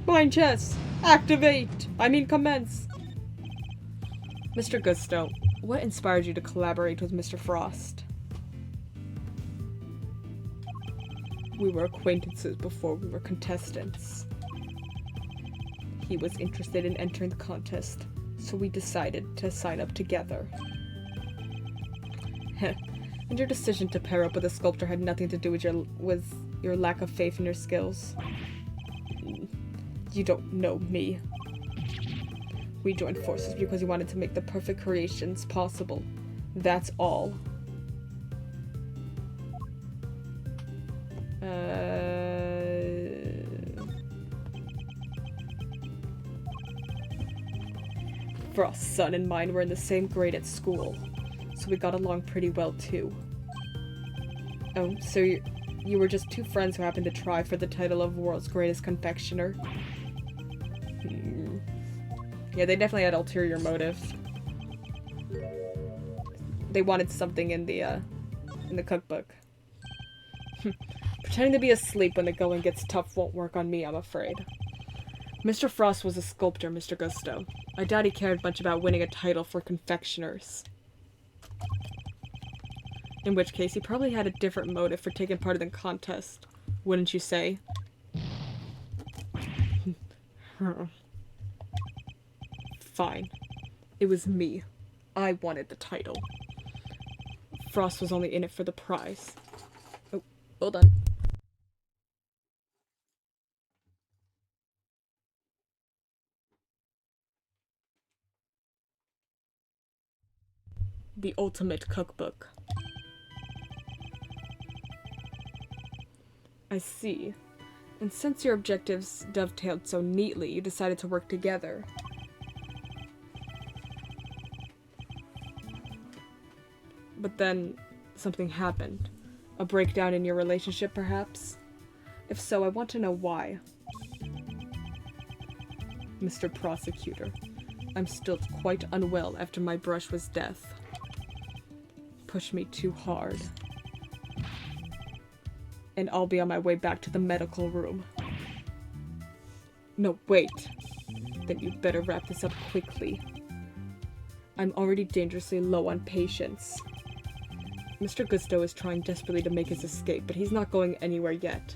Mind chess! Activate! I mean commence! Mr. Gusto, what inspired you to collaborate with Mr. Frost? We were acquaintances before we were contestants. He was interested in entering the contest, so we decided to sign up together. Heh. And your decision to pair up with a sculptor had nothing to do with your lack of faith in your skills. You don't know me. We joined forces because we wanted to make the perfect creations possible. That's all. Frost's son and mine were in the same grade at school, so we got along pretty well too. Oh, so you were just two friends who happened to try for the title of world's greatest confectioner? Yeah, they definitely had ulterior motives. They wanted something in the cookbook. Pretending to be asleep when the going gets tough won't work on me, I'm afraid. Mr. Frost was a sculptor, Mr. Gusto. I doubt he cared much about winning a title for confectioners. In which case, he probably had a different motive for taking part in the contest, wouldn't you say? Fine. It was me. I wanted the title. Frost was only in it for the prize. Oh, hold on. The ultimate cookbook. I see. And since your objectives dovetailed so neatly, you decided to work together. But then, something happened. A breakdown in your relationship, perhaps? If so, I want to know why. Mr. Prosecutor, I'm still quite unwell after my brush was death. Push me too hard. And I'll be on my way back to the medical room. No, wait. Then you'd better wrap this up quickly. I'm already dangerously low on patience. Mr. Gusto is trying desperately to make his escape, but he's not going anywhere yet.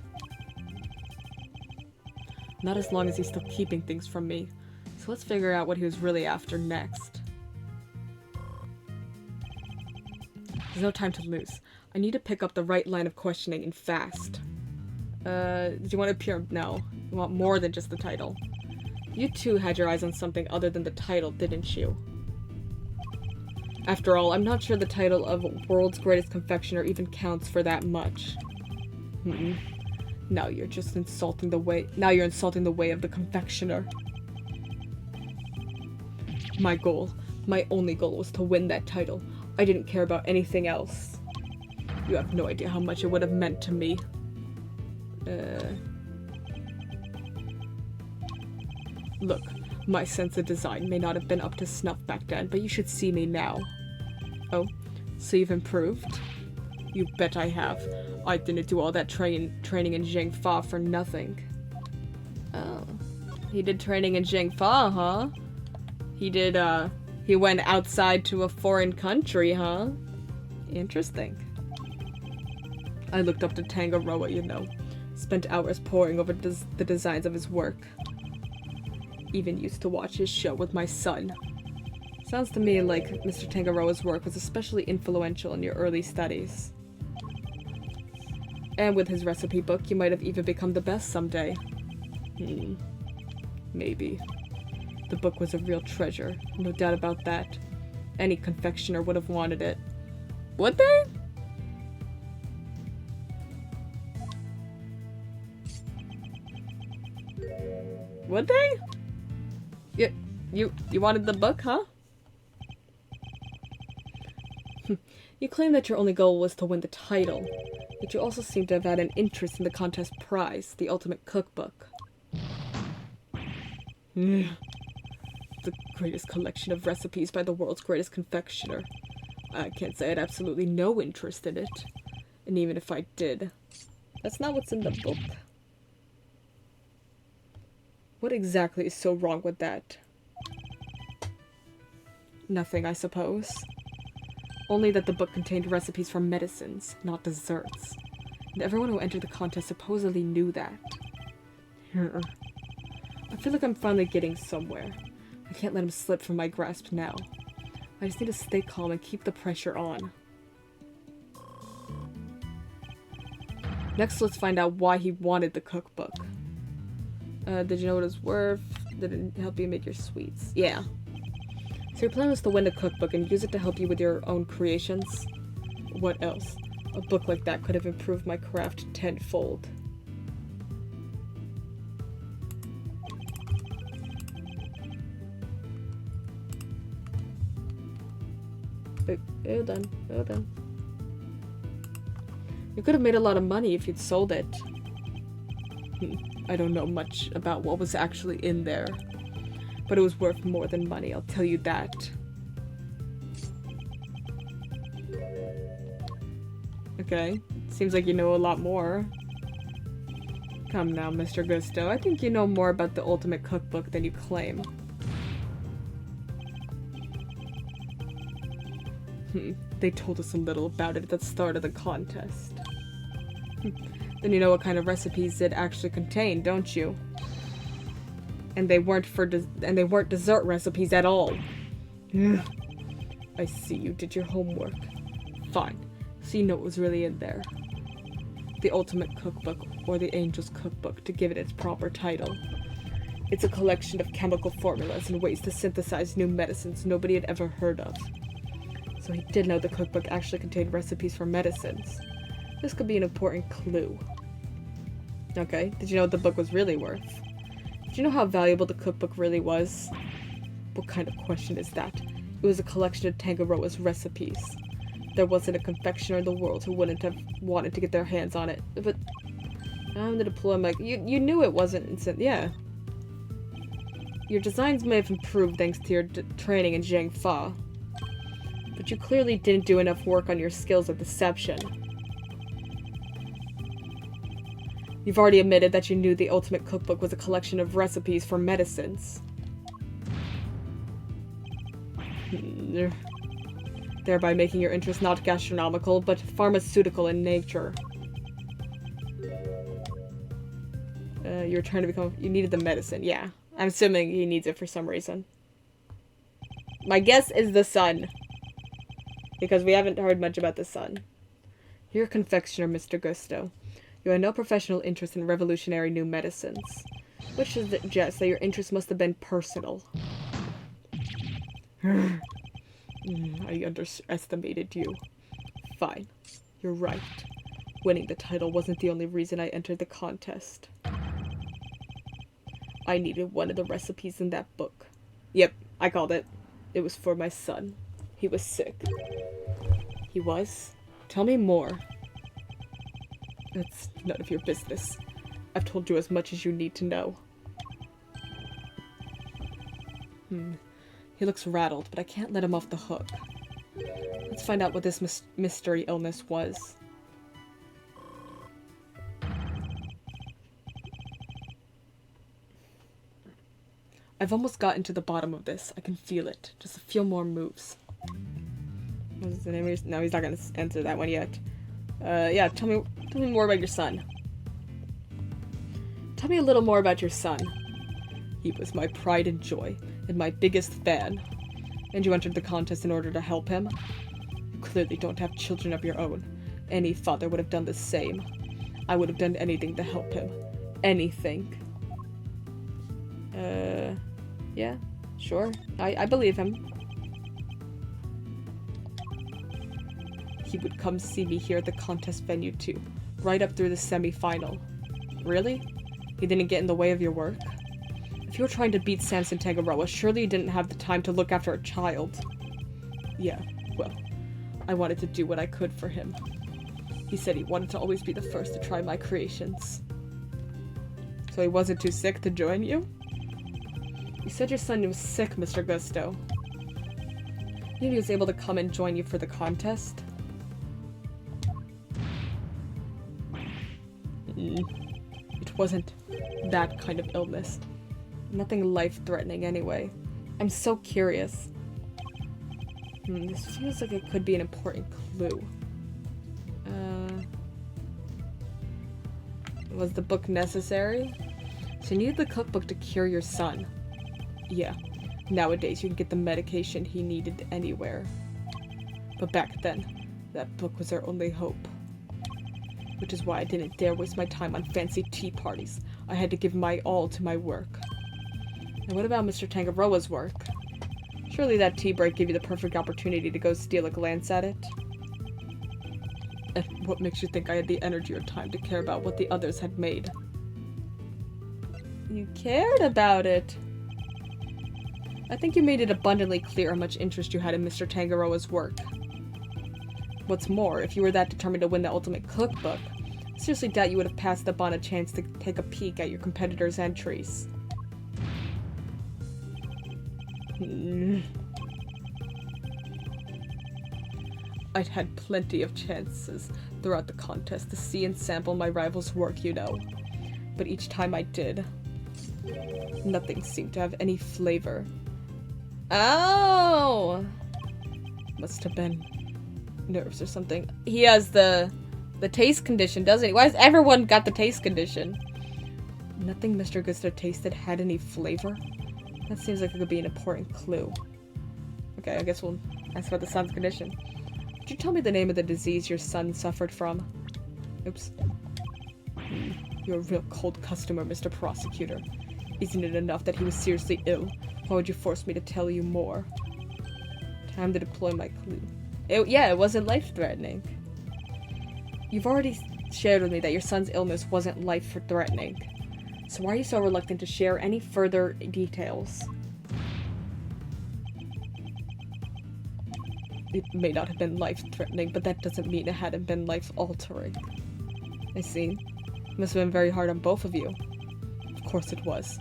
Not as long as he's still keeping things from me. So let's figure out what he was really after next. There's no time to lose. I need to pick up the right line of questioning and fast. Do you want to appear? No. You want more than just the title. You too had your eyes on something other than the title, didn't you? After all, I'm not sure the title of World's Greatest Confectioner even counts for that much. Now you're just insulting the way- Now you're insulting the way of the confectioner. My goal, my only goal was to win that title. I didn't care about anything else. You have no idea how much it would have meant to me. Look, my sense of design may not have been up to snuff back then, but you should see me now. Oh, so you've improved? You bet I have. I didn't do all that training in Zhengfa for nothing. Oh. He did training in Zhengfa, huh? He went outside to a foreign country, huh? Interesting. I looked up to Tangaroa, you know. Spent hours poring over the designs of his work. Even used to watch his show with my son. Sounds to me like Mr. Tangaroa's work was especially influential in your early studies. And with his recipe book, you might have even become the best someday. Maybe. The book was a real treasure, no doubt about that. Any confectioner would have wanted it. Would they? Would they? You wanted the book, huh? You claim that your only goal was to win the title, but you also seem to have had an interest in the contest prize, the ultimate cookbook. The greatest collection of recipes by the world's greatest confectioner. I can't say I had absolutely no interest in it. And even if I did, that's not what's in the book. What exactly is so wrong with that? Nothing, I suppose. Only that the book contained recipes for medicines, not desserts. And everyone who entered the contest supposedly knew that. I feel like I'm finally getting somewhere. I can't let him slip from my grasp now. I just need to stay calm and keep the pressure on. Next, let's find out why he wanted the cookbook. Did you know what it was worth? Did it help you make your sweets? Yeah. So your plan was to win the cookbook and use it to help you with your own creations? What else? A book like that could have improved my craft tenfold. Hold on. You could have made a lot of money if you'd sold it. I don't know much about what was actually in there, but it was worth more than money, I'll tell you that. Okay, seems like you know a lot more. Come now, Mr. Gusto, I think you know more about the ultimate cookbook than you claim. They told us a little about it at the start of the contest. Then you know what kind of recipes it actually contained, don't you? And they weren't dessert recipes at all. I see you did your homework. Fine. So you know what was really in there. The ultimate cookbook, or the Angel's Cookbook, to give it its proper title. It's a collection of chemical formulas and ways to synthesize new medicines nobody had ever heard of. So he did know the cookbook actually contained recipes for medicines. This could be an important clue. Okay, did you know what the book was really worth? Did you know how valuable the cookbook really was? What kind of question is that? It was a collection of Tangaroa's recipes. There wasn't a confectioner in the world who wouldn't have wanted to get their hands on it. But I'm the deployment. You knew it wasn't instant. Yeah. Your designs may have improved thanks to your training in Zhang Fa. But you clearly didn't do enough work on your skills of deception. You've already admitted that you knew the ultimate cookbook was a collection of recipes for medicines. Thereby making your interest not gastronomical, but pharmaceutical in nature. You're trying to become... You needed the medicine, yeah. I'm assuming he needs it for some reason. My guess is the sun. Because we haven't heard much about the sun. You're a confectioner, Mr. Gusto. You had no professional interest in revolutionary new medicines. Which suggests that your interest must have been personal. I underestimated you. Fine. You're right. Winning the title wasn't the only reason I entered the contest. I needed one of the recipes in that book. Yep, I called it. It was for my son. He was sick. He was? Tell me more. That's none of your business. I've told you as much as you need to know. He looks rattled, but I can't let him off the hook. Let's find out what this mystery illness was. I've almost gotten to the bottom of this. I can feel it. Just a few more moves. What is the name? No, he's not gonna answer that one yet. Yeah, tell me more about your son. Tell me a little more about your son. He was my pride and joy, and my biggest fan. And you entered the contest in order to help him? You clearly don't have children of your own. Any father would have done the same. I would have done anything to help him. Anything. Yeah? Sure, I believe him. He would come see me here at the contest venue too, right up through the semi-final. Really? He didn't get in the way of your work? If you were trying to beat Samson Tangaroa, surely you didn't have the time to look after a child. Yeah, well, I wanted to do what I could for him. He said he wanted to always be the first to try my creations. So he wasn't too sick to join you? You said your son was sick, Mr. Gusto. Maybe he was able to come and join you for the contest? It wasn't that kind of illness. Nothing life-threatening anyway. I'm so curious. This feels like it could be an important clue. Was the book necessary? So you needed the cookbook to cure your son. Yeah. Nowadays you can get the medication he needed anywhere. But back then, that book was our only hope. Which is why I didn't dare waste my time on fancy tea parties. I had to give my all to my work. And what about Mr. Tangaroa's work? Surely that tea break gave you the perfect opportunity to go steal a glance at it? And what makes you think I had the energy or time to care about what the others had made? You cared about it. I think you made it abundantly clear how much interest you had in Mr. Tangaroa's work. What's more, if you were that determined to win the ultimate cookbook, I seriously doubt you would have passed up on a chance to take a peek at your competitors' entries. I'd had plenty of chances throughout the contest to see and sample my rival's work, you know. But each time I did, nothing seemed to have any flavor. Oh! Must have been nerves or something. He has the taste condition, doesn't he? Why has everyone got the taste condition? Nothing Mr. Gusto tasted had any flavor? That seems like it could be an important clue. Okay, I guess we'll ask about the son's condition. Could you tell me the name of the disease your son suffered from? Oops. You're a real cold customer, Mr. Prosecutor. Isn't it enough that he was seriously ill? Why would you force me to tell you more? Time to deploy my clue. Yeah, it wasn't life-threatening. You've already shared with me that your son's illness wasn't life-threatening. So why are you so reluctant to share any further details? It may not have been life-threatening, but that doesn't mean it hadn't been life-altering. I see. It must have been very hard on both of you. Of course it was.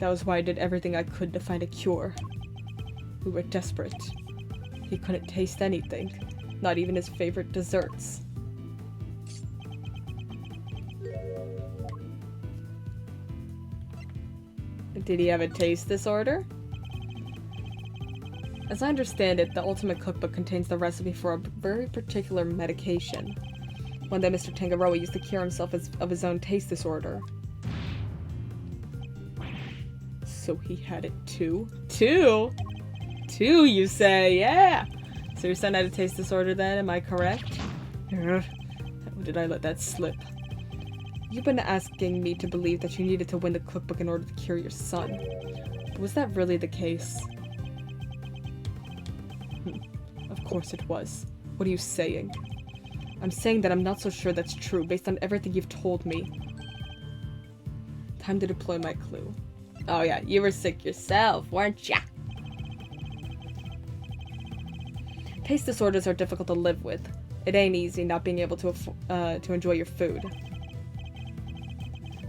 That was why I did everything I could to find a cure. We were desperate. He couldn't taste anything, not even his favorite desserts. Did he have a taste disorder? As I understand it, the Ultimate Cookbook contains the recipe for a very particular medication. One that Mr. Tangaroa used to cure himself of his own taste disorder. So he had it too? Two, you say? Yeah! So your son had a taste disorder then, am I correct? How did I let that slip? You've been asking me to believe that you needed to win the cookbook in order to cure your son. But was that really the case? Of course it was. What are you saying? I'm saying that I'm not so sure that's true based on everything you've told me. Time to deploy my clue. Oh yeah, you were sick yourself, weren't ya? Taste disorders are difficult to live with. It ain't easy not being able to enjoy your food.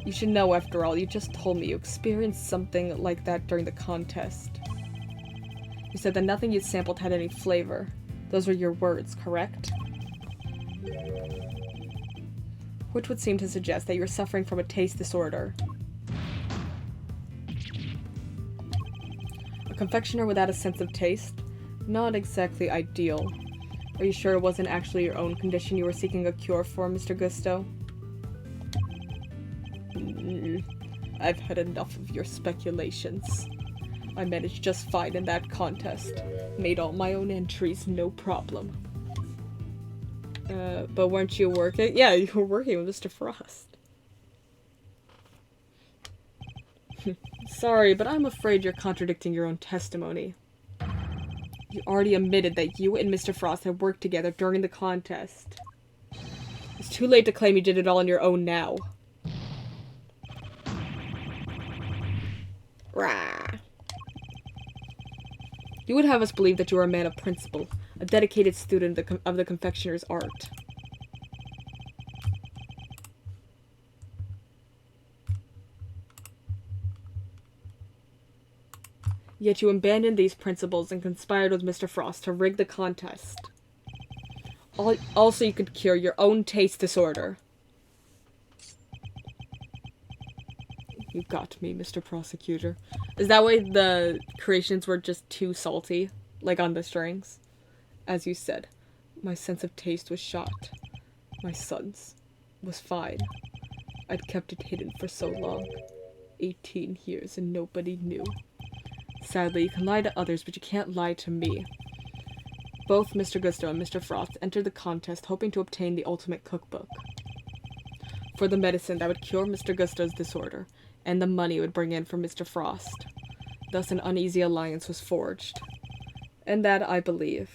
You should know, after all, you just told me you experienced something like that during the contest. You said that nothing you'd sampled had any flavor. Those were your words, correct? Which would seem to suggest that you were suffering from a taste disorder. A confectioner without a sense of taste? Not exactly ideal. Are you sure it wasn't actually your own condition you were seeking a cure for, Mr. Gusto? I've had enough of your speculations. I managed just fine in that contest. Made all my own entries, no problem. But weren't you working? Yeah, you were working with Mr. Frost. Sorry, but I'm afraid you're contradicting your own testimony. You already admitted that you and Mr. Frost had worked together during the contest. It's too late to claim you did it all on your own now. Rah. You would have us believe that you are a man of principle, a dedicated student of the confectioner's art. Yet you abandoned these principles and conspired with Mr. Frost to rig the contest. Also, you could cure your own taste disorder. You got me, Mr. Prosecutor. Is that why the creations were just too salty? Like on the strings? As you said, my sense of taste was shot. My son's was fine. I'd kept it hidden for so long. 18 years and nobody knew. Sadly, you can lie to others, but you can't lie to me. Both Mr. Gusto and Mr. Frost entered the contest hoping to obtain the ultimate cookbook. For the medicine that would cure Mr. Gusto's disorder, and the money it would bring in for Mr. Frost. Thus an uneasy alliance was forged. And that, I believe,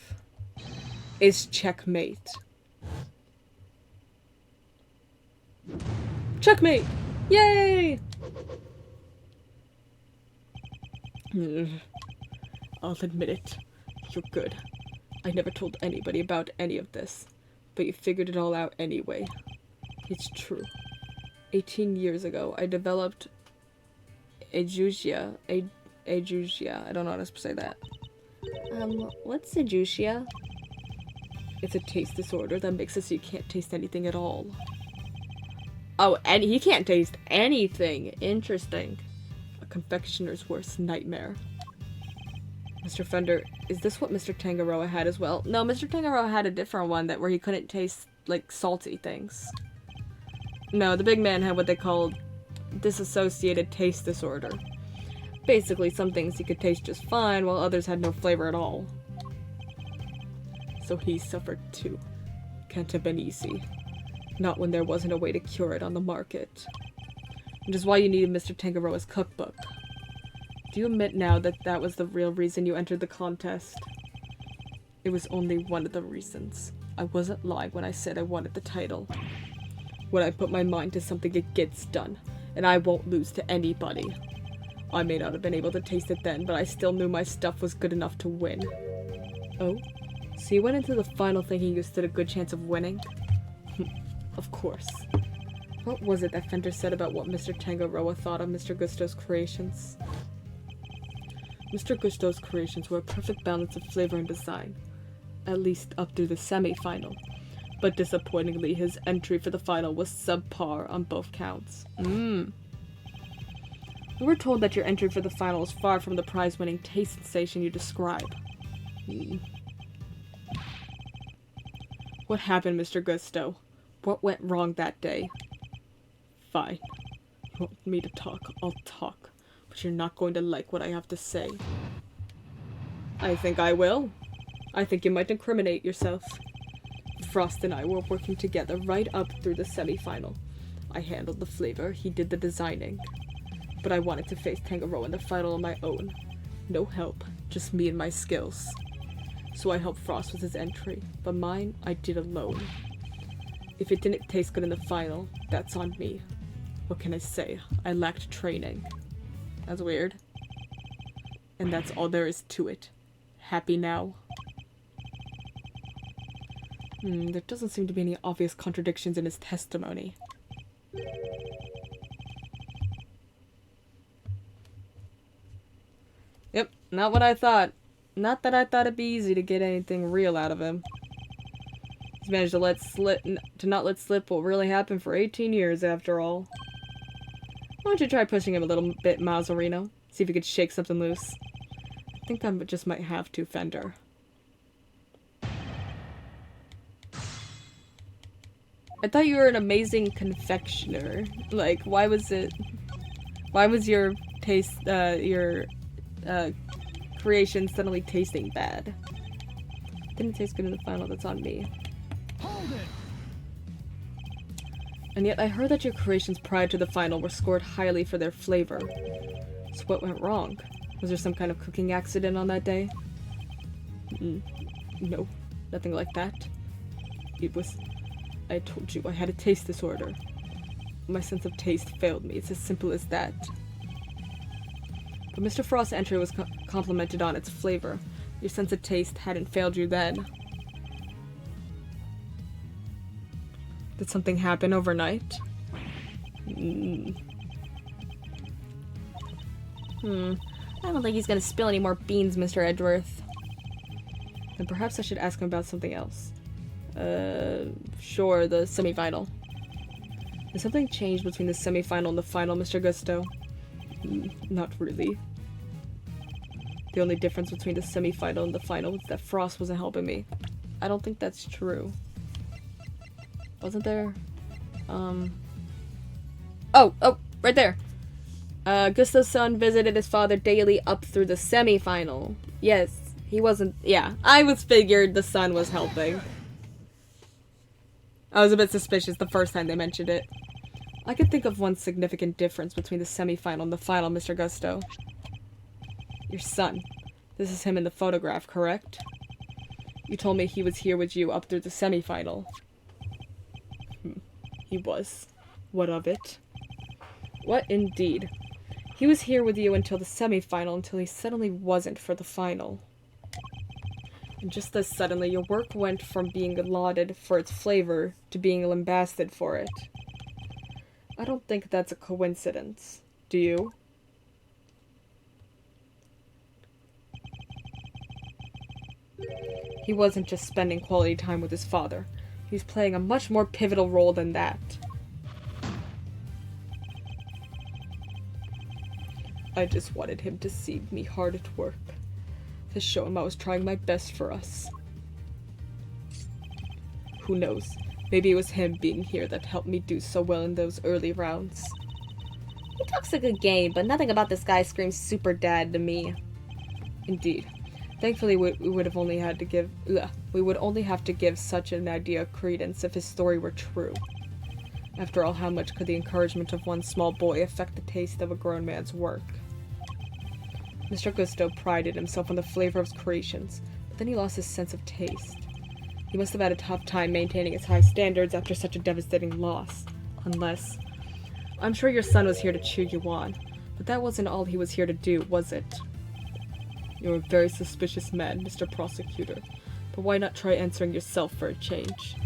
is checkmate. Checkmate! Yay! I'll admit it. You're good. I never told anybody about any of this, but you figured it all out anyway. It's true. 18 years ago, I developed ajusia. Ajusia. I don't know how to say that. What's ajusia? It's a taste disorder that makes it so you can't taste anything at all. Oh, and he can't taste anything. Interesting. A confectioner's worst nightmare. Mr. Fender, is this what Mr. Tangaroa had as well? No, Mr. Tangaroa had a different one where he couldn't taste, like, salty things. No, the big man had what they called disassociated taste disorder. Basically, some things he could taste just fine, while others had no flavor at all. So he suffered too. Can't have been easy. Not when there wasn't a way to cure it on the market. Which is why you needed Mr. Tangaroa's cookbook. Do you admit now that that was the real reason you entered the contest? It was only one of the reasons. I wasn't lying when I said I wanted the title. When I put my mind to something, it gets done, and I won't lose to anybody. I may not have been able to taste it then, but I still knew my stuff was good enough to win. Oh? So you went into the final thinking you stood a good chance of winning? Of course. What was it that Fender said about what Mr. Tangaroa thought of Mr. Gusto's creations? Mr. Gusto's creations were a perfect balance of flavor and design. At least up through the semi-final. But disappointingly, his entry for the final was subpar on both counts. We were told that your entry for the final was far from the prize-winning taste sensation you describe. What happened, Mr. Gusto? What went wrong that day? Fine. You want me to talk? I'll talk. But you're not going to like what I have to say. I think I will. I think you might incriminate yourself. Frost and I were working together right up through the semi-final. I handled the flavor, he did the designing. But I wanted to face Tangaroa in the final on my own. No help, just me and my skills. So I helped Frost with his entry, but mine I did alone. If it didn't taste good in the final, that's on me. What can I say? I lacked training. That's weird. And that's all there is to it. Happy now? There doesn't seem to be any obvious contradictions in his testimony. Yep, not what I thought. Not that I thought it'd be easy to get anything real out of him. He's managed to not let slip what really happened for 18 years after all. Why don't you try pushing him a little bit, Mazzarino? See if you could shake something loose. I think I just might have to, Fender. I thought you were an amazing confectioner. Like, why was your taste, creation suddenly tasting bad? Didn't taste good in the final, that's on me. Hold it! And yet I heard that your creations prior to the final were scored highly for their flavor. So what went wrong? Was there some kind of cooking accident on that day? No, nothing like that. It was... I told you I had a taste disorder. My sense of taste failed me. It's as simple as that. But Mr. Frost's entry was complimented on its flavor. Your sense of taste hadn't failed you then. Did something happen overnight? I don't think he's gonna spill any more beans, Mr. Edgeworth. Then perhaps I should ask him about something else. Sure, the semi-final. Has something changed between the semi-final and the final, Mr. Gusto? Not really. The only difference between the semi-final and the final was that Frost wasn't helping me. I don't think that's true. Wasn't there? Oh, right there! Gusto's son visited his father daily up through the semi-final. Yes, he wasn't- yeah, I was figured the son was helping. I was a bit suspicious the first time they mentioned it. I could think of one significant difference between the semi-final and the final, Mr. Gusto. Your son. This is him in the photograph, correct? You told me he was here with you up through the semi-final. He was. What of it? What indeed? He was here with you until the semi-final, until he suddenly wasn't for the final. And just as suddenly, your work went from being lauded for its flavor to being lambasted for it. I don't think that's a coincidence. Do you? He wasn't just spending quality time with his father. He was playing a much more pivotal role than that. I just wanted him to see me hard at work. To show him I was trying my best for us. Who knows? Maybe it was him being here that helped me do so well in those early rounds. He talks a good game, but nothing about this guy screams super dad to me. Indeed. Thankfully, we would only have to give such an idea credence if his story were true. After all, how much could the encouragement of one small boy affect the taste of a grown man's work? Mr. Gusto prided himself on the flavor of his creations, but then he lost his sense of taste. He must have had a tough time maintaining his high standards after such a devastating loss. Unless... I'm sure your son was here to cheer you on, but that wasn't all he was here to do, was it? You're a very suspicious man, Mr. Prosecutor, but why not try answering yourself for a change?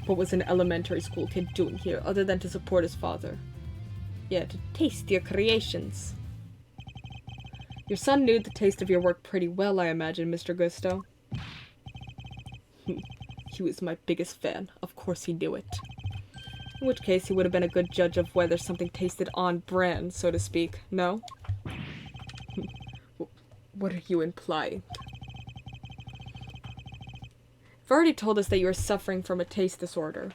What was an elementary school kid doing here, other than to support his father? Yeah, to taste your creations. Your son knew the taste of your work pretty well, I imagine, Mr. Gusto. He was my biggest fan. Of course he knew it. In which case, he would have been a good judge of whether something tasted on brand, so to speak. No? What are you implying? You've already told us that you are suffering from a taste disorder.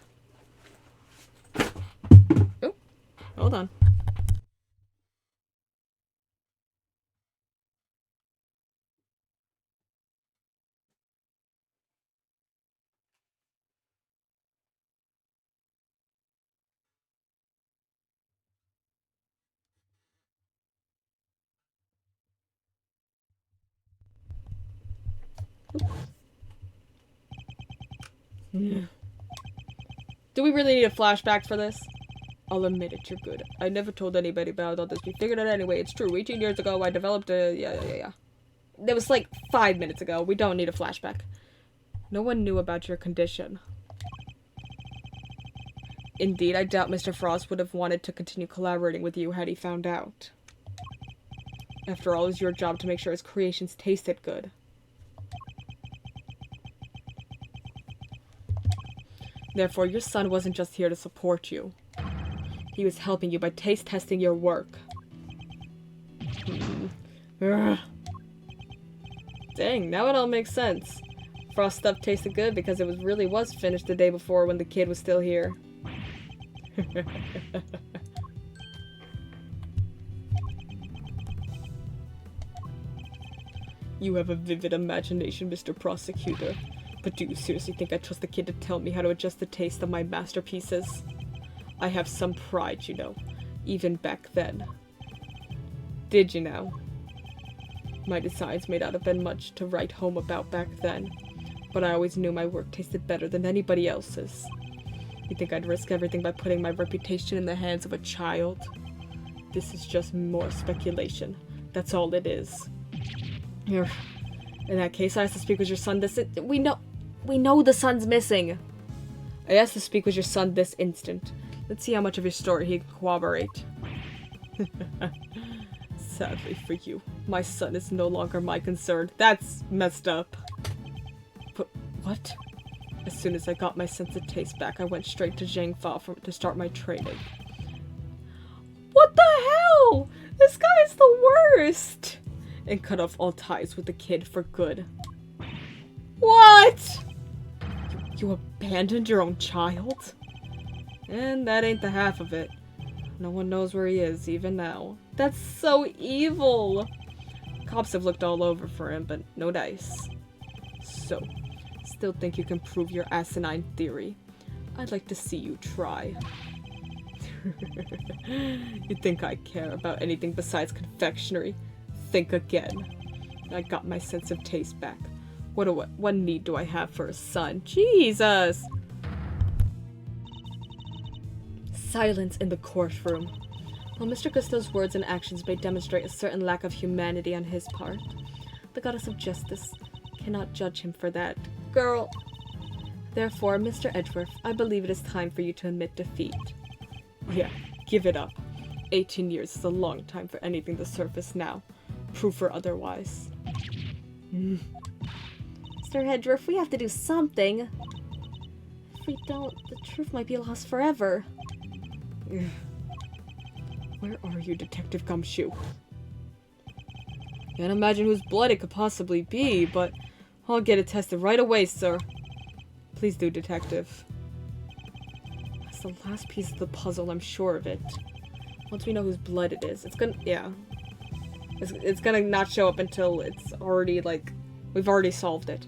Oh, hold on. Do we really need a flashback for this? I'll admit it, you're good. I never told anybody about all this. We figured it out anyway. It's true. 18 years ago, I developed a... Yeah. That was like 5 minutes ago. We don't need a flashback. No one knew about your condition. Indeed, I doubt Mr. Frost would have wanted to continue collaborating with you had he found out. After all, it was your job to make sure his creations tasted good. Therefore, your son wasn't just here to support you. He was helping you by taste testing your work. Dang, now it all makes sense. Frost stuff tasted good because it really was finished the day before when the kid was still here. You have a vivid imagination, Mr. Prosecutor. But do you seriously think I trust the kid to tell me how to adjust the taste of my masterpieces? I have some pride, you know, even back then. Did you now? My designs may not have been much to write home about back then, but I always knew my work tasted better than anybody else's. You think I'd risk everything by putting my reputation in the hands of a child? This is just more speculation. That's all it is. Here. In that case, I asked to speak with your son this we know the son's missing. I asked to speak with your son this instant. Let's see how much of your story he can corroborate. Sadly for you, my son is no longer my concern. That's messed up. But what? As soon as I got my sense of taste back, I went straight to Zhangfa to start my training. What the hell? This guy is the worst! And cut off all ties with the kid for good. What? You abandoned your own child? And that ain't the half of it. No one knows where he is, even now. That's so evil! Cops have looked all over for him, but no dice. So, still think you can prove your asinine theory? I'd like to see you try. You think I care about anything besides confectionery? Think again. I got my sense of taste back. What need do I have for a son? Jesus! Silence in the courtroom. While Mr. Gusto's words and actions may demonstrate a certain lack of humanity on his part, the goddess of justice cannot judge him for that. Girl! Therefore, Mr. Edgeworth, I believe it is time for you to admit defeat. Yeah, give it up. 18 years is a long time for anything to surface now. Proof or otherwise. Mr. Edgeworth, we have to do something. If we don't, the truth might be lost forever. Where are you, Detective Gumshoe? Can't imagine whose blood it could possibly be, but I'll get it tested right away, sir. Please do, Detective. That's the last piece of the puzzle, I'm sure of it. Once we know whose blood it is, it's gonna, yeah. It's gonna not show up until it's already, like, we've already solved it.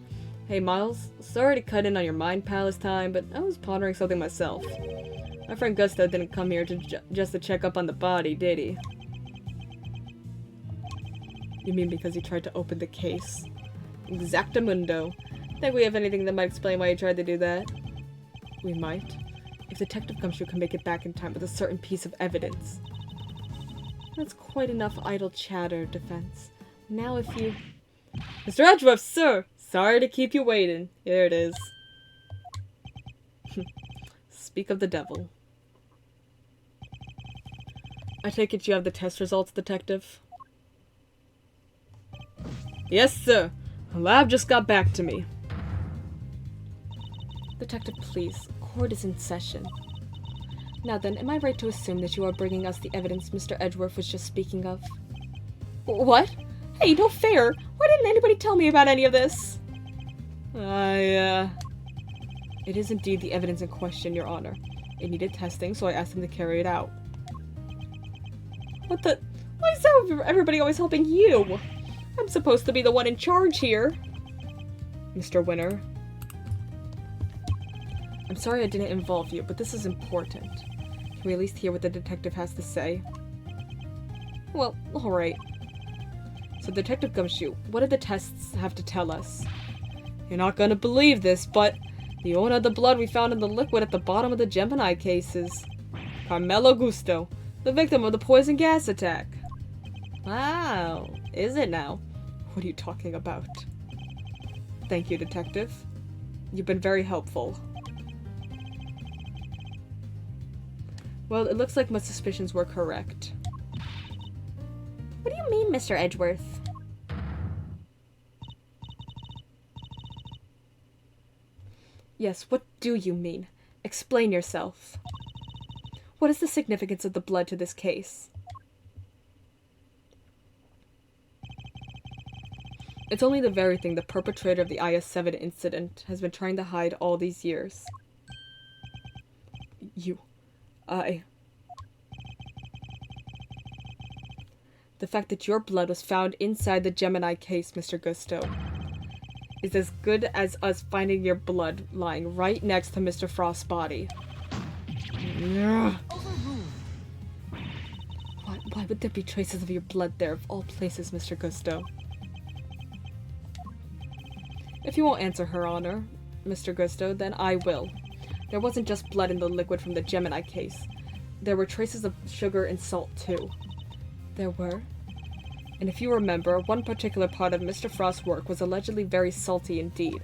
Hey, Miles, sorry to cut in on your mind palace time, but I was pondering something myself. My friend Gusto didn't come here to just to check up on the body, did he? You mean because he tried to open the case? Exactamundo. Think we have anything that might explain why he tried to do that? We might. If Detective Gumshoe can make it back in time with a certain piece of evidence. That's quite enough idle chatter, Defense. Now if you... Mr. Edgeworth, sir! Sorry to keep you waiting. Here it is. Speak of the devil. I take it you have the test results, Detective? Yes, sir. The lab just got back to me. Detective, please. Court is in session. Now then, am I right to assume that you are bringing us the evidence Mr. Edgeworth was just speaking of? What? Hey, no fair! Why didn't anybody tell me about any of this? It is indeed the evidence in question, Your Honor. It needed testing, so I asked him to carry it out. What the? Why is everybody always helping you? I'm supposed to be the one in charge here. Mr. Winner. I'm sorry I didn't involve you, but this is important. Can we at least hear what the detective has to say? Well, alright. So Detective Gumshoe, what do the tests have to tell us? You're not gonna believe this, but the owner of the blood we found in the liquid at the bottom of the Gemini case is Carmelo Gusto, the victim of the poison gas attack. Wow, is it now? What are you talking about? Thank you, Detective. You've been very helpful. Well, it looks like my suspicions were correct. What do you mean, Mr. Edgeworth? Yes, what do you mean? Explain yourself. What is the significance of the blood to this case? It's only the very thing the perpetrator of the IS-7 incident has been trying to hide all these years. The fact that your blood was found inside the Gemini case, Mr. Gusto, is as good as us finding your blood lying right next to Mr. Frost's body. Why? Why would there be traces of your blood there of all places, Mr. Gusto? If you won't answer Her Honor, Mr. Gusto, then I will. There wasn't just blood in the liquid from the Gemini case. There were traces of sugar and salt, too. There were? And if you remember, one particular part of Mr. Frost's work was allegedly very salty indeed.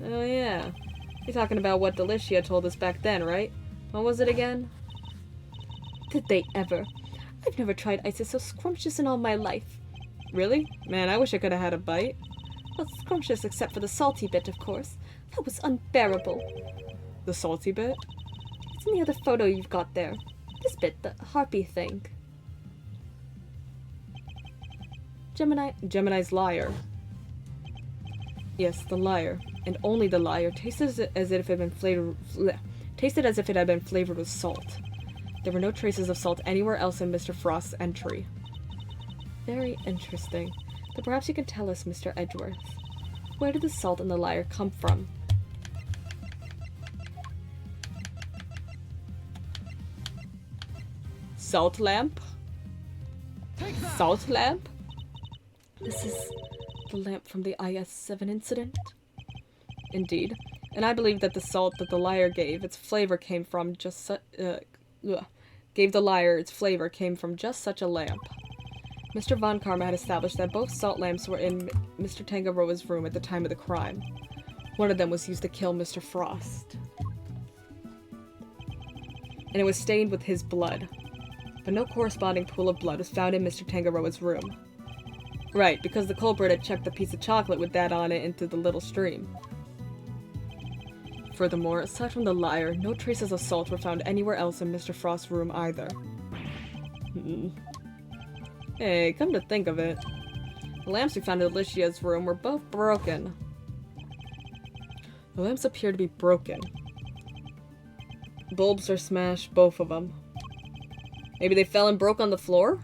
Oh yeah. You're talking about what Delicia told us back then, right? What was it again? Did they ever? I've never tried ices so scrumptious in all my life. Really? Man, I wish I could have had a bite. Well, scrumptious except for the salty bit, of course. That was unbearable. The salty bit? It's in the other photo you've got there. This bit, the harpy thing. Gemini's lyre. Yes, the lyre. And only the lyre tasted as if it had been flavored with salt. There were no traces of salt anywhere else in Mr. Frost's entry. Very interesting. But perhaps you can tell us, Mr. Edgeworth. Where did the salt in the lyre come from? Salt lamp? Take that. Salt lamp? This is the lamp from the IS-7 incident? Indeed. And I believe that the salt that the lyre gave its flavor came from just gave the lyre its flavor came from just such a lamp. Mr. Von Karma had established that both salt lamps were in Mr. Tangaroa's room at the time of the crime. One of them was used to kill Mr. Frost. And it was stained with his blood. But no corresponding pool of blood was found in Mr. Tangaroa's room. Right, because the culprit had chucked the piece of chocolate with that on it into the little stream. Furthermore, aside from the lyre, no traces of salt were found anywhere else in Mr. Frost's room either. Hey, come to think of it, the lamps we found in Alicia's room were both broken. The lamps appear to be broken. Bulbs are smashed, both of them. Maybe they fell and broke on the floor?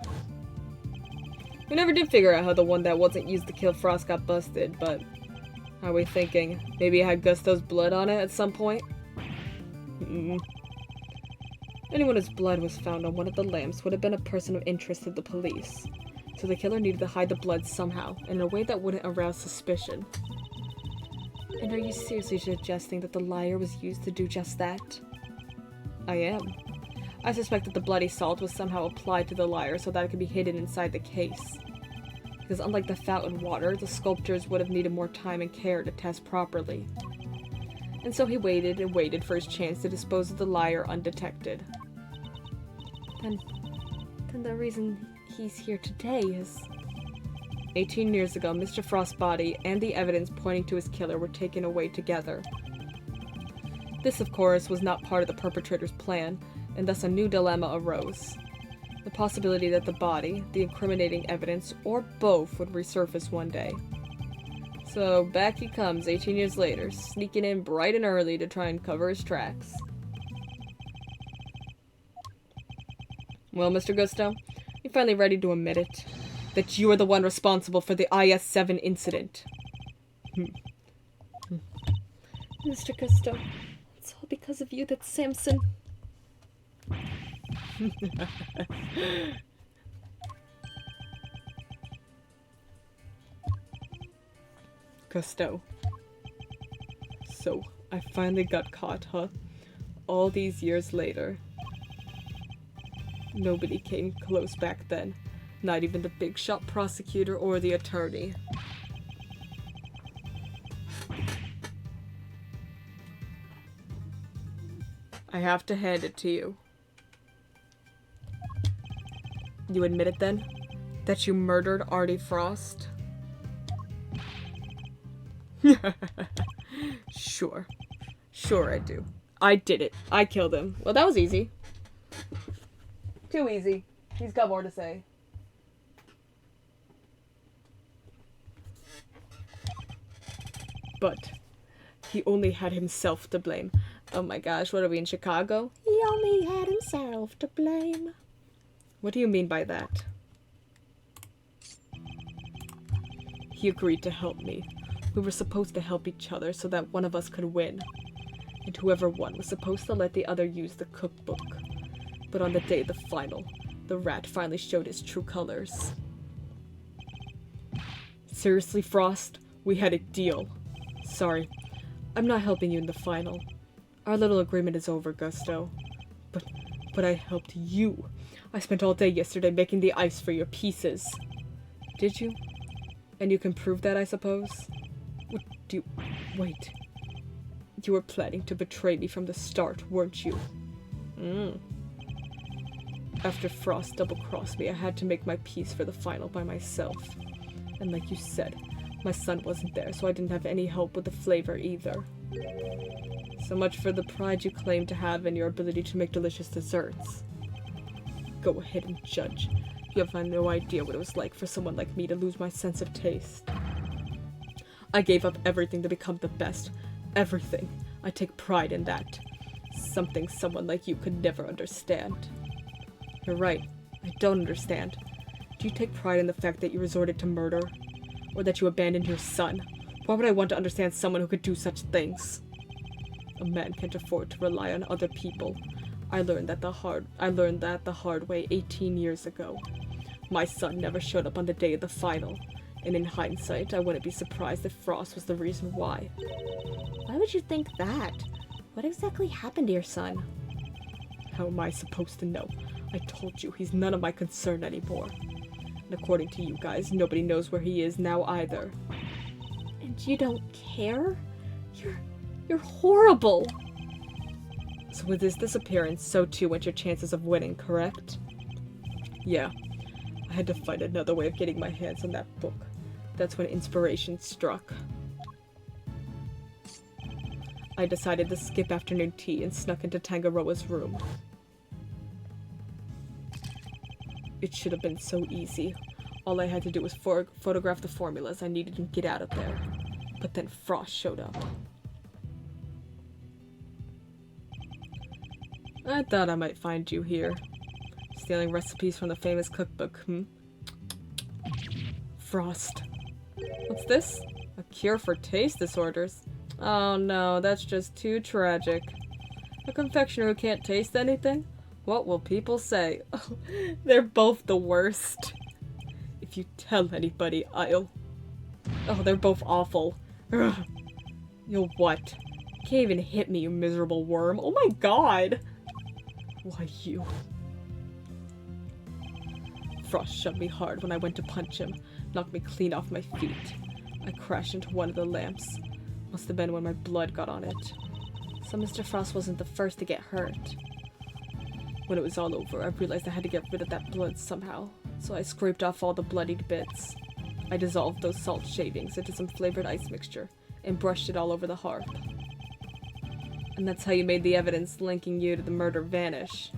We never did figure out how the one that wasn't used to kill Frost got busted, but... Are we thinking maybe it had Gusto's blood on it at some point? Anyone whose blood was found on one of the lamps would have been a person of interest to the police. So the killer needed to hide the blood somehow, in a way that wouldn't arouse suspicion. And are you seriously suggesting that the lyre was used to do just that? I am. I suspect that the bloody salt was somehow applied to the lyre so that it could be hidden inside the case. Because unlike the fountain water, the sculptors would have needed more time and care to test properly. And so he waited and waited for his chance to dispose of the lyre undetected. Then the reason he's here today is... 18 years ago, Mr. Frost's body and the evidence pointing to his killer were taken away together. This, of course, was not part of the perpetrator's plan, and thus a new dilemma arose. The possibility that the body, the incriminating evidence, or both would resurface one day. So back he comes 18 years later, sneaking in bright and early to try and cover his tracks. Well, Mr. Gusto, you finally ready to admit it? That you are the one responsible for the IS-7 incident? Mr. Gusto, it's all because of you that Samson... Gusto. So, I finally got caught, huh? All these years later. Nobody came close back then. Not even the big shot prosecutor or the attorney. I have to hand it to you. You admit it then? That you murdered Artie Frost? Sure. Sure I do. I did it. I killed him. Well, that was easy. Too easy. He's got more to say. But he only had himself to blame. Oh my gosh, what are we in Chicago? He only had himself to blame. What do you mean by that? He agreed to help me. We were supposed to help each other so that one of us could win. And whoever won was supposed to let the other use the cookbook. But on the day of the final, The rat finally showed his true colors. Seriously, Frost? We had a deal. Sorry, I'm not helping you in the final. Our little agreement is over, Gusto. But I helped you. I spent all day yesterday making the ice for your pieces. Did you? And you can prove that, I suppose? Wait. You were planning to betray me from the start, weren't you? After Frost double-crossed me, I had to make my piece for the final by myself. And like you said, my son wasn't there, so I didn't have any help with the flavor either. So much for the pride you claim to have in your ability to make delicious desserts. Go ahead and judge. You have no idea what it was like for someone like me to lose my sense of taste. I gave up everything to become the best. Everything. I take pride in that. Something someone like you could never understand. You're right. I don't understand. Do you take pride in the fact that you resorted to murder? Or that you abandoned your son? Why would I want to understand someone who could do such things? A man can't afford to rely on other people. I learned that the hard way 18 years ago. My son never showed up on the day of the final, and in hindsight, I wouldn't be surprised if Frost was the reason why. Why would you think that? What exactly happened to your son? How am I supposed to know? I told you, he's none of my concern anymore. And according to you guys, nobody knows where he is now either. And you don't care? You're horrible! So with his disappearance, so too went your chances of winning, correct? Yeah. I had to find another way of getting my hands on that book. That's when inspiration struck. I decided to skip afternoon tea and snuck into Tangaroa's room. It should have been so easy. All I had to do was photograph the formulas I needed and get out of there. But then Frost showed up. I thought I might find you here. Stealing recipes from the famous cookbook, Frost. What's this? A cure for taste disorders? Oh no, that's just too tragic. A confectioner who can't taste anything? What will people say? Oh, they're both the worst. If you tell anybody, I'll... Oh, they're both awful. Ugh. You'll what? You can't even hit me, you miserable worm. Oh my god! Why, you... Frost shoved me hard when I went to punch him, knocked me clean off my feet. I crashed into one of the lamps. Must have been when my blood got on it. So Mr. Frost wasn't the first to get hurt. When it was all over, I realized I had to get rid of that blood somehow, so I scraped off all the bloodied bits. I dissolved those salt shavings into some flavored ice mixture, and brushed it all over the harp. And that's how you made the evidence linking you to the murder vanish.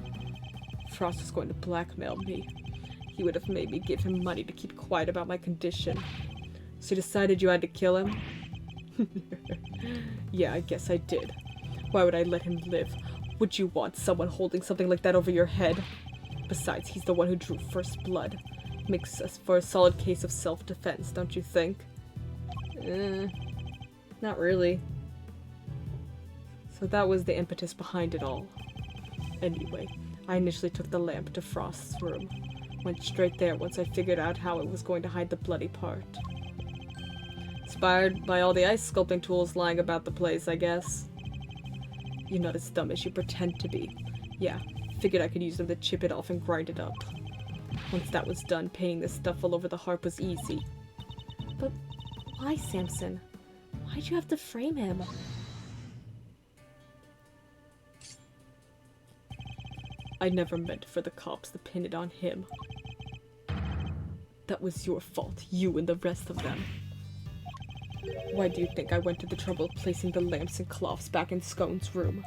Frost was going to blackmail me. He would have made me give him money to keep quiet about my condition. So you decided you had to kill him? Yeah, I guess I did. Why would I let him live? Would you want someone holding something like that over your head? Besides, he's the one who drew first blood. Makes us for a solid case of self-defense, don't you think? Not really. So that was the impetus behind it all. Anyway, I initially took the lamp to Frost's room. Went straight there once I figured out how it was going to hide the bloody part. Inspired by all the ice sculpting tools lying about the place, I guess. You're not as dumb as you pretend to be. Yeah, figured I could use them to chip it off and grind it up. Once that was done, painting this stuff all over the harp was easy. But why, Samson? Why'd you have to frame him? I never meant for the cops to pin it on him. That was your fault, you and the rest of them. Why do you think I went to the trouble of placing the lamps and cloths back in Scone's room?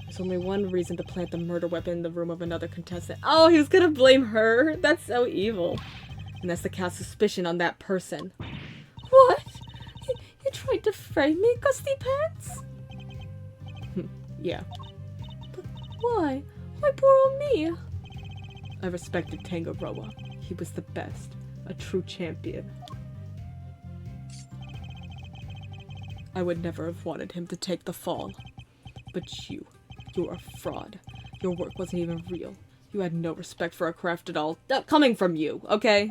There's only one reason to plant the murder weapon in the room of another contestant. Oh, he was gonna blame her? That's so evil. And that's to cast suspicion on that person. What? You tried to frame me, Gusty Pants? Yeah. But why? Why poor old me? I respected Tangaroa. He was the best. A true champion. I would never have wanted him to take the fall. But you're a fraud. Your work wasn't even real. You had no respect for our craft at all. Coming from you, okay?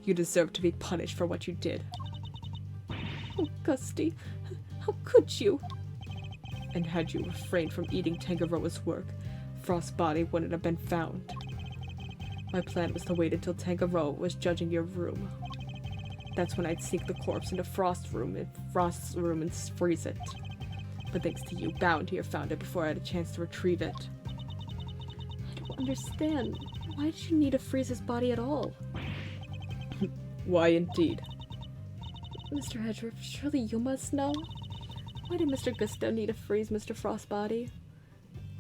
You deserve to be punished for what you did. Oh, Gusty, how could you? And had you refrained from eating Tangaroa's work, Frost's body wouldn't have been found. My plan was to wait until Tangaroa was judging your room. That's when I'd sneak the corpse into Frost's room and freeze it. But thanks to you, Bounty found it before I had a chance to retrieve it. I don't understand. Why did you need to freeze his body at all? Why indeed? Mr. Edgeworth, surely you must know. Why did Mr. Gusto need to freeze Mr. Frost's body?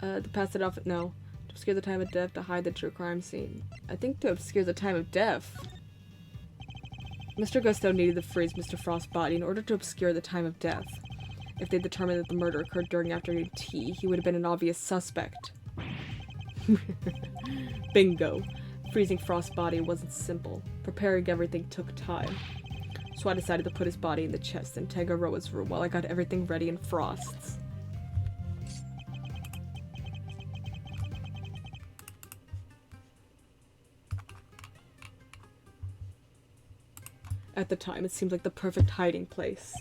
To pass it off, no. To obscure the time of death, to hide the true crime scene. I think to obscure the time of death. Mr. Gusto needed to freeze Mr. Frost's body in order to obscure the time of death. If they determined that the murder occurred during afternoon tea, he would have been an obvious suspect. Bingo. Freezing Frost's body wasn't simple. Preparing everything took time. So I decided to put his body in the chest in Tangaroa's room while I got everything ready in Frost's. At the time, it seemed like the perfect hiding place.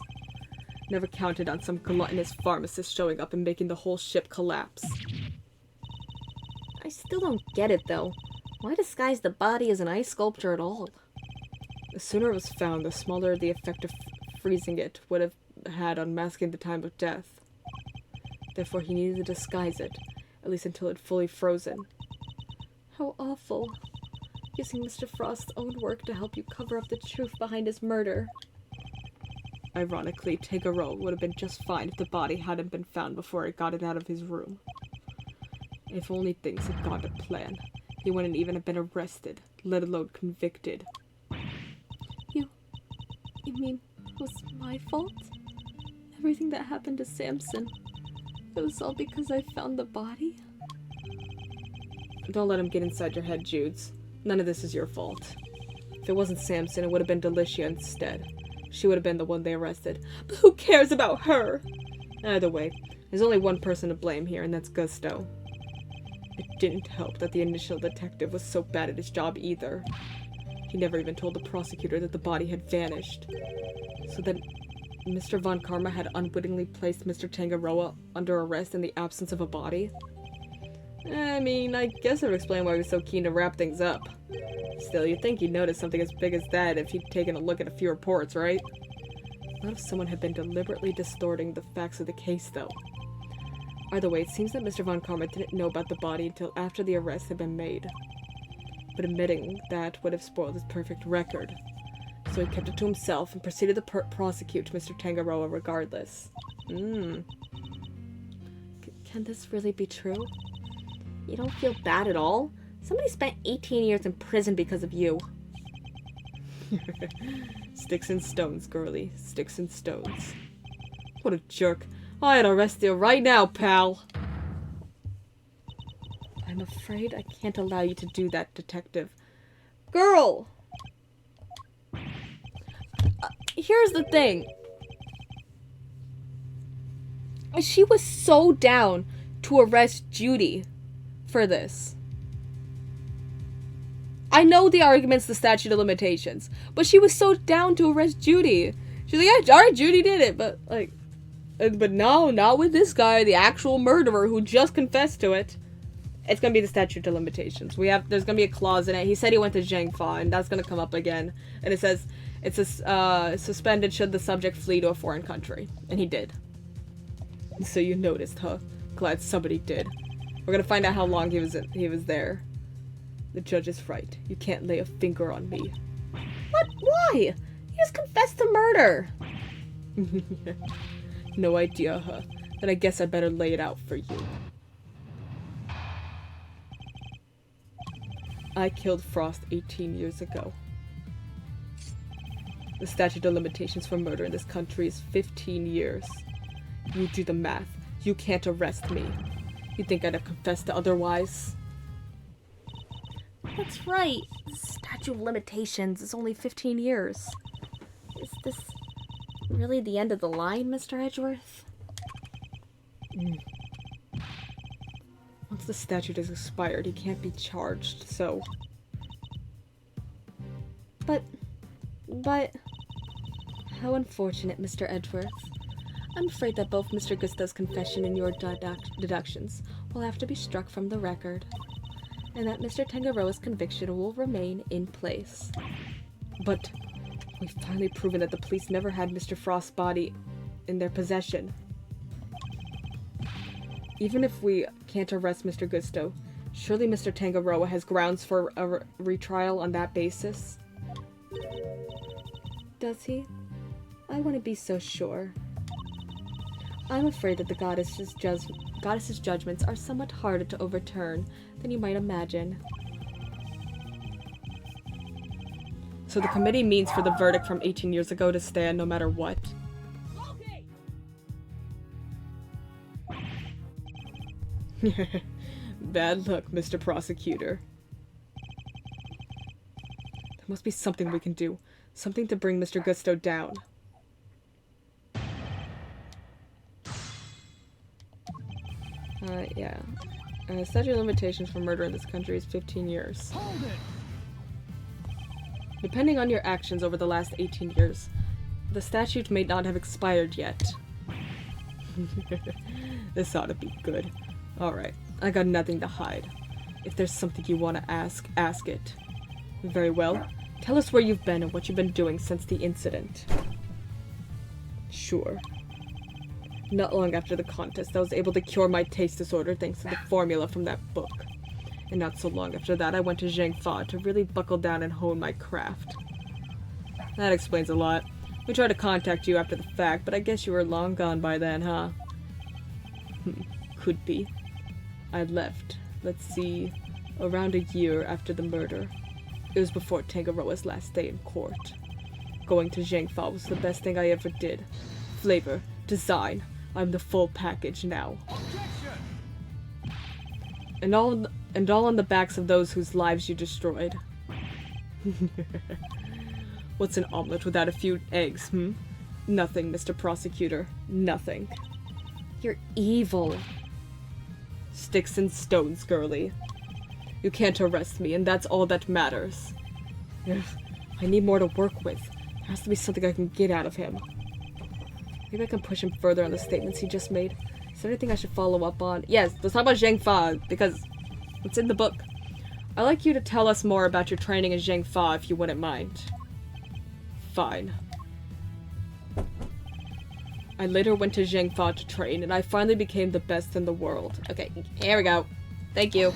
Never counted on some gluttonous pharmacist showing up and making the whole ship collapse. I still don't get it, though. Why disguise the body as an ice sculpture at all? The sooner it was found, the smaller the effect of freezing it would have had on masking the time of death. Therefore, he needed to disguise it, at least until it fully frozen. How awful. Using Mr. Frost's own work to help you cover up the truth behind his murder. Ironically, Tangaroa would have been just fine if the body hadn't been found before I got it out of his room. If only things had gone to plan, he wouldn't even have been arrested, let alone convicted. You mean it was my fault? Everything that happened to Samson, it was all because I found the body? Don't let him get inside your head, Judes. None of this is your fault. If it wasn't Samson, it would have been Delicia instead. She would have been the one they arrested. But who cares about her? Either way, there's only one person to blame here, and that's Gusto. It didn't help that the initial detective was so bad at his job either. He never even told the prosecutor that the body had vanished. So then, Mr. Von Karma had unwittingly placed Mr. Tangaroa under arrest in the absence of a body? I mean, I guess it would explain why he was so keen to wrap things up. Still, you'd think he'd notice something as big as that if he'd taken a look at a few reports, right? Not if someone had been deliberately distorting the facts of the case, though. Either way, it seems that Mr. Von Karma didn't know about the body until after the arrest had been made. But admitting that would have spoiled his perfect record. So he kept it to himself and proceeded to prosecute Mr. Tangaroa regardless. Can this really be true? You don't feel bad at all? Somebody spent 18 years in prison because of you. Sticks and stones, girlie. Sticks and stones. What a jerk. I'd arrest you right now, pal. I'm afraid I can't allow you to do that, detective. Girl! Here's the thing. She was so down to arrest Judy for this. I know the argument's the statute of limitations, but she was so down to arrest Judy. She's like, yeah, alright, Judy did it, but like, but no, not with this guy, the actual murderer who just confessed to it. It's gonna be the statute of limitations. There's gonna be a clause in it. He said he went to Zhangfa, and that's gonna come up again. And it says, it's suspended should the subject flee to a foreign country. And he did. So you noticed, huh? Glad somebody did. We're gonna find out how long he was there. The judge is right. You can't lay a finger on me. What? Why? He just confessed to murder. No idea, huh? Then I guess I better lay it out for you. I killed Frost 18 years ago. The statute of limitations for murder in this country is 15 years. You do the math. You can't arrest me. You think I'd have confessed to otherwise? That's right. The statute of limitations is only 15 years. Is this really the end of the line, Mr. Edgeworth? Once the statute is expired, he can't be charged, so... But... How unfortunate, Mr. Edgeworth. I'm afraid that both Mr. Gusto's confession and your deductions will have to be struck from the record, and that Mr. Tangaroa's conviction will remain in place. But we've finally proven that the police never had Mr. Frost's body in their possession. Even if we can't arrest Mr. Gusto, surely Mr. Tangaroa has grounds for a retrial on that basis? Does he? I wouldn't be so sure. I'm afraid that the goddess's judgments are somewhat harder to overturn than you might imagine. So the committee means for the verdict from 18 years ago to stand no matter what? Bad luck, Mr. Prosecutor. There must be something we can do. Something to bring Mr. Gusto down. Yeah. Statute of limitations for murder in this country is 15 years. Hold it! Depending on your actions over the last 18 years, the statute may not have expired yet. This ought to be good. Alright, I got nothing to hide. If there's something you want to ask it. Very well. Tell us where you've been and what you've been doing since the incident. Sure. Not long after the contest, I was able to cure my taste disorder thanks to the formula from that book. And not so long after that, I went to Zhangfa to really buckle down and hone my craft. That explains a lot. We tried to contact you after the fact, but I guess you were long gone by then, huh? Could be. I left, let's see, around a year after the murder. It was before Tangaroa's last day in court. Going to Zhangfa was the best thing I ever did. Flavor, design, I'm the full package now. And all on the backs of those whose lives you destroyed. What's an omelet without a few eggs, Nothing, Mr. Prosecutor. Nothing. You're evil. Sticks and stones, girlie. You can't arrest me, and that's all that matters. Ugh, I need more to work with. There has to be something I can get out of him. Maybe I can push him further on the statements he just made. Is there anything I should follow up on? Yes, let's talk about Zhangfa, because it's in the book. I'd like you to tell us more about your training in Zhangfa, if you wouldn't mind. Fine. I later went to Zhangfa to train, and I finally became the best in the world. Okay, here we go. Thank you.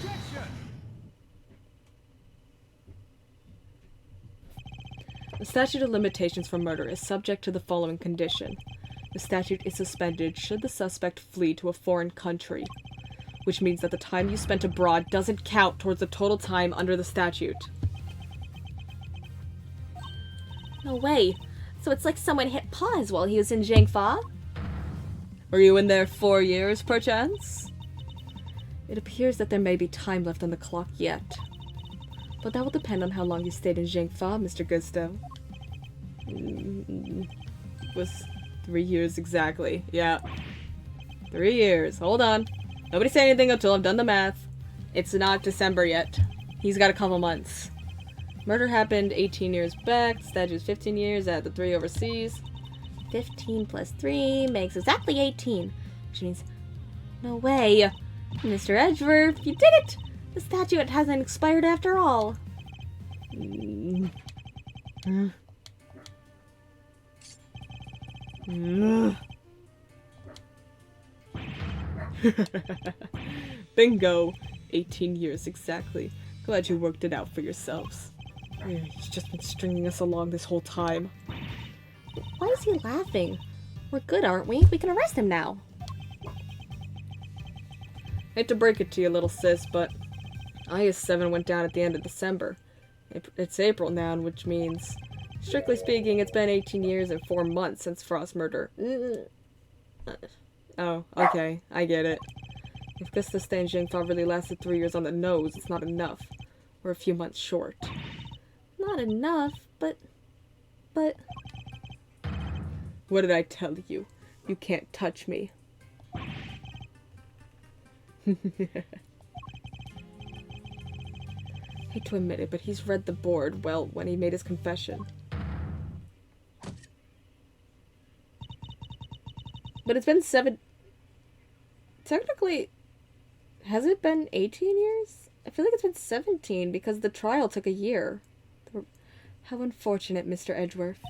The statute of limitations for murder is subject to the following condition. The statute is suspended should the suspect flee to a foreign country, which means that the time you spent abroad doesn't count towards the total time under the statute. No way. So it's like someone hit pause while he was in Zhangfa? Were you in there 4 years, perchance? It appears that there may be time left on the clock yet. But that will depend on how long you stayed in Zhangfa, Mr. Gusto. It was 3 years exactly. Yeah. 3 years. Hold on. Nobody say anything until I've done the math. It's not December yet. He's got a couple months. Murder happened 18 years back. Statute's 15 years. Add the 3 overseas. 15 plus 3 makes exactly 18. Which means... No way! Mr. Edgeworth, you did it! The statute hasn't expired after all. Bingo! 18 years exactly. Glad you worked it out for yourselves. He's just been stringing us along this whole time. Why is he laughing? We're good, aren't we? We can arrest him now. Hate to break it to you, little sis, but IS-7 went down at the end of December. It's April now, which means, strictly speaking, it's been 18 years and 4 months since Frost's murder. Oh, okay, I get it. If Gustav Stan Zhangfa really lasted 3 years on the nose, it's not enough. We're a few months short. Not enough, but... What did I tell you? You can't touch me. Hate to admit it, but he's read the board well when he made his confession. But it's been technically, has it been 18 years? I feel like it's been 17 because the trial took a year. How unfortunate, Mr. Edgeworth.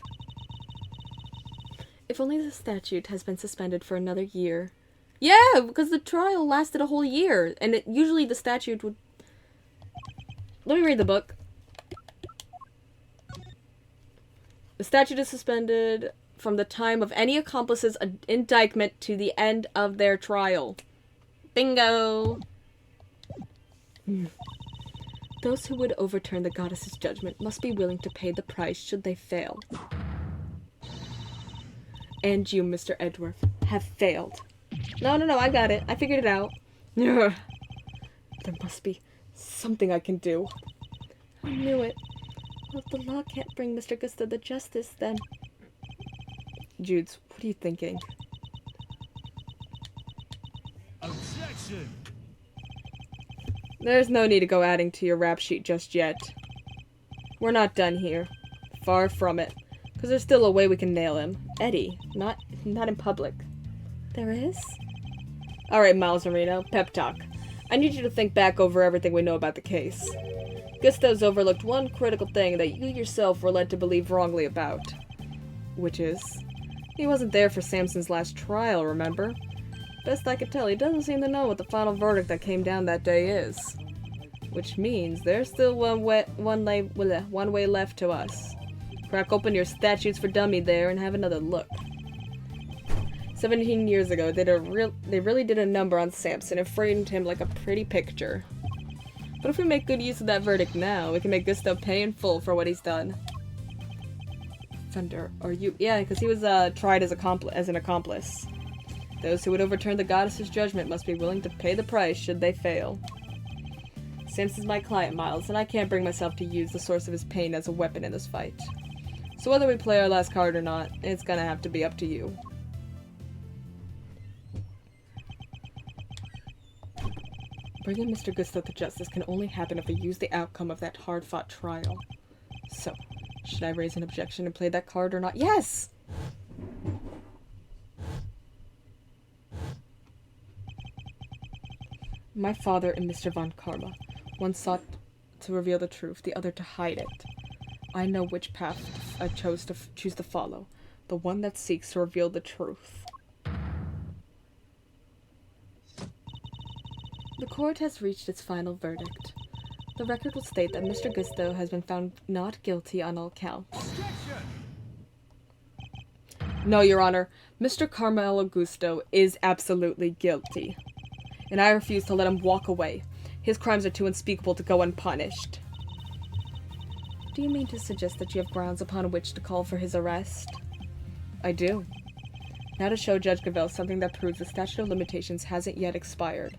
If only the statute has been suspended for another year. Yeah, because the trial lasted a whole year, and usually the statute would... Let me read the book. The statute is suspended from the time of any accomplice's indictment to the end of their trial. Bingo! Those who would overturn the goddess's judgment must be willing to pay the price should they fail. And you, Mr. Edgeworth, have failed. No, I got it. I figured it out. There must be something I can do. I knew it. Well, if the law can't bring Mr. Gusto the justice, then... Judes, what are you thinking? Objection! There's no need to go adding to your rap sheet just yet. We're not done here. Far from it. Because there's still a way we can nail him. Eddie, not in public. There is? Alright, Miles Marino, pep talk. I need you to think back over everything we know about the case. Gusto's overlooked one critical thing that you yourself were led to believe wrongly about. Which is... he wasn't there for Samson's last trial, remember? Best I could tell, he doesn't seem to know what the final verdict that came down that day is. Which means there's still one way left to us. Crack open your statutes for dummy there and have another look. 17 years ago, they really did a number on Samson and framed him like a pretty picture. But if we make good use of that verdict now, we can make Gusto pay in full for what he's done. Thunder, are you? Yeah, because he was tried as an accomplice. Those who would overturn the goddess's judgment must be willing to pay the price should they fail. Samson's my client, Miles, and I can't bring myself to use the source of his pain as a weapon in this fight. So whether we play our last card or not, it's gonna have to be up to you. Bringing Mr. Gusto to justice can only happen if we use the outcome of that hard-fought trial. So, should I raise an objection and play that card or not? Yes! My father and Mr. Von Karma, one sought to reveal the truth, the other to hide it. I know which path I choose to follow, the one that seeks to reveal the truth. The court has reached its final verdict. The record will state that Mr. Gusto has been found not guilty on all counts. No, Your Honor, Mr. Carmelo Gusto is absolutely guilty. And I refuse to let him walk away. His crimes are too unspeakable to go unpunished. Do you mean to suggest that you have grounds upon which to call for his arrest? I do. Now to show Judge Gavelle something that proves the statute of limitations hasn't yet expired.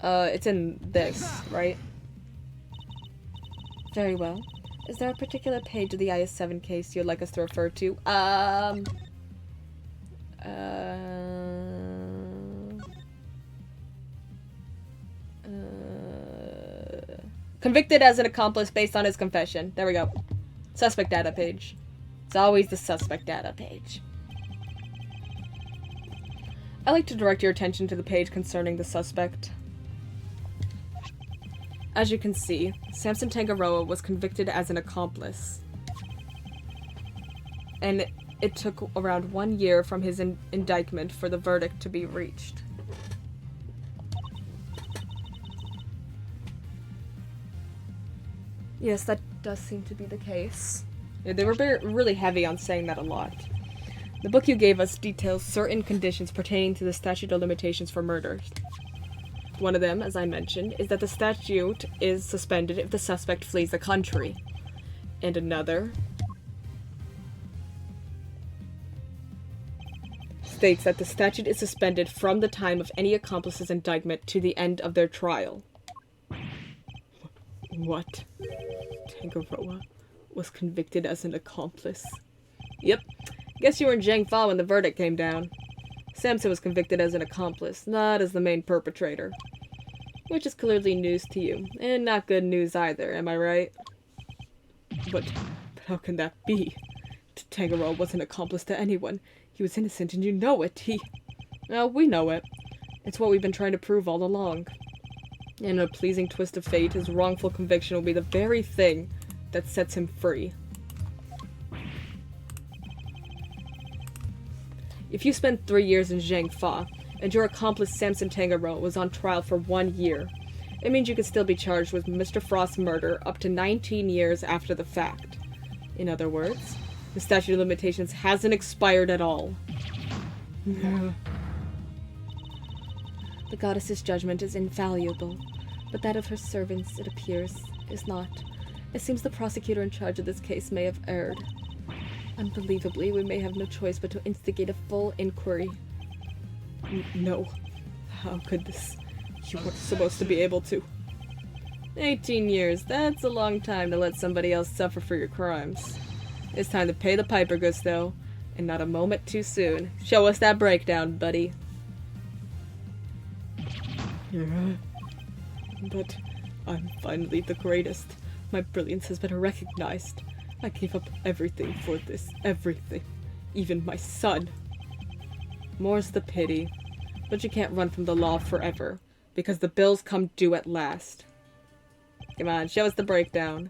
It's in this, right? Very well. Is there a particular page of the IS-7 case you'd like us to refer to? Convicted as an accomplice based on his confession. There we go. Suspect data page. It's always the suspect data page. I like to direct your attention to the page concerning the suspect. As you can see, Samson Tangaroa was convicted as an accomplice. And it took around 1 year from his indictment for the verdict to be reached. Yes, that does seem to be the case. Yeah, they were really heavy on saying that a lot. The book you gave us details certain conditions pertaining to the statute of limitations for murders. One of them, as I mentioned, is that the statute is suspended if the suspect flees the country. And another states that the statute is suspended from the time of any accomplice's indictment to the end of their trial. What? Tangaroa was convicted as an accomplice? Yep. Guess you were in Zhangfa when the verdict came down. Samson was convicted as an accomplice, not as the main perpetrator. Which is clearly news to you. And not good news either, am I right? But how can that be? Tangerel wasn't accomplice to anyone. He was innocent and you know it. Well, we know it. It's what we've been trying to prove all along. In a pleasing twist of fate, his wrongful conviction will be the very thing that sets him free. If you spent 3 years in Zhangfa, and your accomplice Samson Tangerel was on trial for 1 year, it means you could still be charged with Mr. Frost's murder up to 19 years after the fact. In other words, the statute of limitations hasn't expired at all. The goddess's judgment is infallible, but that of her servants, it appears, is not. It seems the prosecutor in charge of this case may have erred. Unbelievably, we may have no choice but to instigate a full inquiry. No. How could this? You weren't supposed to be able to. 18 years, that's a long time to let somebody else suffer for your crimes. It's time to pay the piper, Gusto, and not a moment too soon. Show us that breakdown, buddy. But I'm finally the greatest. My brilliance has been recognized. I gave up everything for this, everything. Even my son. More's the pity. But you can't run from the law forever, because the bills come due at last. Come on, show us the breakdown.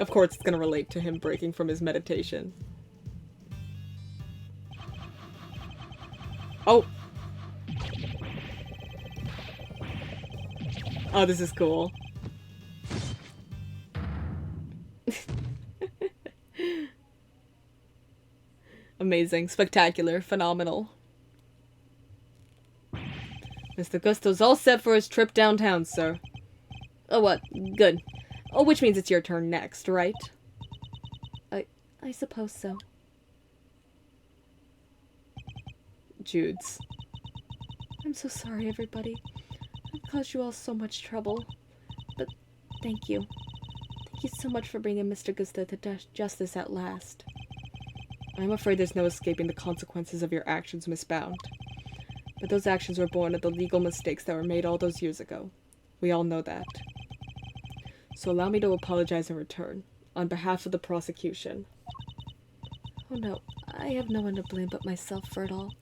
Of course it's gonna relate to him breaking from his meditation. Oh! Oh, this is cool. Amazing, spectacular, phenomenal. Mr. Gusto's all set for his trip downtown, sir. Oh, what? Good. Oh, which means it's your turn next, right? I suppose so. Jude's. I'm so sorry, everybody. I've caused you all so much trouble. But thank you. Thank you so much for bringing Mr. Gusto to justice at last. I'm afraid there's no escaping the consequences of your actions, Miss Bound. But those actions were born of the legal mistakes that were made all those years ago. We all know that. So allow me to apologize in return, on behalf of the prosecution. Oh no, I have no one to blame but myself for it all.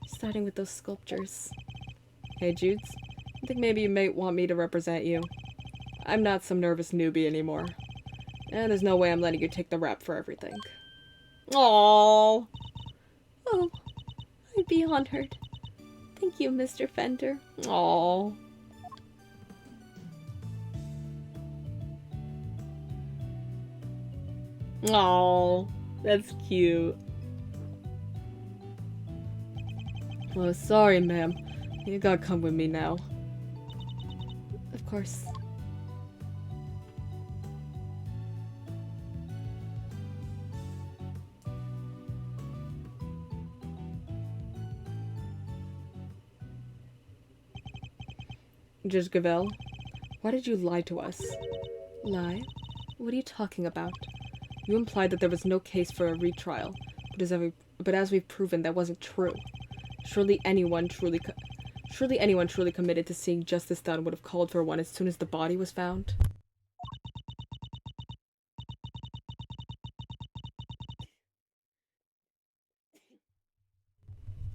Starting with those sculptures. Hey, Judes. I think maybe you might want me to represent you. I'm not some nervous newbie anymore. And there's no way I'm letting you take the rap for everything. Aww. Oh, I'd be honored. Thank you, Mr. Fender. Aww. Aww. That's cute. Well, sorry, ma'am. You gotta come with me now. Of course. Judge Gavel, why did you lie to us? Lie? What are you talking about? You implied that there was no case for a retrial, but as we've proven, that wasn't true. Surely anyone truly committed to seeing justice done would have called for one as soon as the body was found.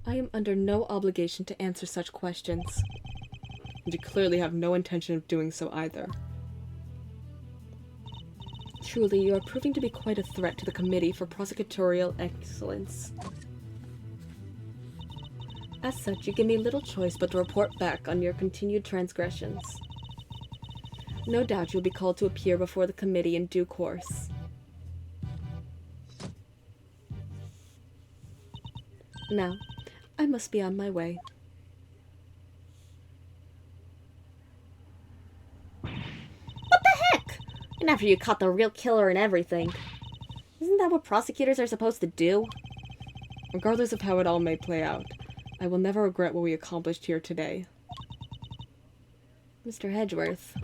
I am under no obligation to answer such questions. And you clearly have no intention of doing so either. Truly, you are proving to be quite a threat to the Committee for Prosecutorial Excellence. As such, you give me little choice but to report back on your continued transgressions. No doubt you'll be called to appear before the committee in due course. Now, I must be on my way. What the heck? And after you caught the real killer and everything. Isn't that what prosecutors are supposed to do? Regardless of how it all may play out, I will never regret what we accomplished here today. Mr. Edgeworth.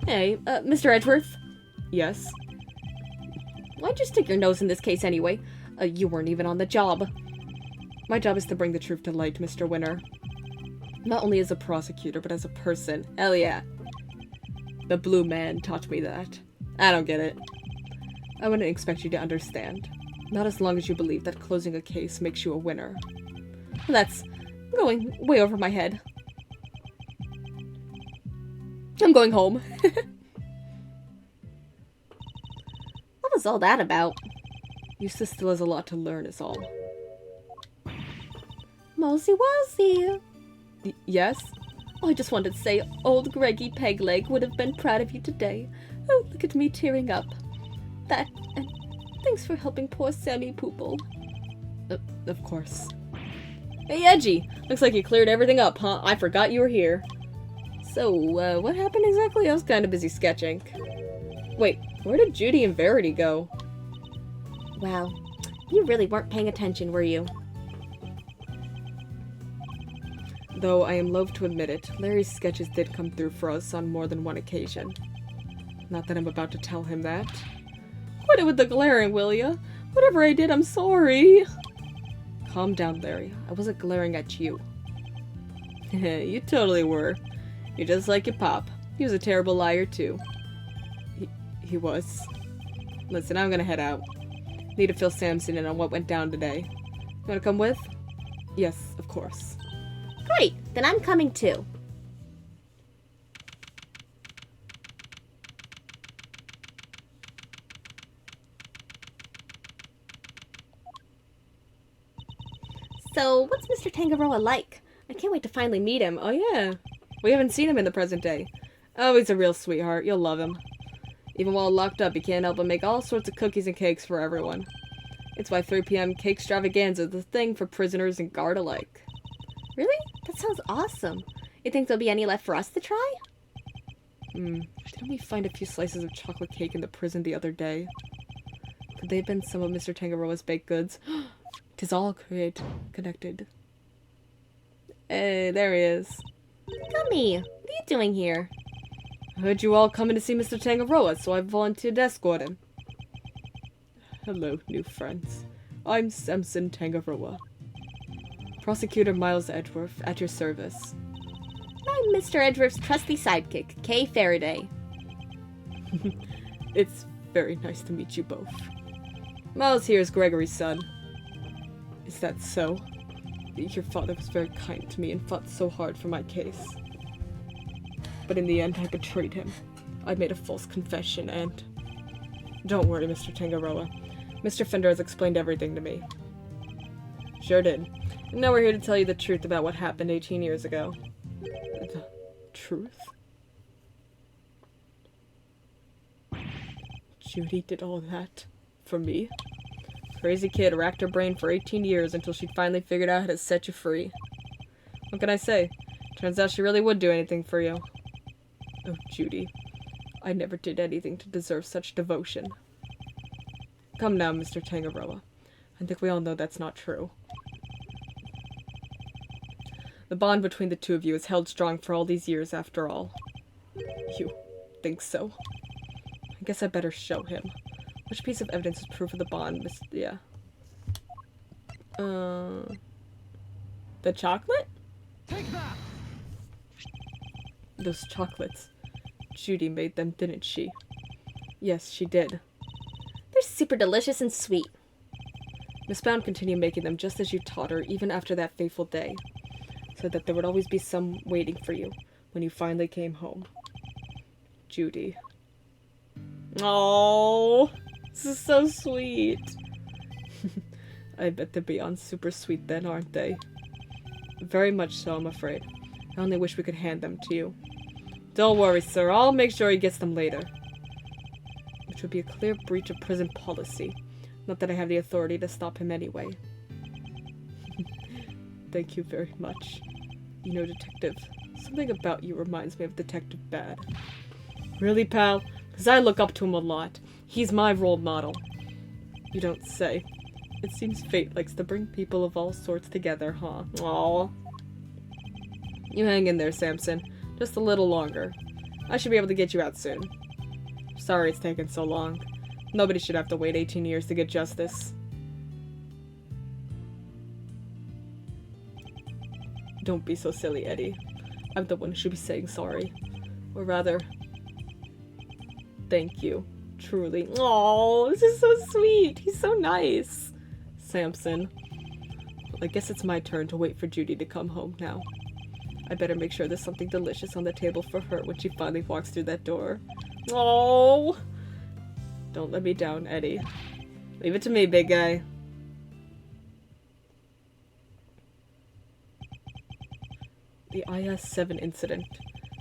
Hey, Mr. Edgeworth? Yes? Why'd you stick your nose in this case anyway? You weren't even on the job. My job is to bring the truth to light, Mr. Winner. Not only as a prosecutor, but as a person. Hell yeah. The blue man taught me that. I don't get it. I wouldn't expect you to understand. Not as long as you believe that closing a case makes you a winner. That's going way over my head. I'm going home. What was all that about? Eustace still has a lot to learn is all. Mosey Wozy. Yes? Oh, I just wanted to say old Greggy Pegleg would have been proud of you today. Oh, look at me tearing up. That, and thanks for helping poor Sammy Poople. Of course. Hey, Edgy! Looks like you cleared everything up, huh? I forgot you were here. So, what happened exactly? I was kind of busy sketching. Wait, where did Judy and Verity go? Wow, you really weren't paying attention, were you? Though I am loath to admit it, Larry's sketches did come through for us on more than one occasion. Not that I'm about to tell him that. Quit it with the glaring, will ya? Whatever I did, I'm sorry. Calm down, Larry. I wasn't glaring at you. You totally were. You're just like your pop. He was a terrible liar, too. He was. Listen, I'm gonna head out. Need to fill Samson in on what went down today. You wanna come with? Yes, of course. Great, then I'm coming too. So, what's Mr. Tangaroa like? I can't wait to finally meet him. Oh yeah. We haven't seen him in the present day. Oh, he's a real sweetheart. You'll love him. Even while locked up, he can't help but make all sorts of cookies and cakes for everyone. It's why 3 p.m. cake extravaganza is the thing for prisoners and guard alike. Really? That sounds awesome. You think there'll be any left for us to try? Didn't we find a few slices of chocolate cake in the prison the other day? Could they have been some of Mr. Tangaroa's baked goods? 'Tis all connected. Hey, there he is. Gummy, what are you doing here? I heard you all coming to see Mr. Tangaroa, so I volunteered to escort him. Hello, new friends. I'm Samson Tangaroa. Prosecutor Miles Edgeworth, at your service. I'm Mr. Edgeworth's trusty sidekick, Kay Faraday. It's very nice to meet you both. Miles here is Gregory's son. Is that so? Your father was very kind to me and fought so hard for my case. But in the end, I betrayed him. I made a false confession and... Don't worry, Mr. Tangaroa. Mr. Fender has explained everything to me. Sure did. And now we're here to tell you the truth about what happened 18 years ago. The truth? Judy did all that for me? Crazy kid racked her brain for 18 years until she finally figured out how to set you free. What can I say? Turns out she really would do anything for you. Oh, Judy. I never did anything to deserve such devotion. Come now, Mr. Tangaroa. I think we all know that's not true. The bond between the two of you is held strong for all these years after all. You think so? I guess I better show him. Which piece of evidence is proof of the bond, Miss... Yeah. The chocolate? Take that! Those chocolates. Judy made them, didn't she? Yes, she did. They're super delicious and sweet. Miss Bound continued making them just as you taught her, even after that fateful day, so that there would always be some waiting for you when you finally came home. Judy. Oh, this is so sweet. I bet they're beyond super sweet then, aren't they? Very much so, I'm afraid. I only wish we could hand them to you. Don't worry, sir. I'll make sure he gets them later. Which would be a clear breach of prison policy. Not that I have the authority to stop him anyway. Thank you very much. You know, Detective, something about you reminds me of Detective Bad. Really, pal? Because I look up to him a lot. He's my role model. You don't say. It seems fate likes to bring people of all sorts together, huh? Aww. You hang in there, Samson. Just a little longer. I should be able to get you out soon. Sorry it's taken so long. Nobody should have to wait 18 years to get justice. Don't be so silly, Eddie. I'm the one who should be saying sorry. Or rather, thank you. Truly. Oh, this is so sweet. He's so nice. Samson. Well, I guess it's my turn to wait for Judy to come home now. I better make sure there's something delicious on the table for her when she finally walks through that door. Oh! Don't let me down, Eddie. Leave it to me, big guy. The IS-7 incident.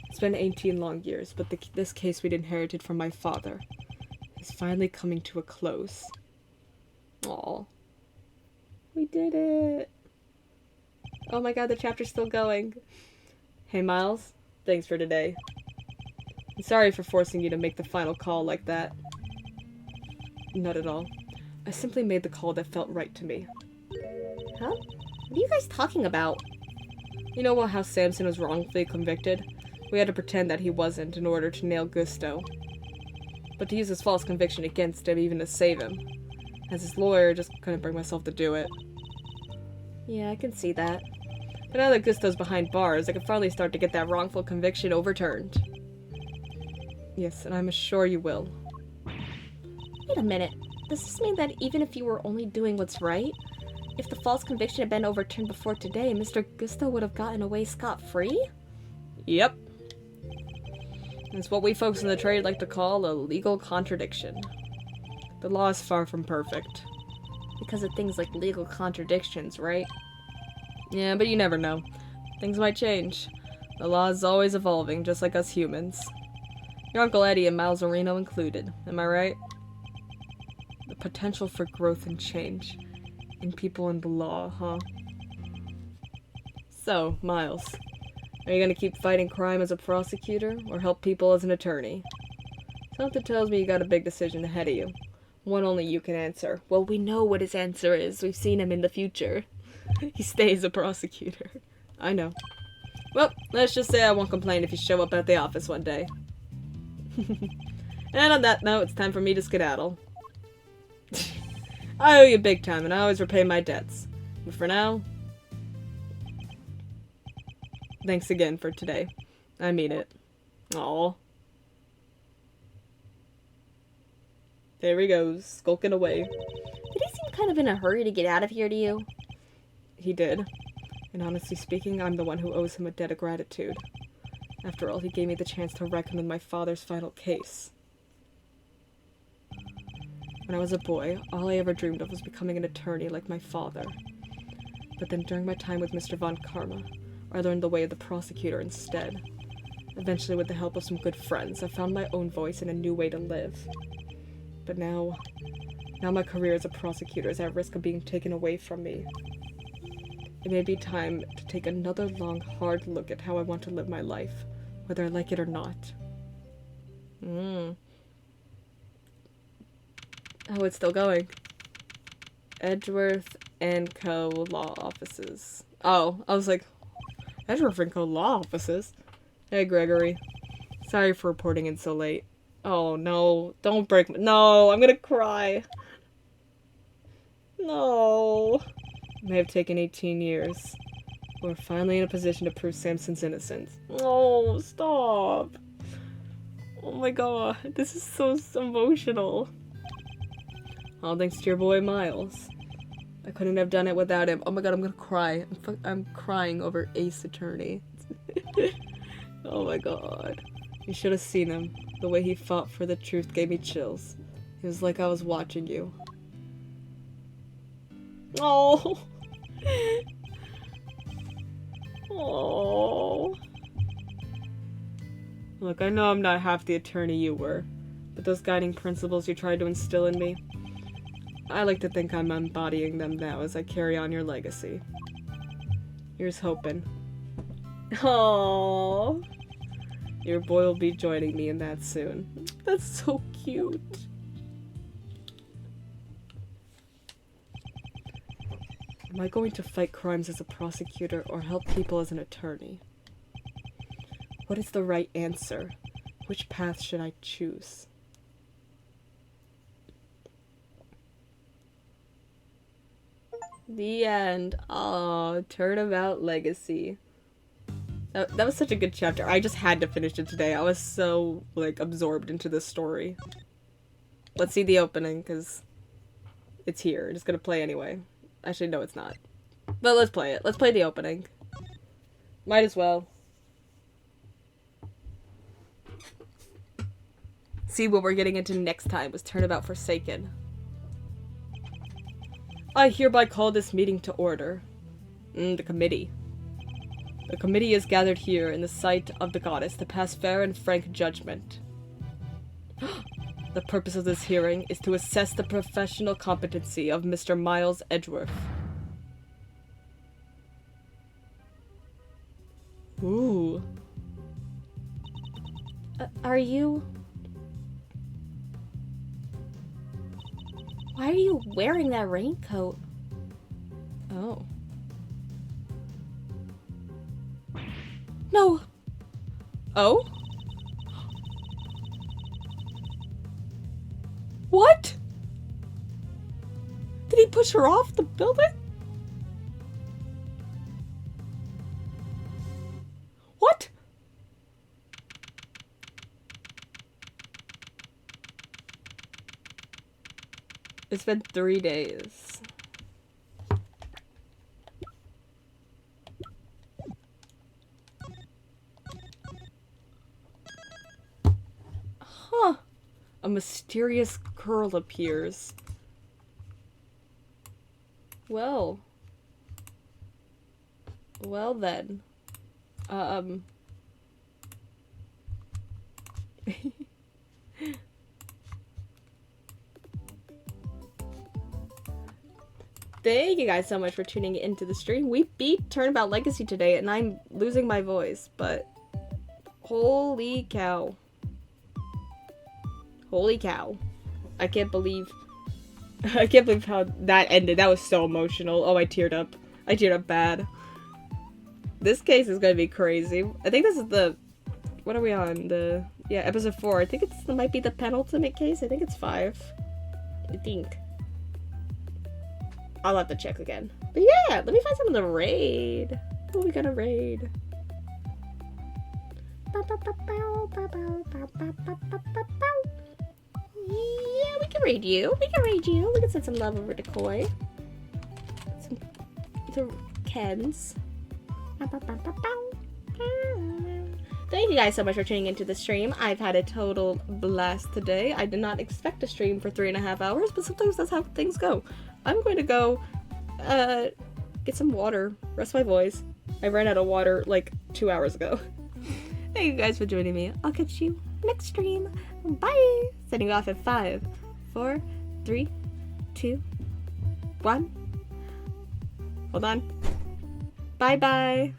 It's been 18 long years, but this case we'd inherited from my father is finally coming to a close. Aw. We did it! Oh my god, the chapter's still going. Hey, Miles. Thanks for today. I'm sorry for forcing you to make the final call like that. Not at all. I simply made the call that felt right to me. Huh? What are you guys talking about? You know how Samson was wrongfully convicted? We had to pretend that he wasn't in order to nail Gusto. But to use his false conviction against him, even to save him. As his lawyer, just couldn't bring myself to do it. Yeah, I can see that. But now that Gusto's behind bars, I can finally start to get that wrongful conviction overturned. Yes, and I'm sure you will. Wait a minute. Does this mean that even if you were only doing what's right, if the false conviction had been overturned before today, Mr. Gusto would have gotten away scot-free? Yep. It's what we folks in the trade like to call a legal contradiction. The law is far from perfect. Because of things like legal contradictions, right? Yeah, but you never know. Things might change. The law is always evolving, just like us humans. Your Uncle Eddie and Miles Reno included, am I right? The potential for growth and change. In people in the law, huh? So, Miles, are you gonna keep fighting crime as a prosecutor, or help people as an attorney? Something tells me you got a big decision ahead of you. One only you can answer. Well, we know what his answer is. We've seen him in the future. He stays a prosecutor. I know. Well, let's just say I won't complain if you show up at the office one day. And on that note, it's time for me to skedaddle. I owe you big time, and I always repay my debts. But for now, thanks again for today. I mean it. Aw. There he goes, skulking away. Did he seem kind of in a hurry to get out of here to you? He did. And honestly speaking, I'm the one who owes him a debt of gratitude. After all, he gave me the chance to reckon with my father's final case. When I was a boy, all I ever dreamed of was becoming an attorney like my father. But then during my time with Mr. Von Karma, I learned the way of the prosecutor instead. Eventually, with the help of some good friends, I found my own voice and a new way to live. But now my career as a prosecutor is at risk of being taken away from me. It may be time to take another long, hard look at how I want to live my life, whether I like it or not. Oh, it's still going. Edgeworth and Co. Law Offices. Oh, I was like, Edgeworth and Co. Law Offices? Hey, Gregory. Sorry for reporting in so late. Oh, no. Don't break me. No, I'm gonna cry. No. It may have taken 18 years. We're finally in a position to prove Samson's innocence. Oh, stop. Oh my god. This is so emotional. All thanks to your boy, Miles. I couldn't have done it without him. Oh my god, I'm gonna cry. I'm crying over Ace Attorney. Oh my god. You should have seen him. The way he fought for the truth gave me chills. It was like I was watching you. Oh. Oh. Look, I know I'm not half the attorney you were, but those guiding principles you tried to instill in me, I like to think I'm embodying them now as I carry on your legacy. Here's hoping. Oh. Your boy will be joining me in that soon. That's so cute. Am I going to fight crimes as a prosecutor or help people as an attorney? What is the right answer? Which path should I choose? The end. Oh, turnabout legacy. That was such a good chapter. I just had to finish it today. I was so, like, absorbed into this story. Let's see the opening, because it's here. It's gonna play anyway. Actually, no, it's not. But let's play it. Let's play the opening. Might as well. See what we're getting into next time was Turnabout Forsaken. I hereby call this meeting to order. The committee. The committee is gathered here in the sight of the goddess to pass fair and frank judgment. The purpose of this hearing is to assess the professional competency of Mr. Miles Edgeworth. Ooh. Are you... Why are you wearing that raincoat? Oh. No! Oh? What? Did he push her off the building? What? It's been 3 days. Huh. A mysterious curl appears. Well. Well then. Thank you guys so much for tuning into the stream. We beat Turnabout Legacy today, and I'm losing my voice, but holy cow. Holy cow. I can't believe how that ended. That was so emotional. Oh, I teared up. I teared up bad. This case is gonna be crazy. I think this is the... What are we on? Yeah, episode 4. I think it might be the penultimate case. I think it's 5. I think. I'll have to check again. But yeah, let me find some of the raid. Who are we gonna raid? Yeah, we can raid you. We can raid you. We can send some love over to Koi. To Kens. Thank you guys so much for tuning into the stream. I've had a total blast today. I did not expect to stream for 3.5 hours, but sometimes that's how things go. I'm going to go get some water, rest my voice. I ran out of water like 2 hours ago. Thank you guys for joining me. I'll catch you next stream. Bye! Setting off at 5, 4, 3, 2, 1. Hold on. Bye-bye.